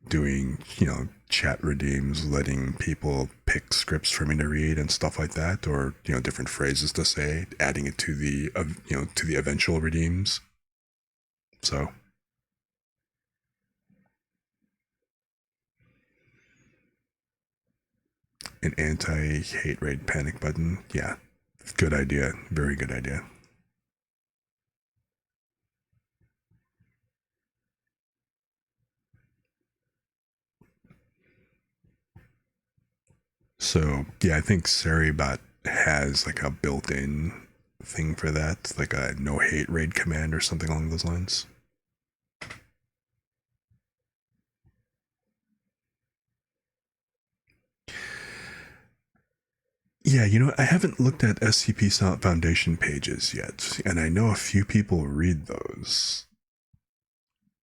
doing, you know, chat redeems, letting people pick scripts for me to read and stuff like that, or, you know, different phrases to say, adding it to the you know, to the eventual redeems. So an anti-hate raid panic button, yeah, good idea, very good idea. So yeah, I think Seribot has like a built-in thing for that, like a no hate raid command or something along those lines. Yeah, you know, I haven't looked at SCP Foundation pages yet, and I know a few people read those.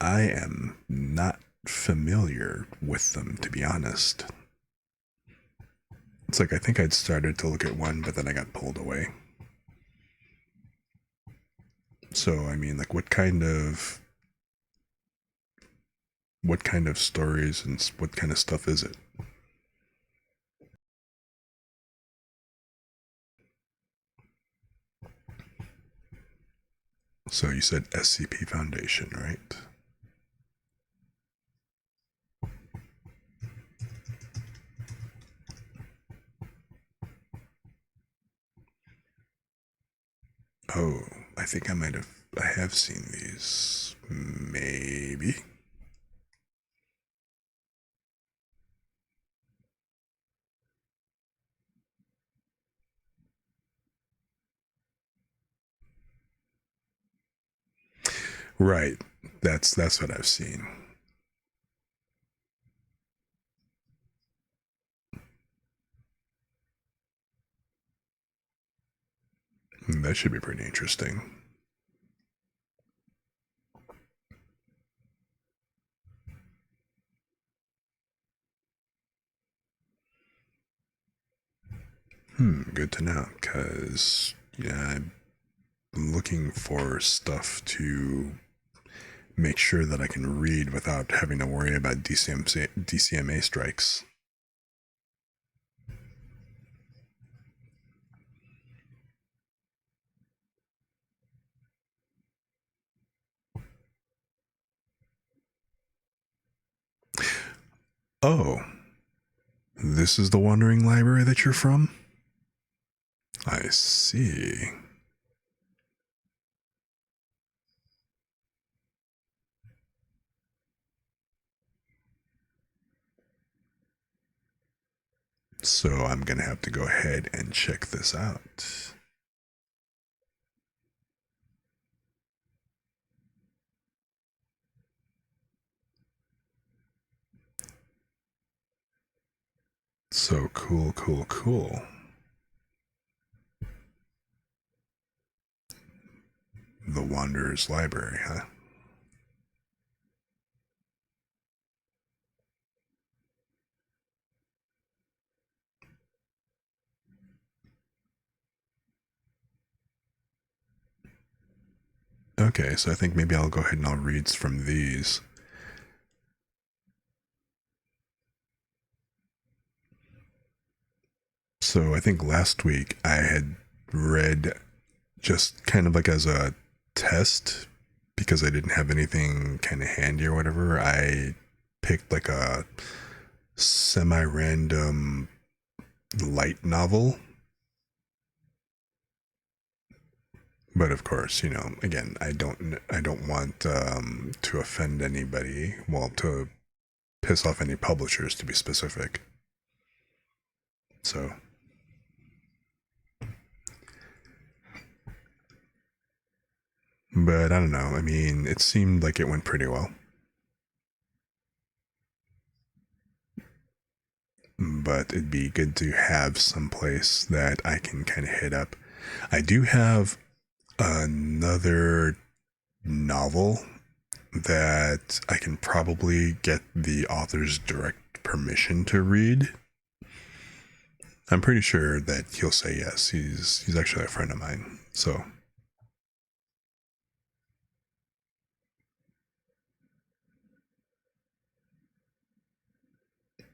I am not familiar with them, to be honest. It's like I think I'd started to look at one, but then I got pulled away. So, I mean, like, what kind of stories and what kind of stuff is it? So you said SCP Foundation, right? Oh, I think I have seen these. Maybe. Right. That's what I've seen. That should be pretty interesting. Good to know, because, yeah, I'm looking for stuff to make sure that I can read without having to worry about DCMA strikes. Oh, this is the Wandering Library that you're from? I see. So I'm going to have to go ahead and check this out. So cool, cool, cool. The Wanderer's Library, huh? Okay, so I think maybe I'll go ahead and I'll read from these. So I think last week I had read just kind of like as a test because I didn't have anything kind of handy or whatever. I picked like a semi-random light novel. But of course, again, I don't want to offend anybody. Well, to piss off any publishers, to be specific. So, but I don't know. I mean, it seemed like it went pretty well. But it'd be good to have some place that I can kind of hit up. I do have another novel that I can probably get the author's direct permission to read. I'm pretty sure that he'll say yes. He's actually a friend of mine. So you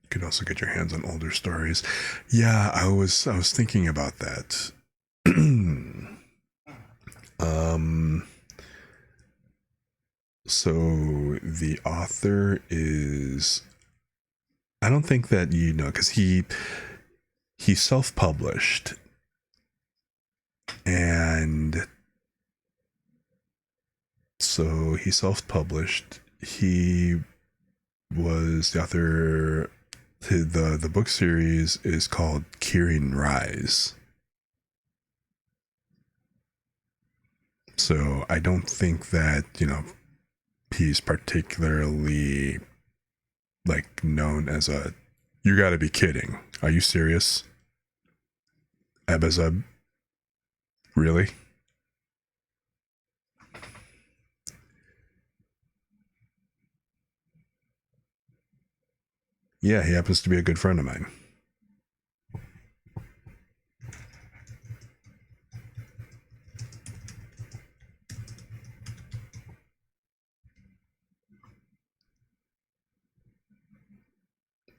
could also get your hands on older stories. Yeah, I was thinking about that. So the author is, I don't think that because he self-published, and so he self-published. He was the author. The book series is called Kirin Rise. So I don't think that he's particularly like known as a. You got to be kidding! Are you serious, Abazub? Really? Yeah, he happens to be a good friend of mine.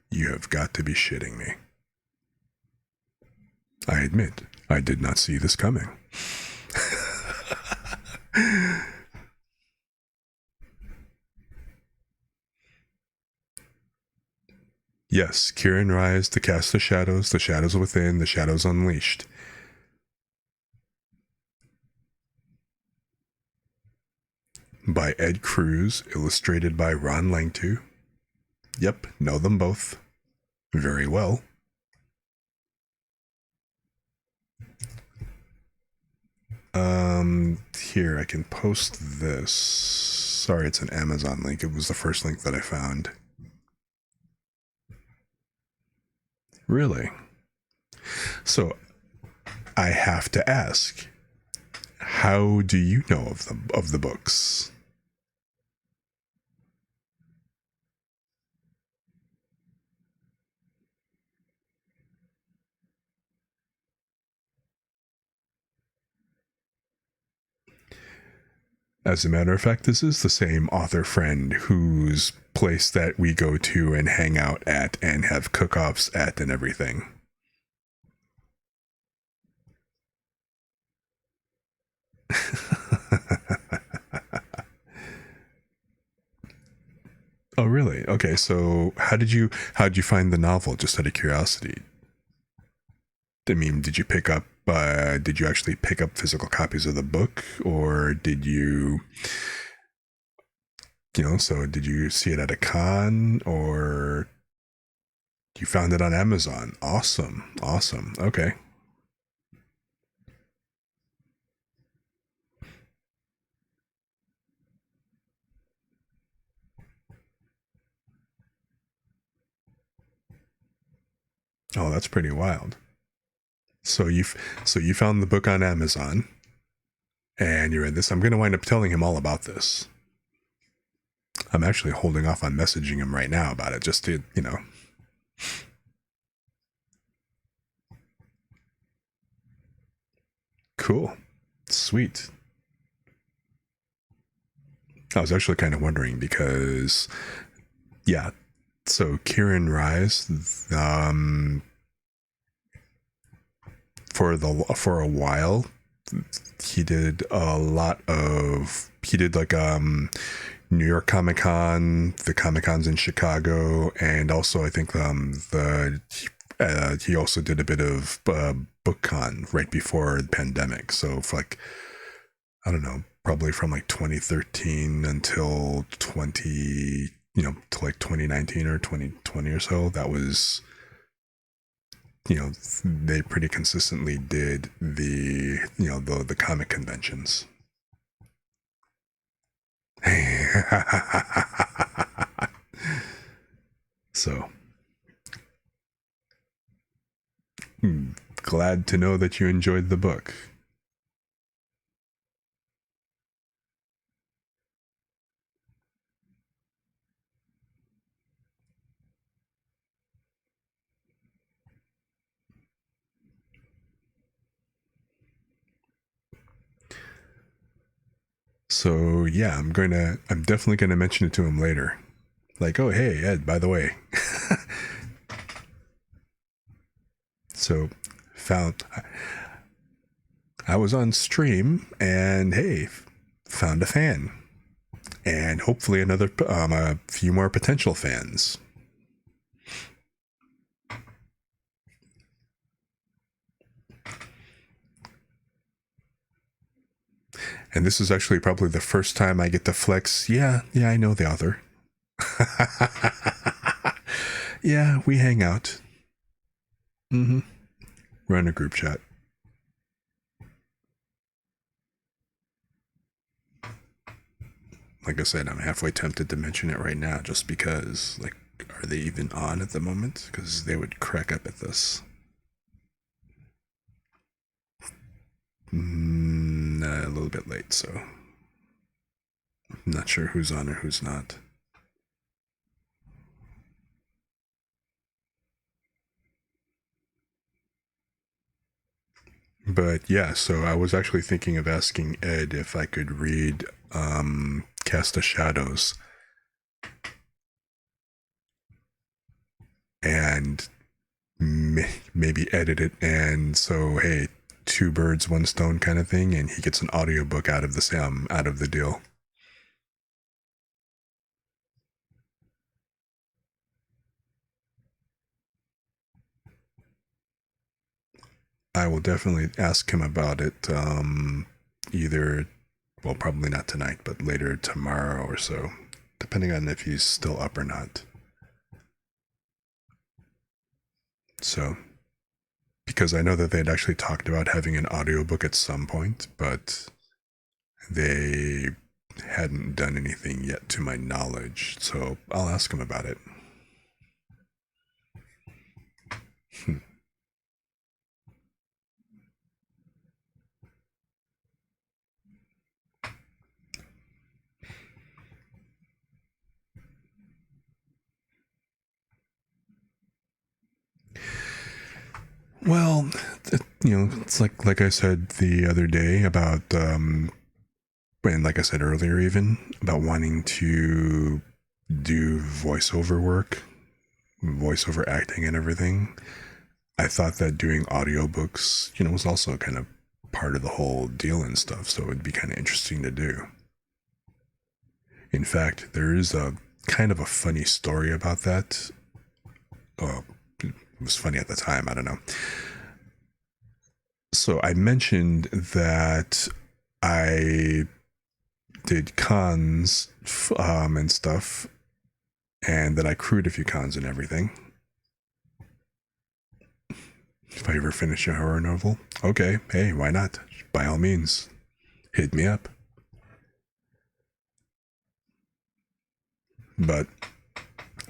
You have got to be shitting me. I admit, I did not see this coming. Yes, Kirin Rise, to cast the shadows within, the shadows unleashed. By Ed Cruz, illustrated by Ron Langtu. Yep, know them both. Very well. Here, I can post this. Sorry, it's an Amazon link. It was the first link that I found. Really? So, I have to ask, how do you know of the books? As a matter of fact, this is the same author friend whose place that we go to and hang out at and have cook-offs at and everything. Oh, really? Okay, so how did you find the novel? Just out of curiosity. I mean, did you actually pick up physical copies of the book, or did you, so did you see it at a con, or you found it on Amazon? Awesome, awesome. Okay. Oh, that's pretty wild. So you found the book on Amazon, and you read this. I'm going to wind up telling him all about this. I'm actually holding off on messaging him right now about it, just to, Cool. Sweet. I was actually kind of wondering because, yeah, so Kieran Rise, for a while, he did like New York Comic Con, the Comic Cons in Chicago, and also I think he also did a bit of BookCon right before the pandemic. So for like, I don't know, probably from like 2013 until to like 2019 or 2020 or so, that was, they pretty consistently did the comic conventions. So, glad to know that you enjoyed the book. So yeah, I'm definitely gonna mention it to him later. Like, oh hey Ed, by the way. So found I was on stream and hey, found a fan. And hopefully a few more potential fans. And this is actually probably the first time I get to flex. Yeah, I know the author. Yeah, we hang out. Mm-hmm. We're in a group chat. Like I said, I'm halfway tempted to mention it right now just because, like, are they even on at the moment? Because they would crack up at this. A little bit late, so I'm not sure who's on or who's not. But yeah, so I was actually thinking of asking Ed if I could read Cast of Shadows and maybe edit it, and so hey, two birds, one stone kind of thing, and he gets an audiobook out of the deal. I will definitely ask him about it. Either, well, probably not tonight, but later tomorrow or so, depending on if he's still up or not. So, because I know that they'd actually talked about having an audiobook at some point, but they hadn't done anything yet to my knowledge. So I'll ask him about it. Well, it's like I said the other day about, and like I said earlier, even about wanting to do voiceover work, voiceover acting and everything. I thought that doing audiobooks, was also kind of part of the whole deal and stuff, so it'd be kind of interesting to do. In fact, there is a kind of a funny story about that. Oh, it was funny at the time, I don't know. So I mentioned that I did cons and stuff, and that I crewed a few cons and everything. If I ever finish a horror novel, okay, hey, why not? By all means, hit me up. But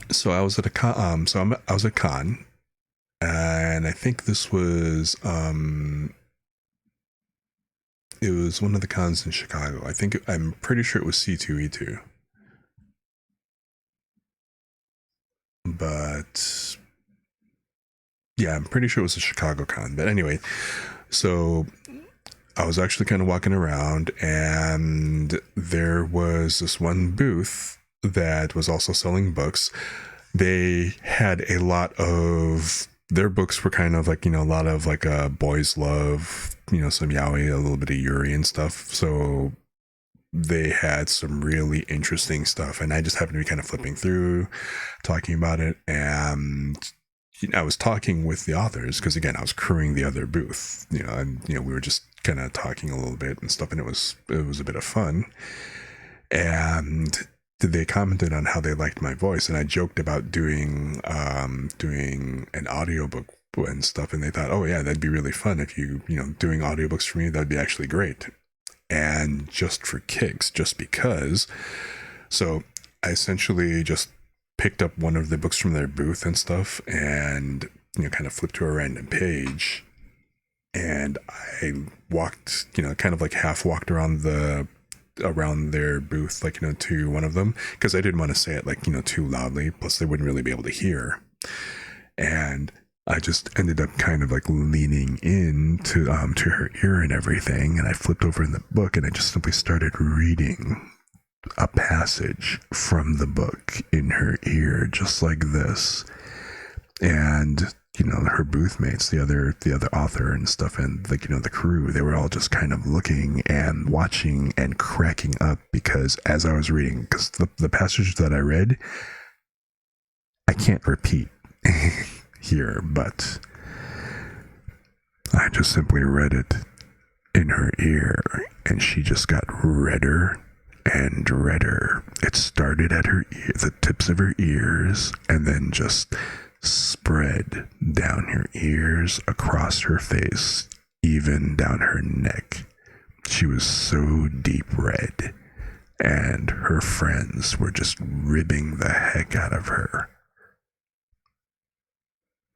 so I was at a con. I was at con, and I think this was it was one of the cons in Chicago. I'm pretty sure it was C2E2. But yeah, I'm pretty sure it was a Chicago con. But anyway, so I was actually kind of walking around, and there was this one booth that was also selling books. They had a lot of their books were kind of like, a lot of like boys love, some yaoi, a little bit of yuri and stuff. So they had some really interesting stuff, and I just happened to be kind of flipping through, talking about it, and I was talking with the authors because, again, I was crewing the other booth, and we were just kind of talking a little bit and stuff, and it was a bit of fun. And they commented on how they liked my voice, and I joked about doing an audiobook and stuff, and they thought, oh yeah, that'd be really fun if you doing audiobooks for me, that'd be actually great. And just for kicks, just because, so I essentially just picked up one of the books from their booth and stuff, and kind of flipped to a random page, and I walked, kind of like half walked around their booth, like to one of them, because I didn't want to say it like too loudly, plus they wouldn't really be able to hear. And I just ended up kind of like leaning in to her ear and everything, and I flipped over in the book, and I just simply started reading a passage from the book in her ear, just like this. And her booth mates, the other author and stuff, and the crew, they were all just kind of looking and watching and cracking up, because as I was reading, because the passage that I read, I can't repeat here, but I just simply read it in her ear, and she just got redder and redder. It started at her ear, the tips of her ears, and then just spread down her ears, across her face, even down her neck. She was so deep red, and her friends were just ribbing the heck out of her.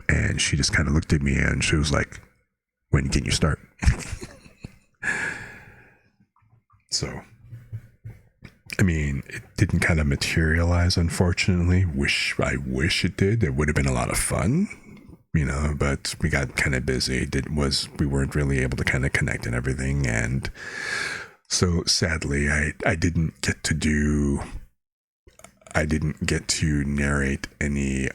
And she just kind of looked at me, and she was like, when can you start? So, I mean, it didn't kind of materialize, unfortunately. I wish it did. It would have been a lot of fun, but we got kind of busy. We weren't really able to kind of connect and everything. And so sadly, I didn't get to narrate any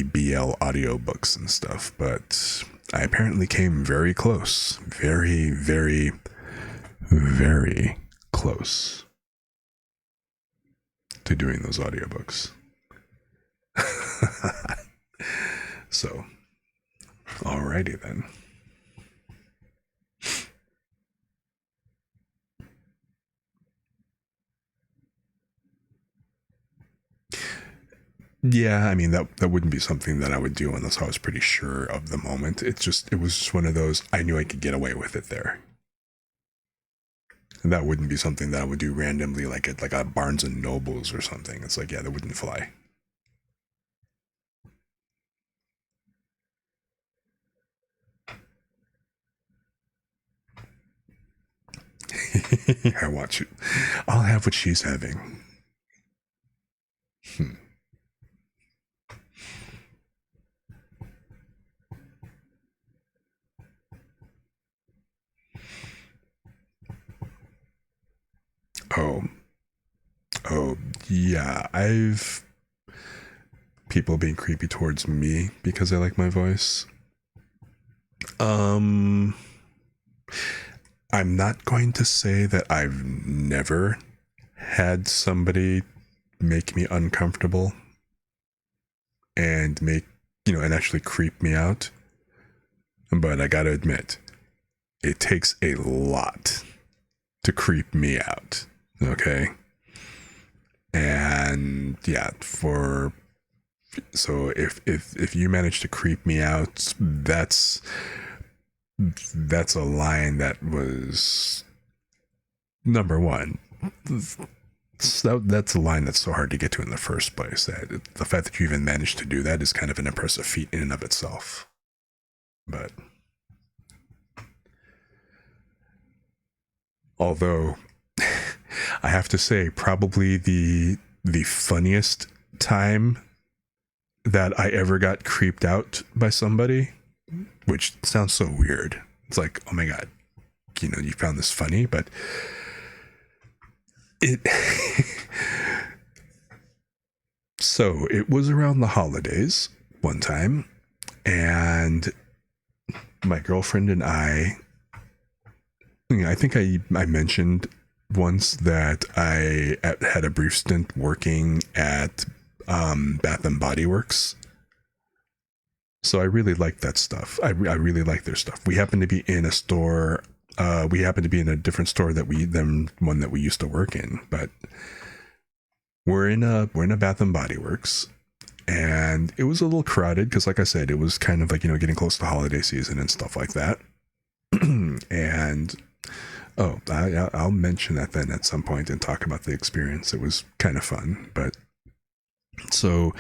BL audiobooks and stuff, but I apparently came very close. Very, very, very close to doing those audiobooks. So, alrighty then. Yeah, I mean, that wouldn't be something that I would do unless I was pretty sure of the moment. It was just one of those, I knew I could get away with it there. And that wouldn't be something that I would do randomly, like at like a Barnes and Nobles or something. It's like, yeah, that wouldn't fly. I want you. I'll have what she's having. Oh, oh, yeah. I've people being creepy towards me because I like my voice. I'm not going to say that I've never had somebody make me uncomfortable and and actually creep me out. But I gotta admit, it takes a lot to creep me out. Okay. And yeah, so if you manage to creep me out, that's a line that was number one. That's a line that's so hard to get to in the first place. That the fact that you even managed to do that is kind of an impressive feat in and of itself. But although I have to say, probably the funniest time that I ever got creeped out by somebody, which sounds so weird. It's like, oh my God, you found this funny, but it. So it was around the holidays one time, and my girlfriend and I think I mentioned once that I had a brief stint working at Bath and Body Works. So I really like that stuff. I really like their stuff. We happen to be in a store. We happen to be in a different store than one that we used to work in, but we're in a Bath and Body Works, and it was a little crowded because, like I said, it was kind of like getting close to holiday season and stuff like that. And I'll mention that then at some point and talk about the experience. It was kind of fun, but so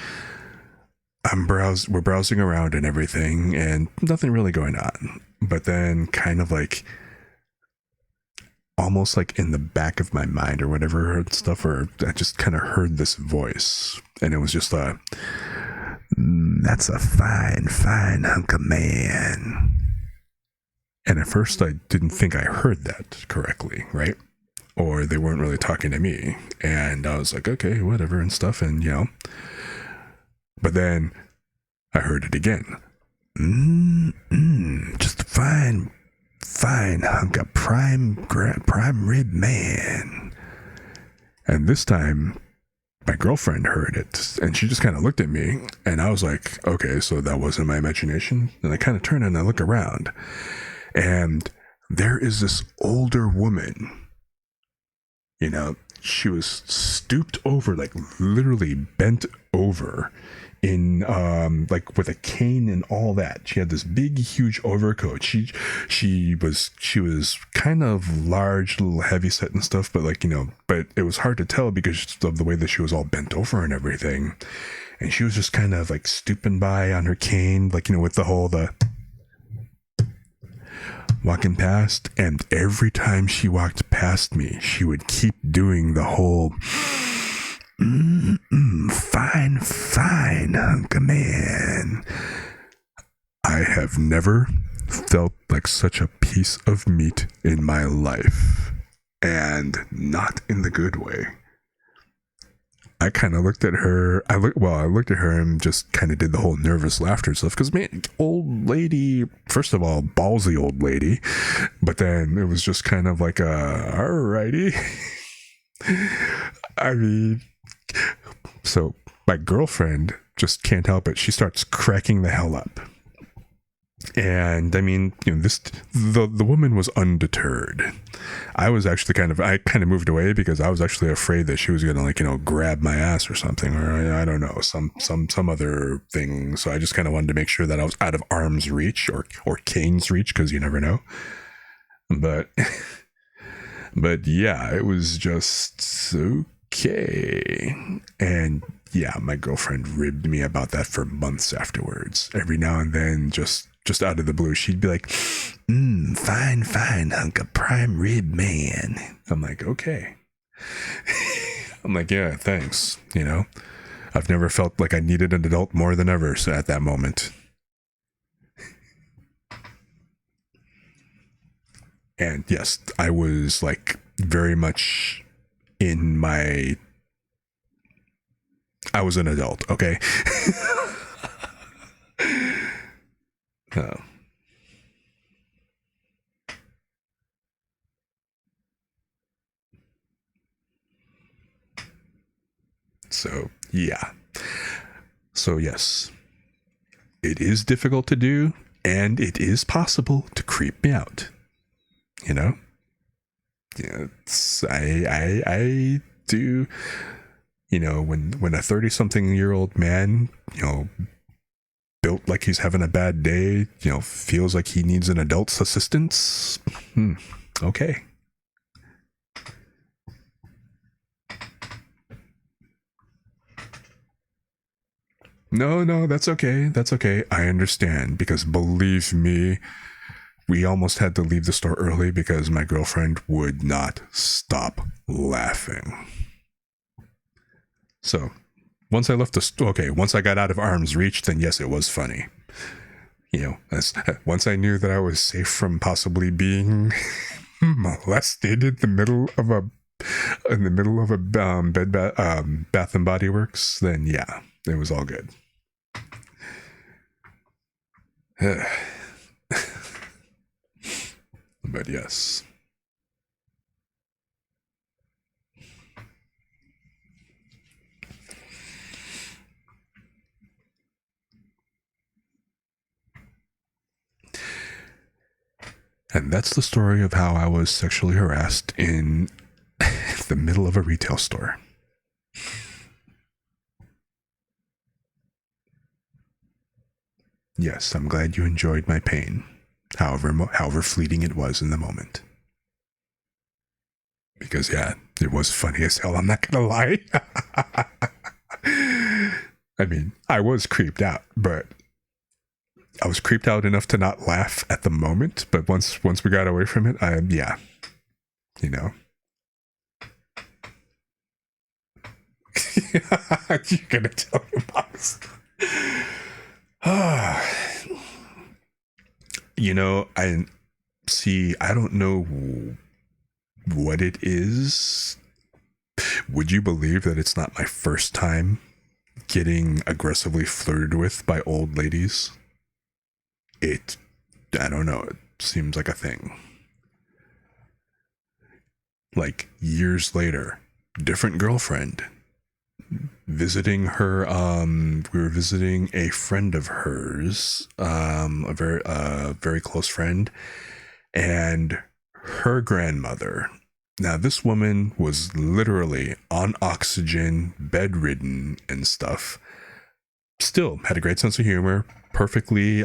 we're browsing around and everything, and nothing really going on. But then kind of like almost like in the back of my mind or whatever stuff, or I just kind of heard this voice, and it was just that's a fine hunk of man. And at first I didn't think I heard that correctly, right? Or they weren't really talking to me. And I was like, okay, whatever and stuff. And, but then I heard it again. Just a fine hunk of prime rib man. And this time my girlfriend heard it, and she just kind of looked at me, and I was like, okay, so that wasn't my imagination. And I kind of turn and I look around, and there is this older woman. She was stooped over, like literally bent over in like with a cane and all that. She had this big huge overcoat. She was kind of large, a little heavy set and stuff, but but it was hard to tell because of the way that she was all bent over and everything. And she was just kind of like stooping by on her cane, like with the walking past, and every time she walked past me, she would keep doing the whole fine hunk of man. I have never felt like such a piece of meat in my life, and not in the good way. I kind of looked at her. I looked at her and just kind of did the whole nervous laughter stuff. Because, man, old lady, first of all, ballsy old lady. But then it was just kind of like alrighty. I mean, so my girlfriend just can't help it. She starts cracking the hell up. And I mean, the woman was undeterred. I was actually I kind of moved away because I was actually afraid that she was gonna grab my ass or something, or I don't know, some other thing. So I just kind of wanted to make sure that I was out of arm's reach or Kane's reach, because you never know. But yeah, it was just okay. And yeah, my girlfriend ribbed me about that for months afterwards. Every now and then, just out of the blue, she'd be like, fine hunk of prime rib man. I'm like, okay. I'm like, yeah, thanks. I've never felt like I needed an adult more than ever at that moment. And yes, I was like very much in my, I was an adult, okay? Oh. So, yeah. So, yes, it is difficult to do, and it is possible to creep me out. You know? Yeah, I do, you know, when a 30-something-year-old man, you know, built like he's having a bad day, you know, feels like he needs an adult's assistance, okay. No, that's okay. That's okay. I understand, because believe me, we almost had to leave the store early because my girlfriend would not stop laughing. So, once I left the store, okay, once I got out of arm's reach, then yes, it was funny. You know, once I knew that I was safe from possibly being molested in the middle of a Bath and Body Works, then yeah, it was all good. But yes. And that's the story of how I was sexually harassed in the middle of a retail store. Yes, I'm glad you enjoyed my pain, however fleeting it was in the moment. Because yeah, it was funny as hell, I'm not gonna lie. I mean, I was creeped out, but I was creeped out enough to not laugh at the moment, but once we got away from it, yeah, you know. You're gonna tell your boss. You know, I don't know what it is. Would you believe that it's not my first time getting aggressively flirted with by old ladies? I don't know, it seems like a thing. Like years later, different girlfriend, visiting her, we were visiting a friend of hers, a very close friend, and her grandmother. Now, this woman was literally on oxygen, bedridden and stuff. Still had a great sense of humor, perfectly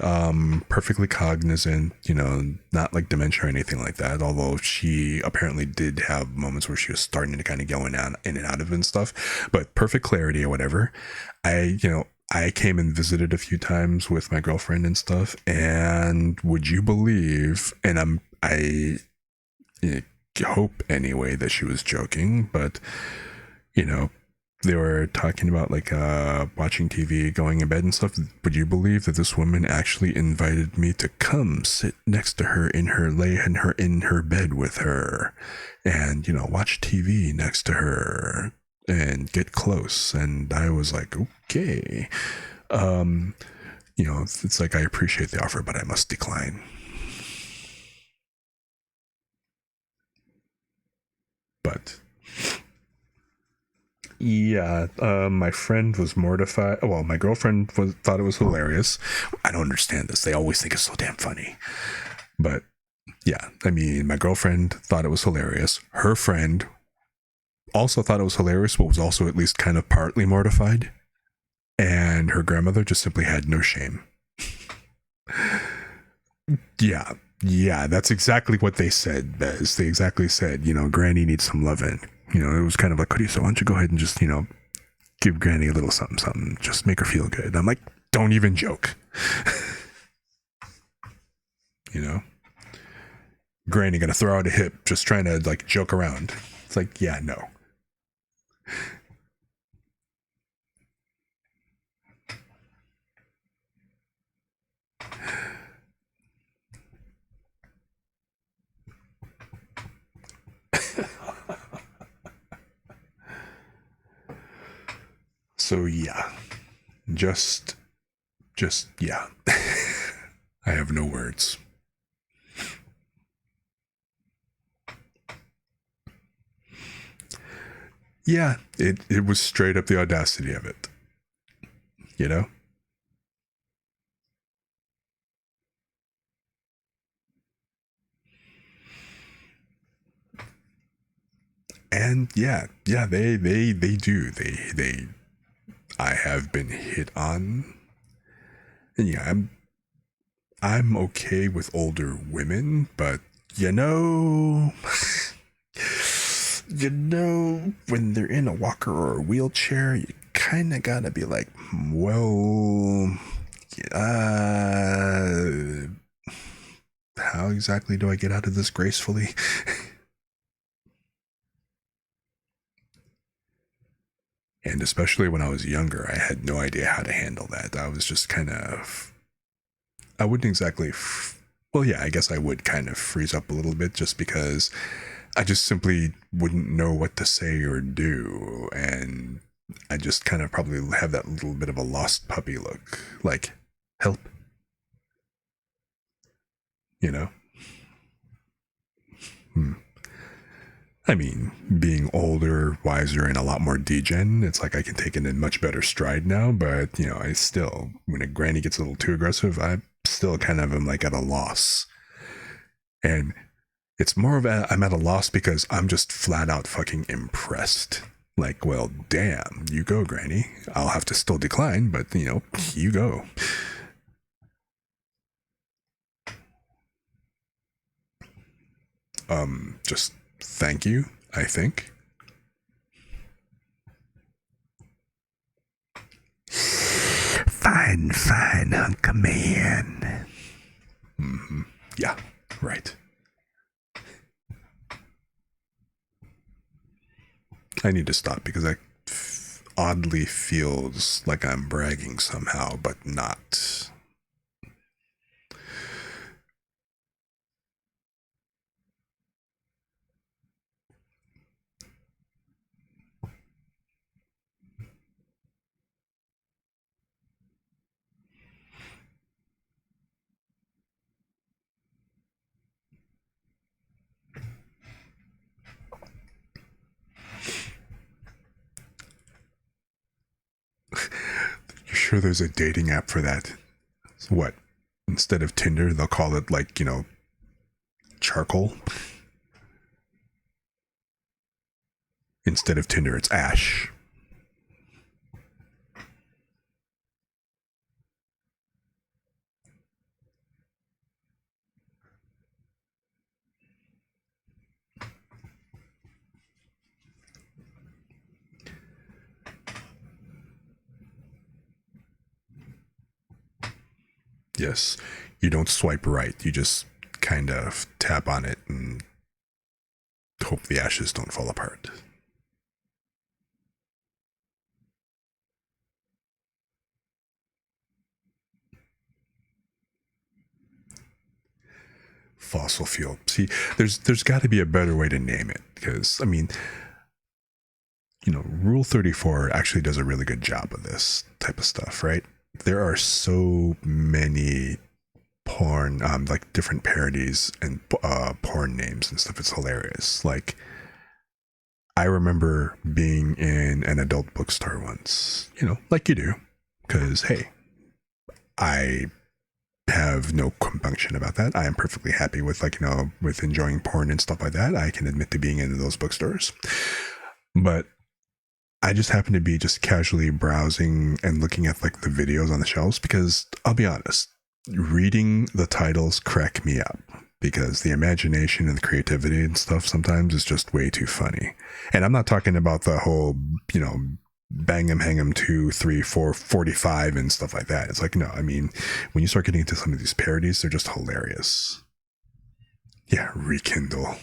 cognizant, you know, not like dementia or anything like that, although she apparently did have moments where she was starting to kind of go in and out of it and stuff, but perfect clarity or whatever. I came and visited a few times with my girlfriend and stuff, and would you believe, and I hope anyway that she was joking, but you know, they were talking about like watching TV, going in bed and stuff. Would you believe that this woman actually invited me to come sit next to her in her bed with her, and you know, watch TV next to her and get close? And I was like, okay, you know, it's like, I appreciate the offer, but I must decline. But yeah, my friend was mortified. Well, my girlfriend thought it was hilarious. I don't understand this. They always think it's so damn funny. But yeah, I mean, my girlfriend thought it was hilarious. Her friend also thought it was hilarious, but was also at least kind of partly mortified. And her grandmother just simply had no shame. Yeah, that's exactly what they said, Bez. They exactly said, you know, Granny needs some loving. You know, it was kind of like, so why don't you go ahead and just, you know, give Granny a little something, just make her feel good. I'm like, don't even joke. You know? Granny gonna throw out a hip, just trying to like joke around. It's like, yeah, no. So yeah, just yeah. I have no words. Yeah, it was straight up the audacity of it. You know? And yeah, they do. They I have been hit on. And yeah, I'm okay with older women, but you know, when they're in a walker or a wheelchair, you kind of gotta be like, well, uh, how exactly do I get out of this gracefully? And especially when I was younger, I had no idea how to handle that. I was just kind of, I wouldn't exactly, well, yeah, I guess I would kind of freeze up a little bit just because I just simply wouldn't know what to say or do. And I just kind of probably have that little bit of a lost puppy look. Like, help. You know? Hmm. I mean, being older, wiser, and a lot more degen, it's like I can take it in much better stride now. But, I still, when a granny gets a little too aggressive, I still kind of am like at a loss. And it's more of I'm at a loss because I'm just flat out fucking impressed. Like, well, damn, you go, Granny. I'll have to still decline, but you go. Just thank you, I think. Fine, hunk of man. Mm-hmm. Yeah, right. I need to stop because I oddly feels like I'm bragging somehow, but not. You're sure there's a dating app for that? So what? Instead of Tinder, they'll call it like, charcoal? Instead of Tinder, it's Ash. Yes. You don't swipe right. You just kind of tap on it and hope the ashes don't fall apart. Fossil fuel. See, there's got to be a better way to name it because Rule 34 actually does a really good job of this type of stuff, right? There are so many porn, like different parodies and porn names and stuff. It's hilarious. Like, I remember being in an adult bookstore once, like you do, because hey, I have no compunction about that. I am perfectly happy with with enjoying porn and stuff like that. I can admit to being in those bookstores. But I just happened to be just casually browsing and looking at like the videos on the shelves because I'll be honest, reading the titles crack me up because the imagination and the creativity and stuff sometimes is just way too funny. And I'm not talking about the whole, bang 'em, hang 'em 2, 3, 4, 45 and stuff like that. It's like, no, I mean, when you start getting into some of these parodies, they're just hilarious. Yeah, rekindle.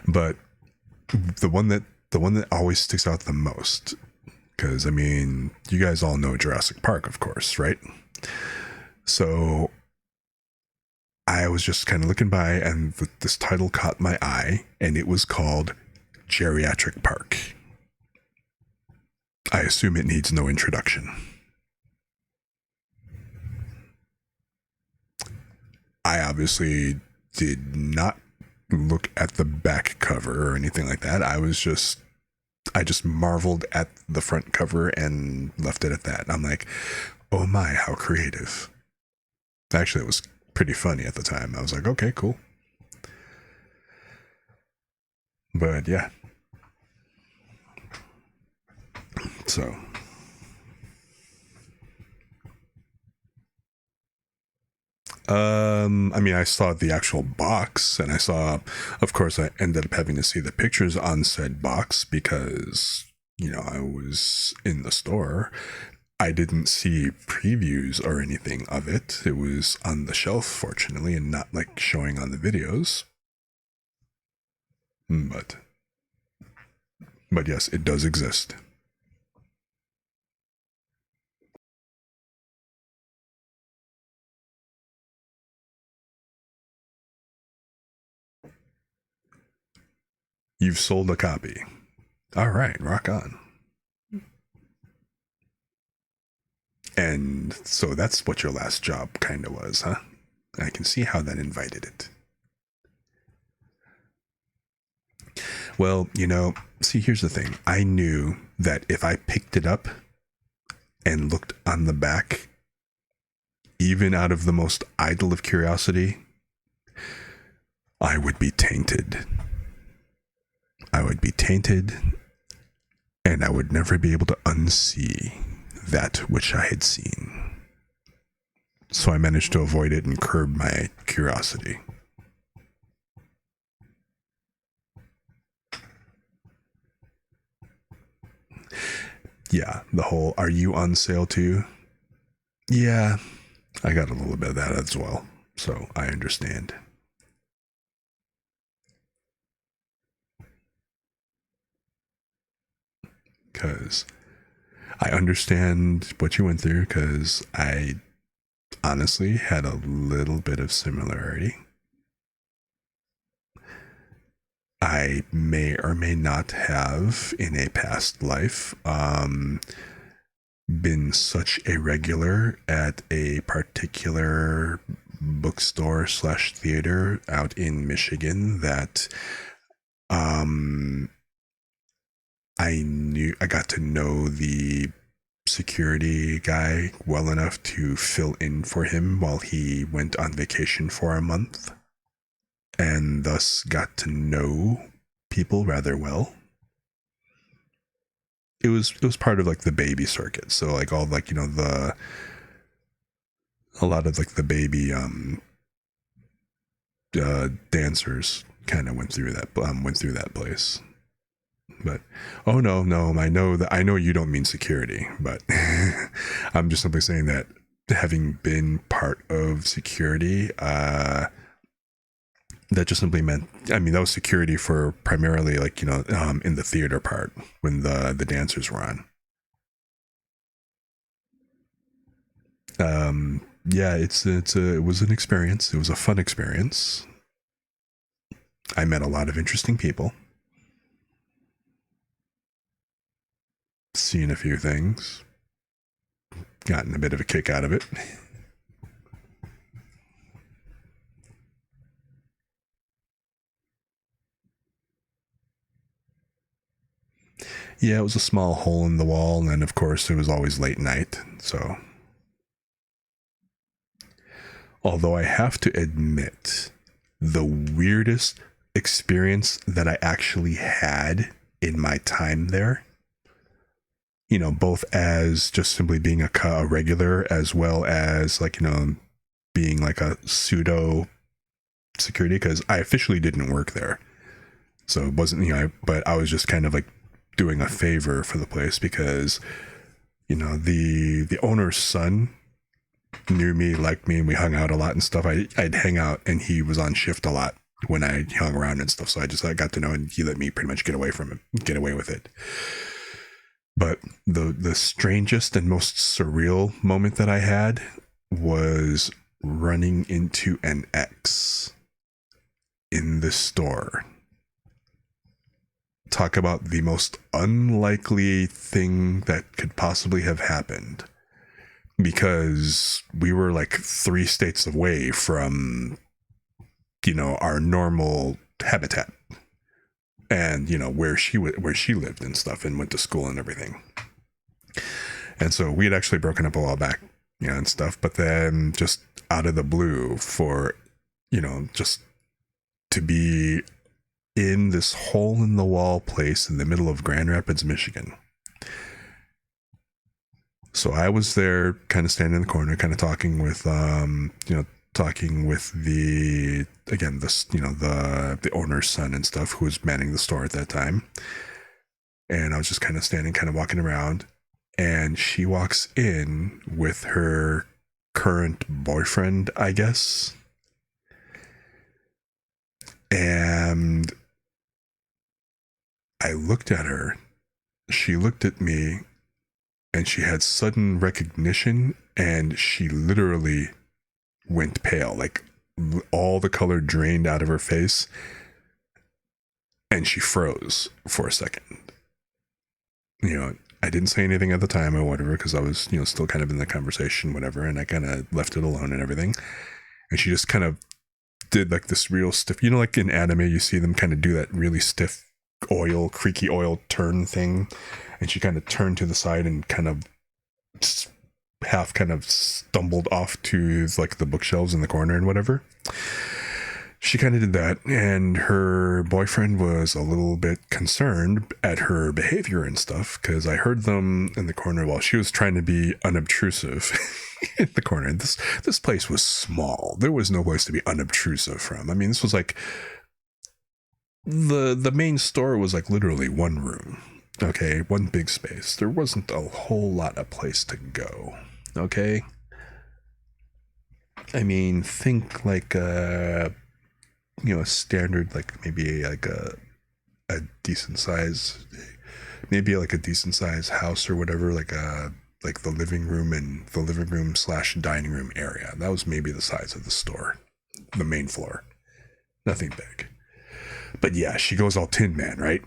But the one that always sticks out the most, because I mean, you guys all know Jurassic Park, of course, right? So I was just kind of looking by, and this title caught my eye, and it was called Geriatric Park. I assume it needs no introduction. I obviously did not look at the back cover or anything like that. I just marveled at the front cover and left it at that. And I'm like, oh my, how creative. Actually, it was pretty funny at the time. I was like, okay, cool. But yeah. So. I mean, I saw the actual box, and of course, I ended up having to see the pictures on said box because, I was in the store. I didn't see previews or anything of it. It was on the shelf, fortunately, and not like showing on the videos. But yes, it does exist. You've sold a copy. All right, rock on. And so that's what your last job kind of was, huh? I can see how that invited it. Well, see, here's the thing. I knew that if I picked it up and looked on the back, even out of the most idle of curiosity, I would be tainted. I would be tainted, and I would never be able to unsee that which I had seen. So I managed to avoid it and curb my curiosity. Yeah, the whole, are you on sale too? Yeah, I got a little bit of that as well, so I understand. Because I understand what you went through, because I honestly had a little bit of similarity. I may or may not have, in a past life, been such a regular at a particular bookstore / theater out in Michigan that I got to know the security guy well enough to fill in for him while he went on vacation for a month, and thus got to know people rather well. It was part of like the baby circuit, so like all like a lot of like the baby dancers kind of went through that place. But oh no, I know you don't mean security, but I'm just simply saying that having been part of security, that just simply meant, I mean, that was security for primarily like in the theater part when the dancers were on. Yeah, it was an experience. It was a fun experience. I met a lot of interesting people. Seen a few things. Gotten a bit of a kick out of it. Yeah, it was a small hole in the wall, and then of course it was always late night, so. Although I have to admit, the weirdest experience that I actually had in my time there, both as just simply being a regular, as well as like, being like a pseudo security, because I officially didn't work there. So it wasn't, but I was just kind of like doing a favor for the place because, the owner's son knew me, liked me, and we hung out a lot and stuff. I'd hang out, and he was on shift a lot when I hung around and stuff. So I got to know, and he let me pretty much get away with it. But the strangest and most surreal moment that I had was running into an ex in the store. talk about the most unlikely thing that could possibly have happened, because we were like 3 states away from, our normal habitat, and where she lived and stuff, and went to school and everything. And so we had actually broken up a while back, and stuff, but then just out of the blue, for just to be in this hole in the wall place in the middle of Grand Rapids, Michigan. So I was there, kind of standing in the corner, kind of talking with the owner's son and stuff, who was manning the store at that time. And I was just kind of standing, kind of walking around, and she walks in with her current boyfriend, I guess. And I looked at her, she looked at me, and she had sudden recognition, and she literally went pale, like all the color drained out of her face, and she froze for a second. I didn't say anything at the time or whatever, because I was, still kind of in the conversation, whatever, and I kind of left it alone and everything. And she just kind of did like this real stiff, like in anime, you see them kind of do that really stiff creaky oil turn thing. And she kind of turned to the side and kind of half kind of stumbled off to like the bookshelves in the corner and whatever. She kind of did that, and her boyfriend was a little bit concerned at her behavior and stuff, because I heard them in the corner while she was trying to be unobtrusive in the corner. This place was small. There was no place to be unobtrusive from. I mean, this was like the main store was like literally one room. Okay, one big space. There wasn't a whole lot of place to go. Okay. I mean, think like a standard, like maybe like a decent size, maybe like a decent size house or whatever, like the living room / dining room area. That was maybe the size of the store, the main floor. Nothing big. But yeah, she goes all Tin Man, right?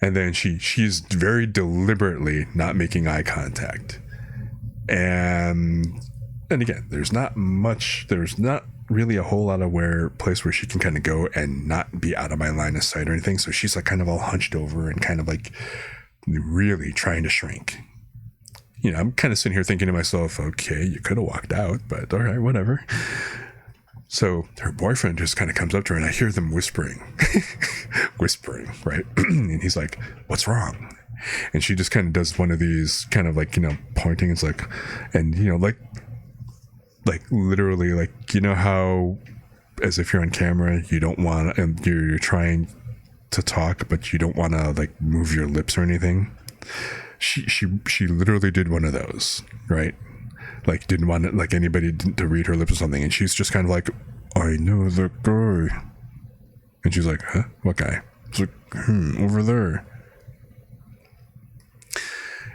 And then she's very deliberately not making eye contact. And again, there's not really a whole lot of place where she can kind of go and not be out of my line of sight or anything. So she's like kind of all hunched over and kind of like really trying to shrink. I'm kind of sitting here thinking to myself, okay, you could have walked out, but all right, whatever. So her boyfriend just kind of comes up to her, and I hear them whispering, right? And he's like, what's wrong? And she just kind of does one of these kind of like, pointing. It's like, and, like literally, like, how as if you're on camera, you don't want to, and you're trying to talk, but you don't want to like move your lips or anything. She literally did one of those, right? Like didn't want like anybody to read her lips or something, and she's just kind of like, I know the guy. And she's like, huh? What guy? It's like, over there.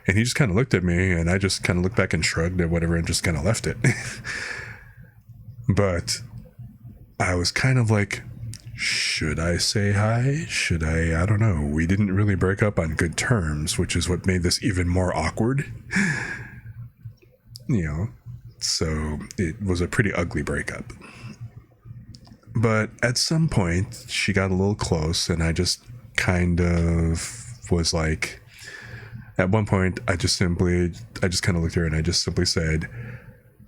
And he just kind of looked at me, and I just kind of looked back and shrugged or whatever, and just kind of left it. But I was kind of like, should I say hi? Should I don't know. We didn't really break up on good terms, which is what made this even more awkward. So it was a pretty ugly breakup. But at some point, she got a little close, and I just kind of was like, at one point, I just kind of looked at her, and I just simply said,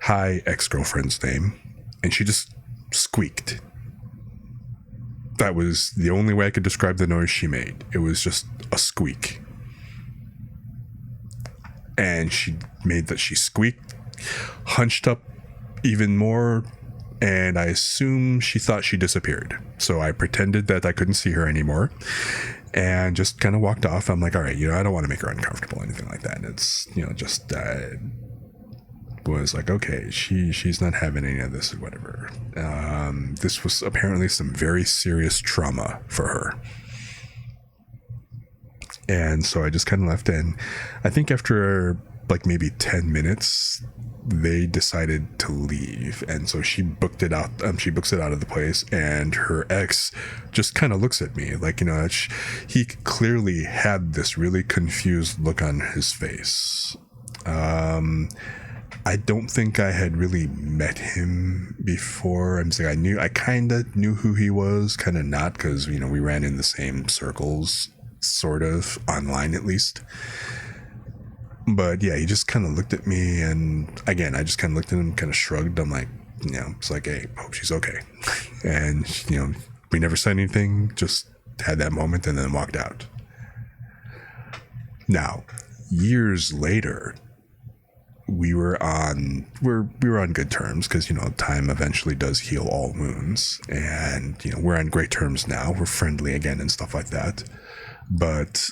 hi, ex-girlfriend's name. And she just squeaked. That was the only way I could describe the noise she made. It was just a squeak. And she squeaked, hunched up even more, and I assume she thought she disappeared. So I pretended that I couldn't see her anymore and just kind of walked off. I'm like, all right, I don't want to make her uncomfortable or anything like that. And it's, just was like, okay, she's not having any of this or whatever. This was apparently some very serious trauma for her. And so I just kind of left in. I think after like maybe 10 minutes, they decided to leave, and so she booked it out. She books it out of the place, and her ex just kind of looks at me like, he clearly had this really confused look on his face. I don't think I had really met him before. I'm saying I kind of knew who he was, kind of not, because we ran in the same circles, sort of online at least. But yeah, he just kind of looked at me, and again, I just kind of looked at him, kind of shrugged. I'm like, it's like, hey, hope she's okay. And we never said anything, just had that moment, and then walked out. Now, years later, we were on good terms, because time eventually does heal all wounds, and we're on great terms now. We're friendly again and stuff like that. But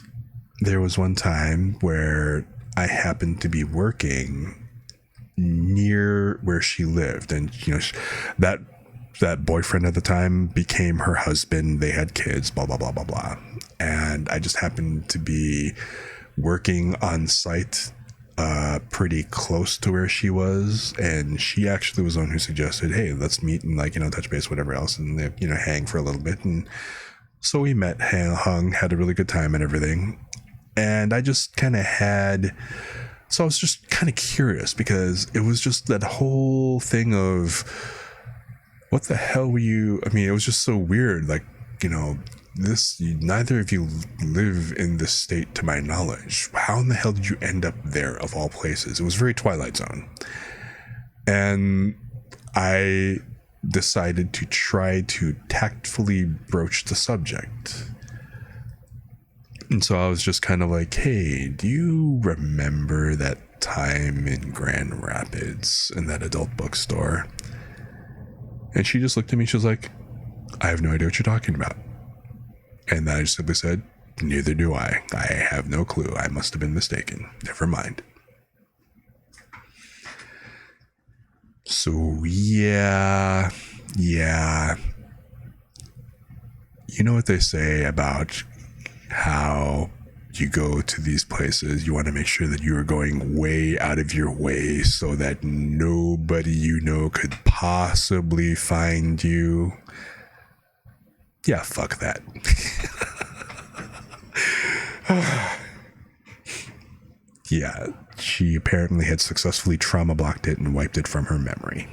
there was one time where I happened to be working near where she lived, and that boyfriend at the time became her husband. They had kids, blah blah blah blah blah, and I just happened to be working on site pretty close to where she was, and she actually was the one who suggested, hey, let's meet and touch base, whatever else, and hang for a little bit. And so we met, hung, had a really good time and everything. And I just kind of so I was just kind of curious, because it was just that whole thing of, what the hell were you? I mean, it was just so weird. Like, neither of you live in this state to my knowledge. How in the hell did you end up there, of all places? It was very Twilight Zone. And I decided to try to tactfully broach the subject. And so I was just kind of like, hey, do you remember that time in Grand Rapids in that adult bookstore? And she just looked at me. She was like, I have no idea what you're talking about. And I just simply said, neither do I. I have no clue. I must have been mistaken. Never mind. So, yeah. You know what they say about how you go to these places, you want to make sure that you are going way out of your way so that nobody could possibly find you. Yeah, fuck that. Yeah, she apparently had successfully trauma blocked it and wiped it from her memory.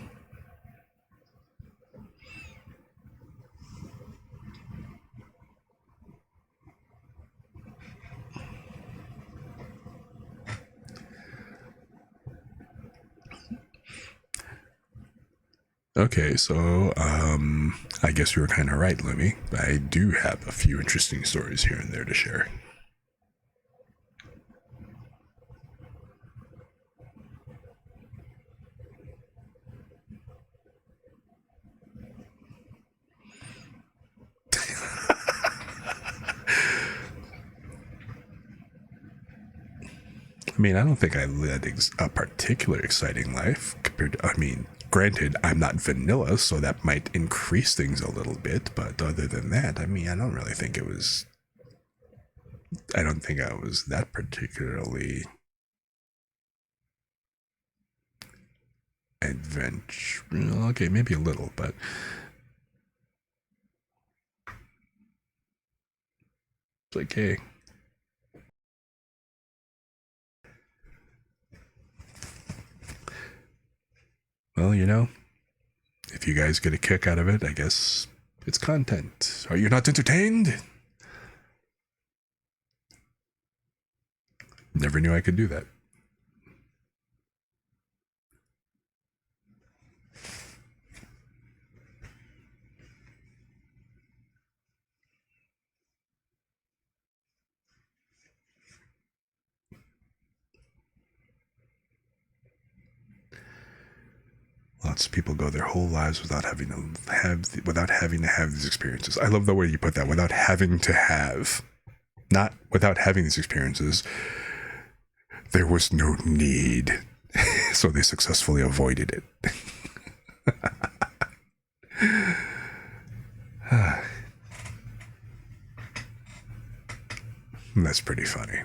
Okay, so I guess you were kind of right, Lemmy. I do have a few interesting stories here and there to share. I mean, I don't think I led a particularly exciting life compared to, granted, I'm not vanilla, so that might increase things a little bit, but other than that, I don't really think I don't think I was that particularly adventure. Okay, maybe a little, but it's like, hey. Well, if you guys get a kick out of it, I guess it's content. Are you not entertained? Never knew I could do that. Lots of people go their whole lives without having to have these experiences. I love the way you put that. Without having to have, not without having these experiences. There was no need, so they successfully avoided it. That's pretty funny.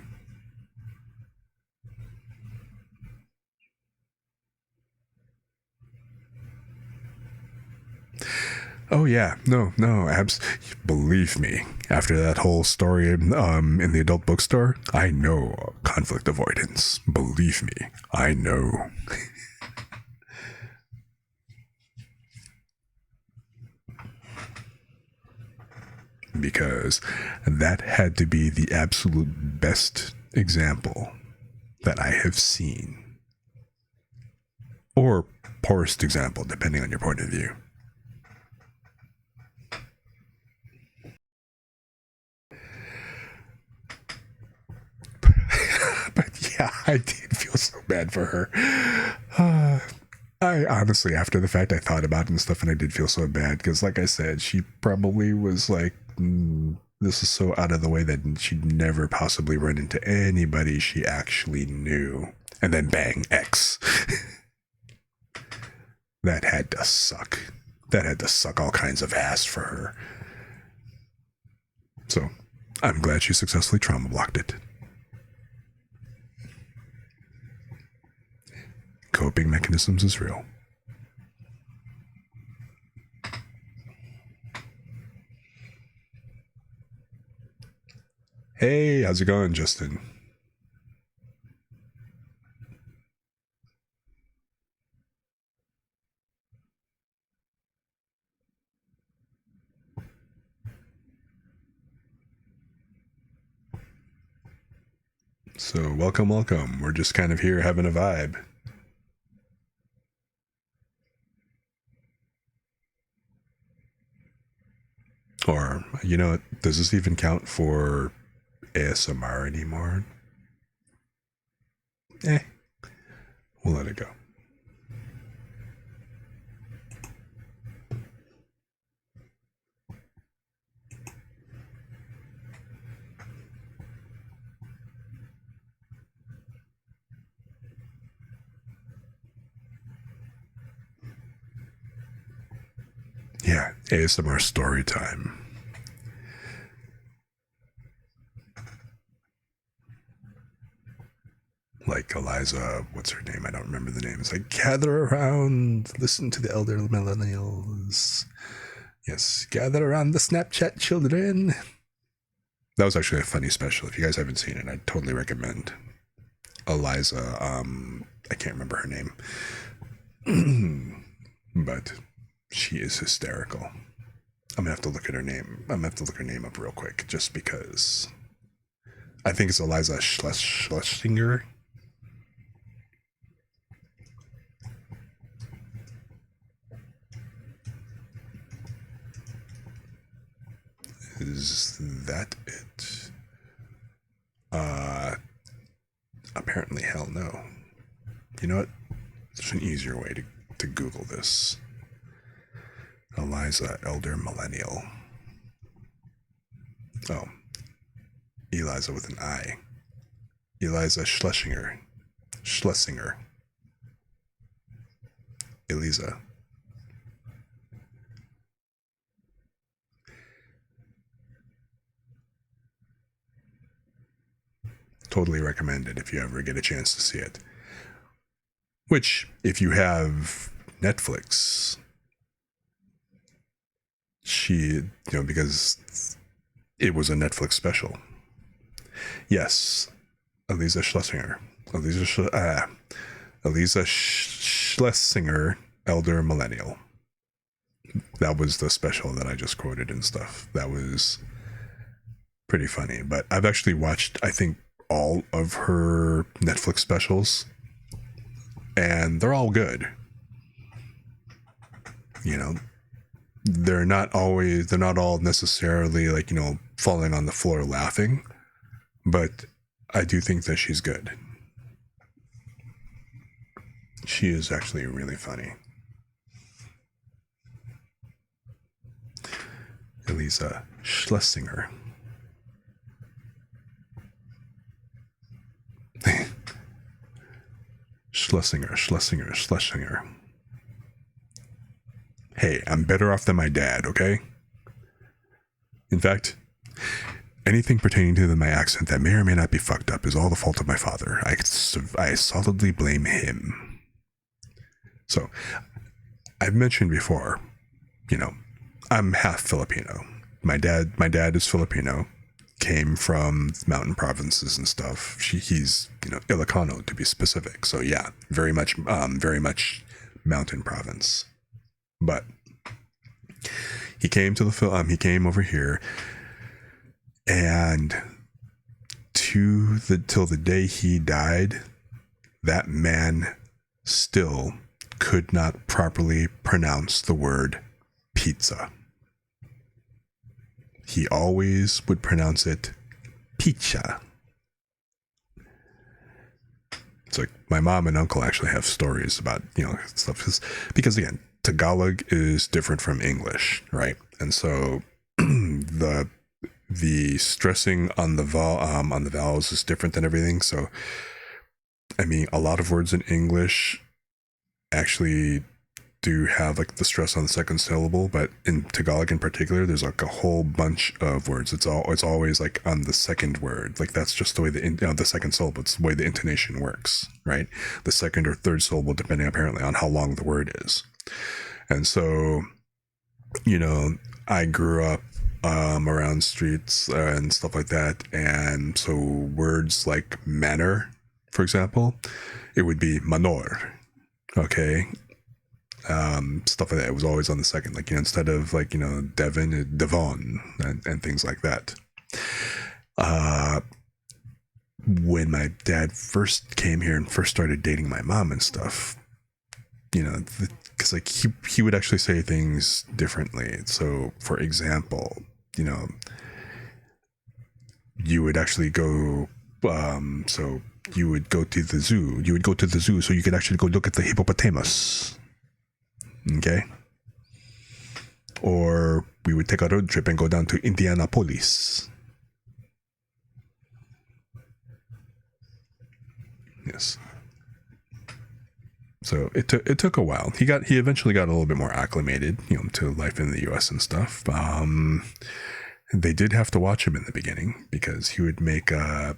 Oh yeah, no, believe me. After that whole story in the adult bookstore, I know conflict avoidance. Believe me, I know. Because that had to be the absolute best example that I have seen. Or poorest example, depending on your point of view. But yeah, I did feel so bad for her. I honestly, after the fact, I thought about it and stuff, and I did feel so bad because, like I said, she probably was like, this is so out of the way that she'd never possibly run into anybody she actually knew. And then bang, X. That had to suck. That had to suck all kinds of ass for her. So, I'm glad she successfully trauma blocked it. Coping mechanisms is real. Hey, how's it going, Justin? So, welcome. We're just kind of here having a vibe. Or, you know, does this even count for ASMR anymore? We'll let it go. Yeah, ASMR story time. Like Eliza, what's her name? I don't remember the name. It's like, gather around, listen to the elder millennials. Yes, gather around the Snapchat children. That was actually a funny special. If you guys haven't seen it, I totally recommend. Eliza, I can't remember her name. But she is hysterical. I'm gonna have to look at her name. I'm gonna have to look her name up real quick, just because. I think it's Eliza Schlesinger. Is that it? Apparently, hell no. You know what? There's an easier way to Google this. Eliza, elder millennial. Oh. Eliza with an I. Eliza Schlesinger. Eliza. Totally recommend it if you ever get a chance to see it. Which, if you have Netflix, because it was a Netflix special. Yes, Eliza Schlesinger. Eliza Schlesinger, elder millennial. That was the special that I just quoted and stuff. That was pretty funny. But I've actually watched, I think, all of her Netflix specials, and they're all good. You know, they're not all necessarily like, you know, falling on the floor laughing, but I do think that she's good. She is actually really funny. Eliza Schlesinger. Schlesinger. Hey, I'm better off than my dad, okay? In fact, anything pertaining to my accent that may or may not be fucked up is all the fault of my father. I solidly blame him. So, I've mentioned before, you know, I'm half Filipino. My dad is Filipino, came from mountain provinces and stuff. He's Ilocano to be specific. So yeah, very much mountain province. But he came to he came over here, and till the day he died, that man still could not properly pronounce the word pizza. He always would pronounce it pizza. It's like my mom and uncle actually have stories about, stuff. Because again, Tagalog is different from English, right? And so the stressing on the vowels is different than everything. So, I mean, a lot of words in English actually do have like the stress on the second syllable, but in Tagalog in particular, there's like a whole bunch of words. It's always like on the second word. Like that's just the way the second syllable. It's the way the intonation works, right? The second or third syllable, depending apparently on how long the word is. And so, I grew up around streets and stuff like that, and so words like manor, for example, it would be manor. Okay. Stuff like that. It was always on the second, like, instead of like, Devon, Devon, and things like that. When my dad first came here and first started dating my mom and stuff, because like he would actually say things differently. So, for example, you would actually go, so you would go to the zoo. You would go to the zoo so you could actually go look at the hippopotamus. Okay. Or we would take a road trip and go down to Indianapolis. Yes. So it took a while. He eventually got a little bit more acclimated, to life in the U.S. and stuff. They did have to watch him in the beginning because he would make a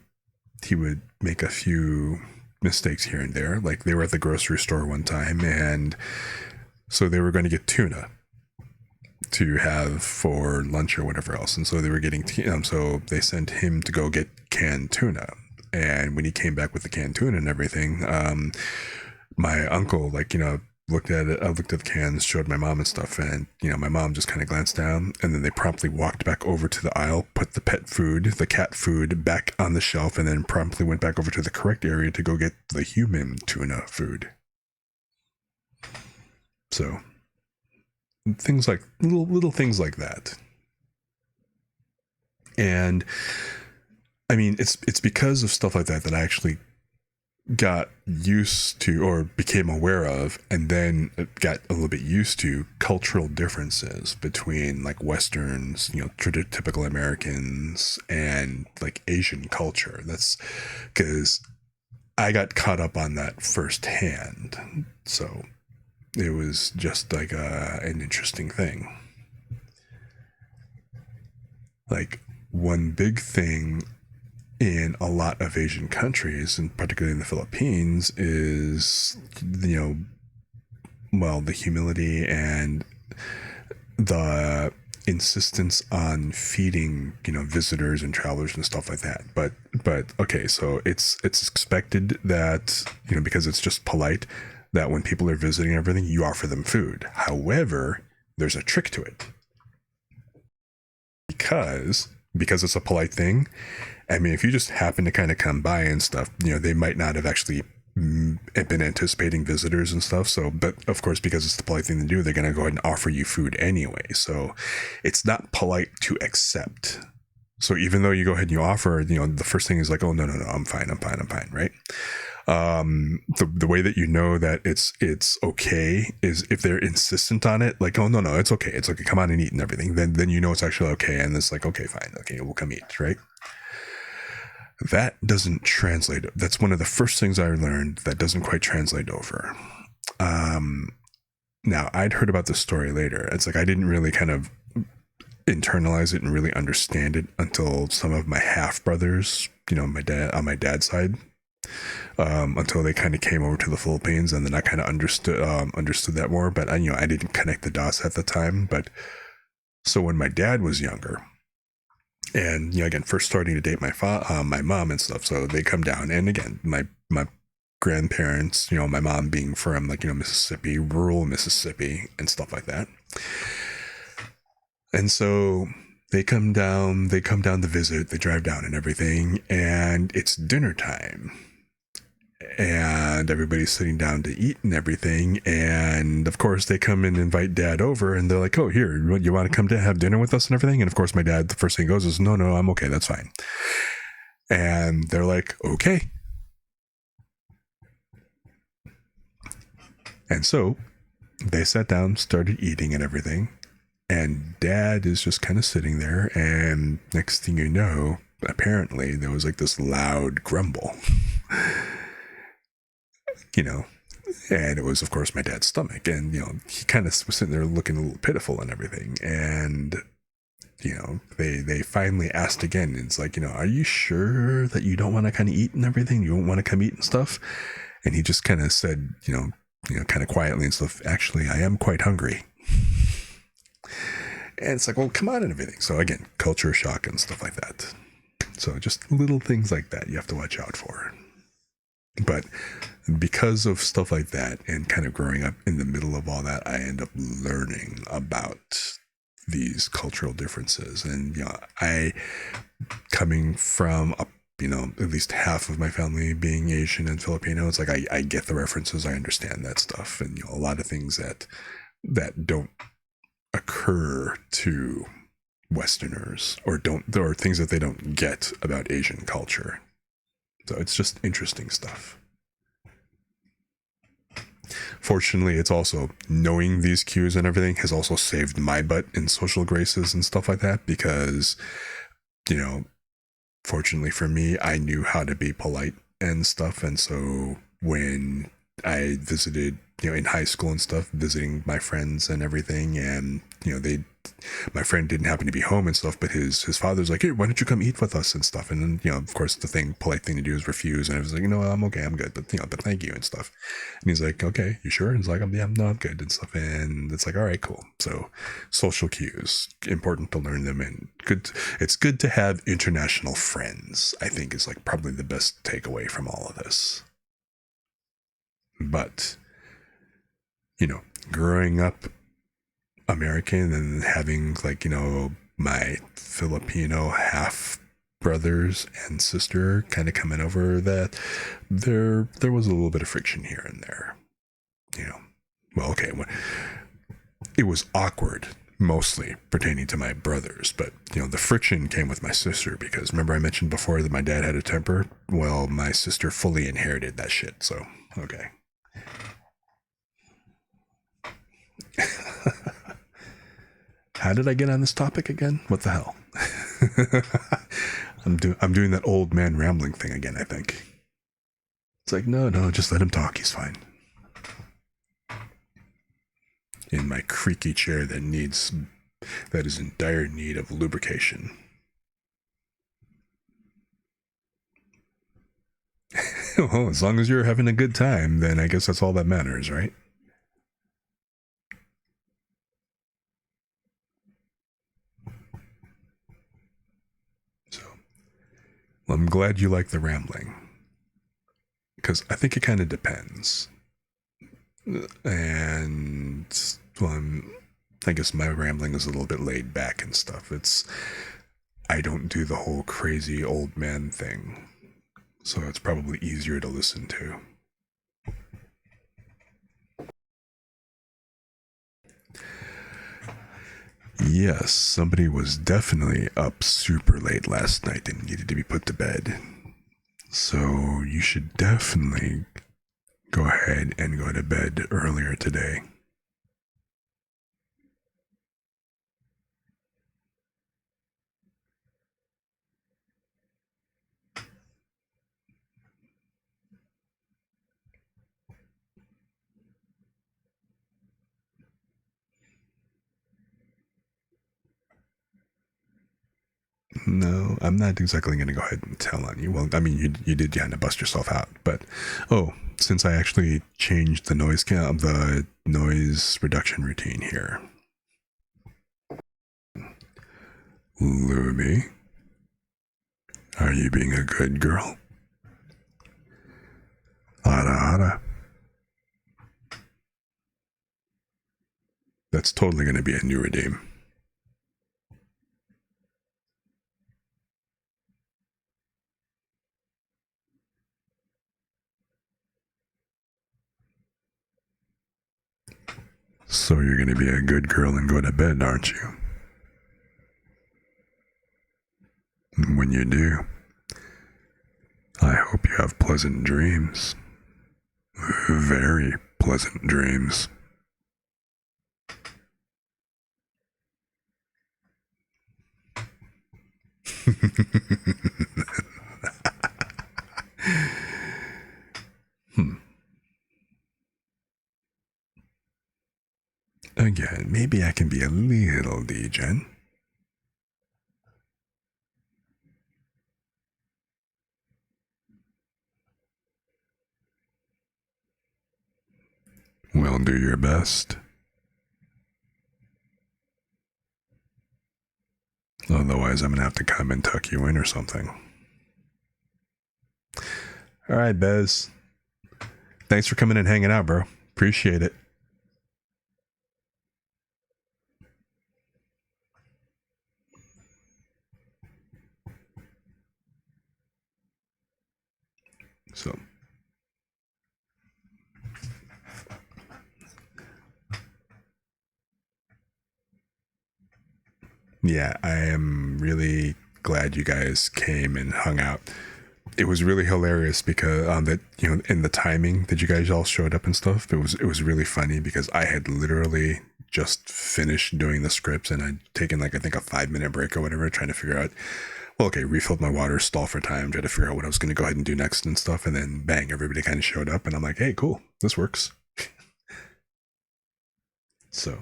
few mistakes here and there. Like they were at the grocery store one time, and so they were going to get tuna to have for lunch or whatever else. And so they were getting, so they sent him to go get canned tuna. And when he came back with the canned tuna and everything, my uncle, looked at it. I looked at the cans, showed my mom and stuff. And, my mom just kind of glanced down, and then they promptly walked back over to the aisle, put the cat food back on the shelf, and then promptly went back over to the correct area to go get the human tuna food. So things like little things like that. And I mean, it's because of stuff like that I actually got used to, or became aware of, and then got a little bit used to cultural differences between like Westerns, typical Americans, and like Asian culture. That's because I got caught up on that firsthand. So it was just like an interesting thing. Like one big thing in a lot of Asian countries, and particularly in the Philippines, is, the humility and the insistence on feeding, visitors and travelers and stuff like that. But okay, so it's expected that, because it's just polite, that when people are visiting everything, you offer them food. However, there's a trick to it. Because it's a polite thing. I mean, if you just happen to kind of come by and stuff, they might not have actually been anticipating visitors and stuff. So, but of course, because it's the polite thing to do, they're going to go ahead and offer you food anyway. So it's not polite to accept. So even though you go ahead and you offer, the first thing is like, oh, no, I'm fine, right? The way that that it's okay is if they're insistent on it, like, oh, no, it's okay, come on and eat and everything, then it's actually okay, and it's like, okay, fine, okay, we'll come eat, right? That doesn't translate. That's one of the first things I learned that doesn't quite translate over. Now, I'd heard about this story later. It's like I didn't really kind of internalize it and really understand it until some of my half brothers, my dad on my dad's side, until they kind of came over to the Philippines, and then I kind of understood that more. But I didn't connect the dots at the time. But So when my dad was younger, and again, first starting to date my mom and stuff, so they come down, and again, my grandparents, my mom being from Mississippi, rural Mississippi, and stuff like that, and so they come down to visit, they drive down and everything, and it's dinner time. And everybody's sitting down to eat and everything. And of course, they come and invite dad over, and they're like, oh, here, you want to come to have dinner with us and everything? And of course, my dad, the first thing he goes is, no, I'm okay. That's fine. And they're like, okay. And so they sat down, started eating and everything. And dad is just kind of sitting there. And next thing you know, apparently there was like this loud grumble. And it was, of course, my dad's stomach. And, he kind of was sitting there looking a little pitiful and everything. And, they finally asked again. And it's like, are you sure that you don't want to kind of eat and everything? You don't want to come eat and stuff? And he just kind of said, kind of quietly and stuff, actually, I am quite hungry. And it's like, well, come on and everything. So again, culture shock and stuff like that. So just little things like that you have to watch out for. But because of stuff like that and kind of growing up in the middle of all that, I end up learning about these cultural differences. And, I, coming from at least half of my family being Asian and Filipino, it's like I get the references, I understand that stuff. And, a lot of things that don't occur to Westerners or things that they don't get about Asian culture. So it's just interesting stuff. Fortunately, it's also knowing these cues and everything has also saved my butt in social graces and stuff like that, because, fortunately for me, I knew how to be polite and stuff. And so when I visited, in high school and stuff, visiting my friends and everything, and, my friend didn't happen to be home and stuff, but his father's like, hey, why don't you come eat with us and stuff? And then, of course, the polite thing to do is refuse. And I was like, I'm okay, I'm good, but thank you and stuff. And he's like, okay, you sure? And he's like, I'm good and stuff. And it's like, all right, cool. So social cues, important to learn them, and it's good to have international friends, I think, is like probably the best takeaway from all of this. But, growing up American and having my Filipino half brothers and sister kind of coming over, that there was a little bit of friction here and there. Well, okay, it was awkward mostly pertaining to my brothers, but the friction came with my sister, because remember I mentioned before that my dad had a temper? Well, my sister fully inherited that shit, so okay. How did I get on this topic again? What the hell? I'm doing that old man rambling thing again, I think. It's like, no, just let him talk. He's fine. In my creaky chair that is in dire need of lubrication. Well, as long as you're having a good time, then I guess that's all that matters, right? Well, I'm glad you like the rambling, because I think it kind of depends. And, well, I guess my rambling is a little bit laid back and stuff. I don't do the whole crazy old man thing, so it's probably easier to listen to. Yes, somebody was definitely up super late last night and needed to be put to bed. So you should definitely go ahead and go to bed earlier today. No, I'm not exactly going to go ahead and tell on you. Well, I mean, you did kind of bust yourself out, but since I actually changed the noise reduction routine here, Lumi, are you being a good girl? Ara ara. That's totally going to be a new redeem. So you're going to be a good girl and go to bed, aren't you? When you do, I hope you have pleasant dreams. Very pleasant dreams. Again, maybe I can be a little degen. Well, do your best. Otherwise, I'm gonna have to come and tuck you in or something. All right, Bez. Thanks for coming and hanging out, bro. Appreciate it. So, yeah, I am really glad you guys came and hung out. It was really hilarious because that in the timing that you guys all showed up and stuff, it was really funny because I had literally just finished doing the scripts and I'd taken like I think a 5-minute break or whatever, trying to figure out. Well, okay, refilled my water, stall for time, try to figure out what I was going to go ahead and do next and stuff, and then bang, everybody kind of showed up, and I'm like, hey, cool, this works. So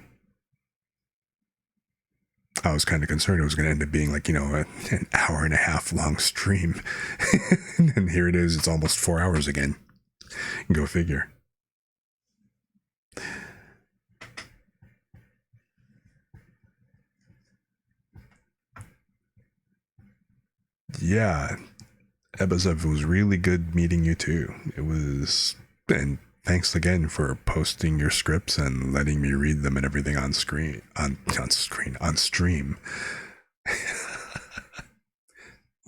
I was kind of concerned it was going to end up being like, an hour and a half long stream. And here it is. It's almost 4 hours again. Go figure. Yeah. Ebazev, it was really good meeting you too. It was, and thanks again for posting your scripts and letting me read them and everything on stream.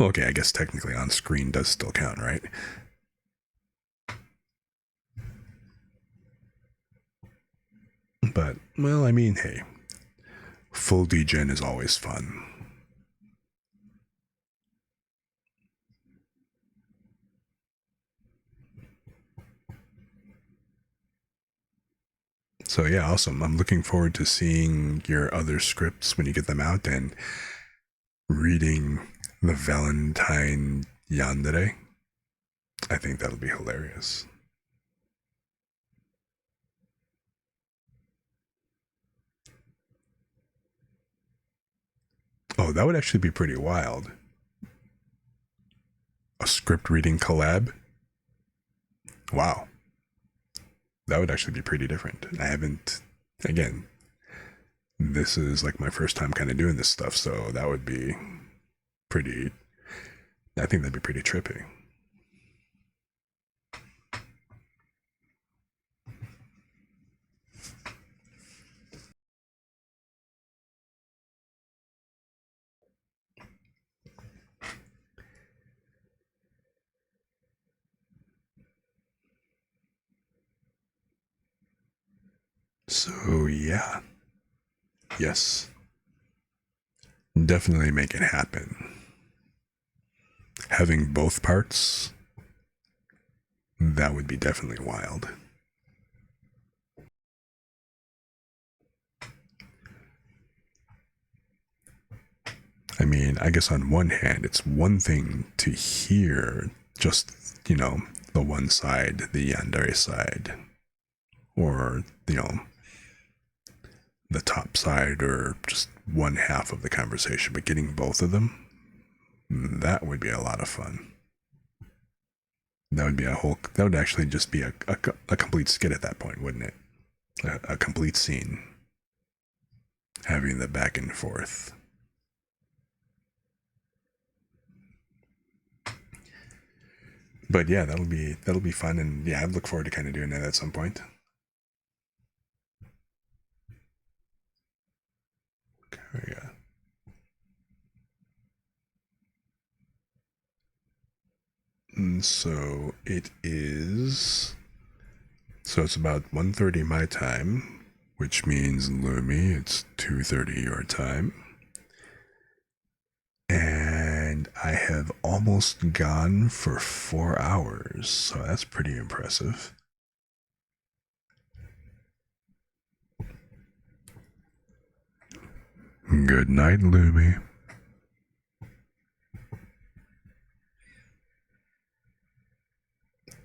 Okay, I guess technically on screen does still count, right? But, well, I mean, hey, full degen is always fun. So yeah, awesome. I'm looking forward to seeing your other scripts when you get them out and reading the Valentine Yandere. I think that'll be hilarious. Oh, that would actually be pretty wild. A script reading collab? Wow. That would actually be pretty different. I haven't, again, this is like my first time kind of doing this stuff, so that would be pretty, I think that'd be pretty trippy. So yeah, yes, definitely make it happen. Having both parts, that would be definitely wild. I mean, I guess on one hand, it's one thing to hear just, the one side, the Yandere side, or, the top side, or just one half of the conversation, but getting both of them, that would be a lot of fun. That would actually just be a complete skit at that point, wouldn't it? A complete scene. Having the back and forth. But yeah, that'll be fun, and yeah, I look forward to kind of doing that at some point. Okay, yeah. And so it is. So it's about 1:30 my time, which means Lumi, it's 2:30 your time. And I have almost gone for 4 hours, so that's pretty impressive. Good night, Lumi.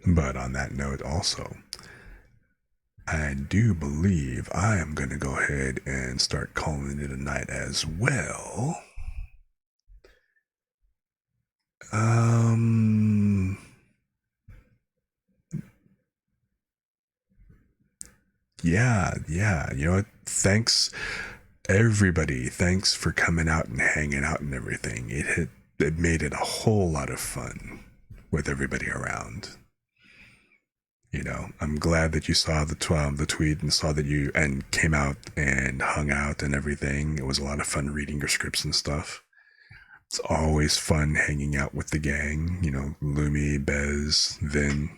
But on that note, also, I do believe I am going to go ahead and start calling it a night as well. Um, yeah. You know what? Thanks, everybody. Thanks for coming out and hanging out and everything. It made it a whole lot of fun with everybody around. You know, I'm glad that you saw the tweet and saw that you and came out and hung out and everything. It was a lot of fun reading your scripts and stuff. It's always fun hanging out with the gang. You know, Lumi, Bez, Vin,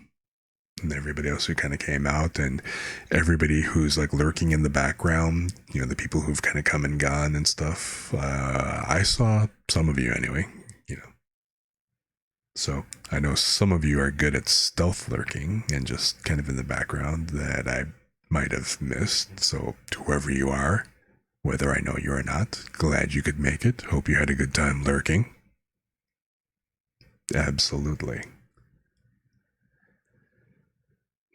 and everybody else who kind of came out, and everybody who's like lurking in the background. You know, the people who've kind of come and gone and stuff. I saw some of you anyway. You know, so I know some of you are good at stealth lurking and just kind of in the background that I might have missed. So to whoever you are, whether I know you or not, glad you could make it. Hope you had a good time lurking. Absolutely.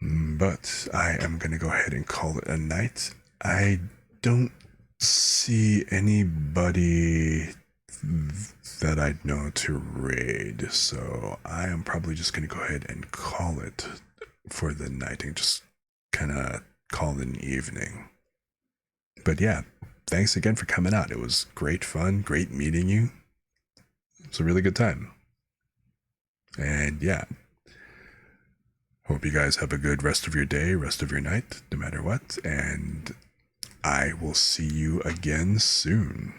But I am going to go ahead and call it a night. I don't see anybody that I know to raid, so I am probably just going to go ahead and call it for the night and just kind of call it an evening. But yeah, thanks again for coming out. It was great fun, great meeting you. It was a really good time. And yeah, hope you guys have a good rest of your day, rest of your night, no matter what. And I will see you again soon.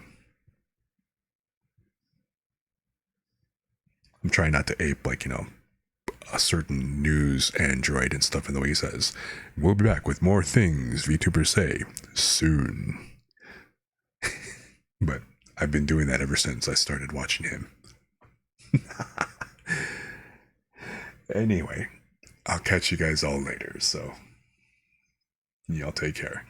I'm trying not to ape, like, a certain news android and stuff in the way he says. We'll be back with more things VTubers say soon. But I've been doing that ever since I started watching him. Anyway, I'll catch you guys all later, so y'all take care.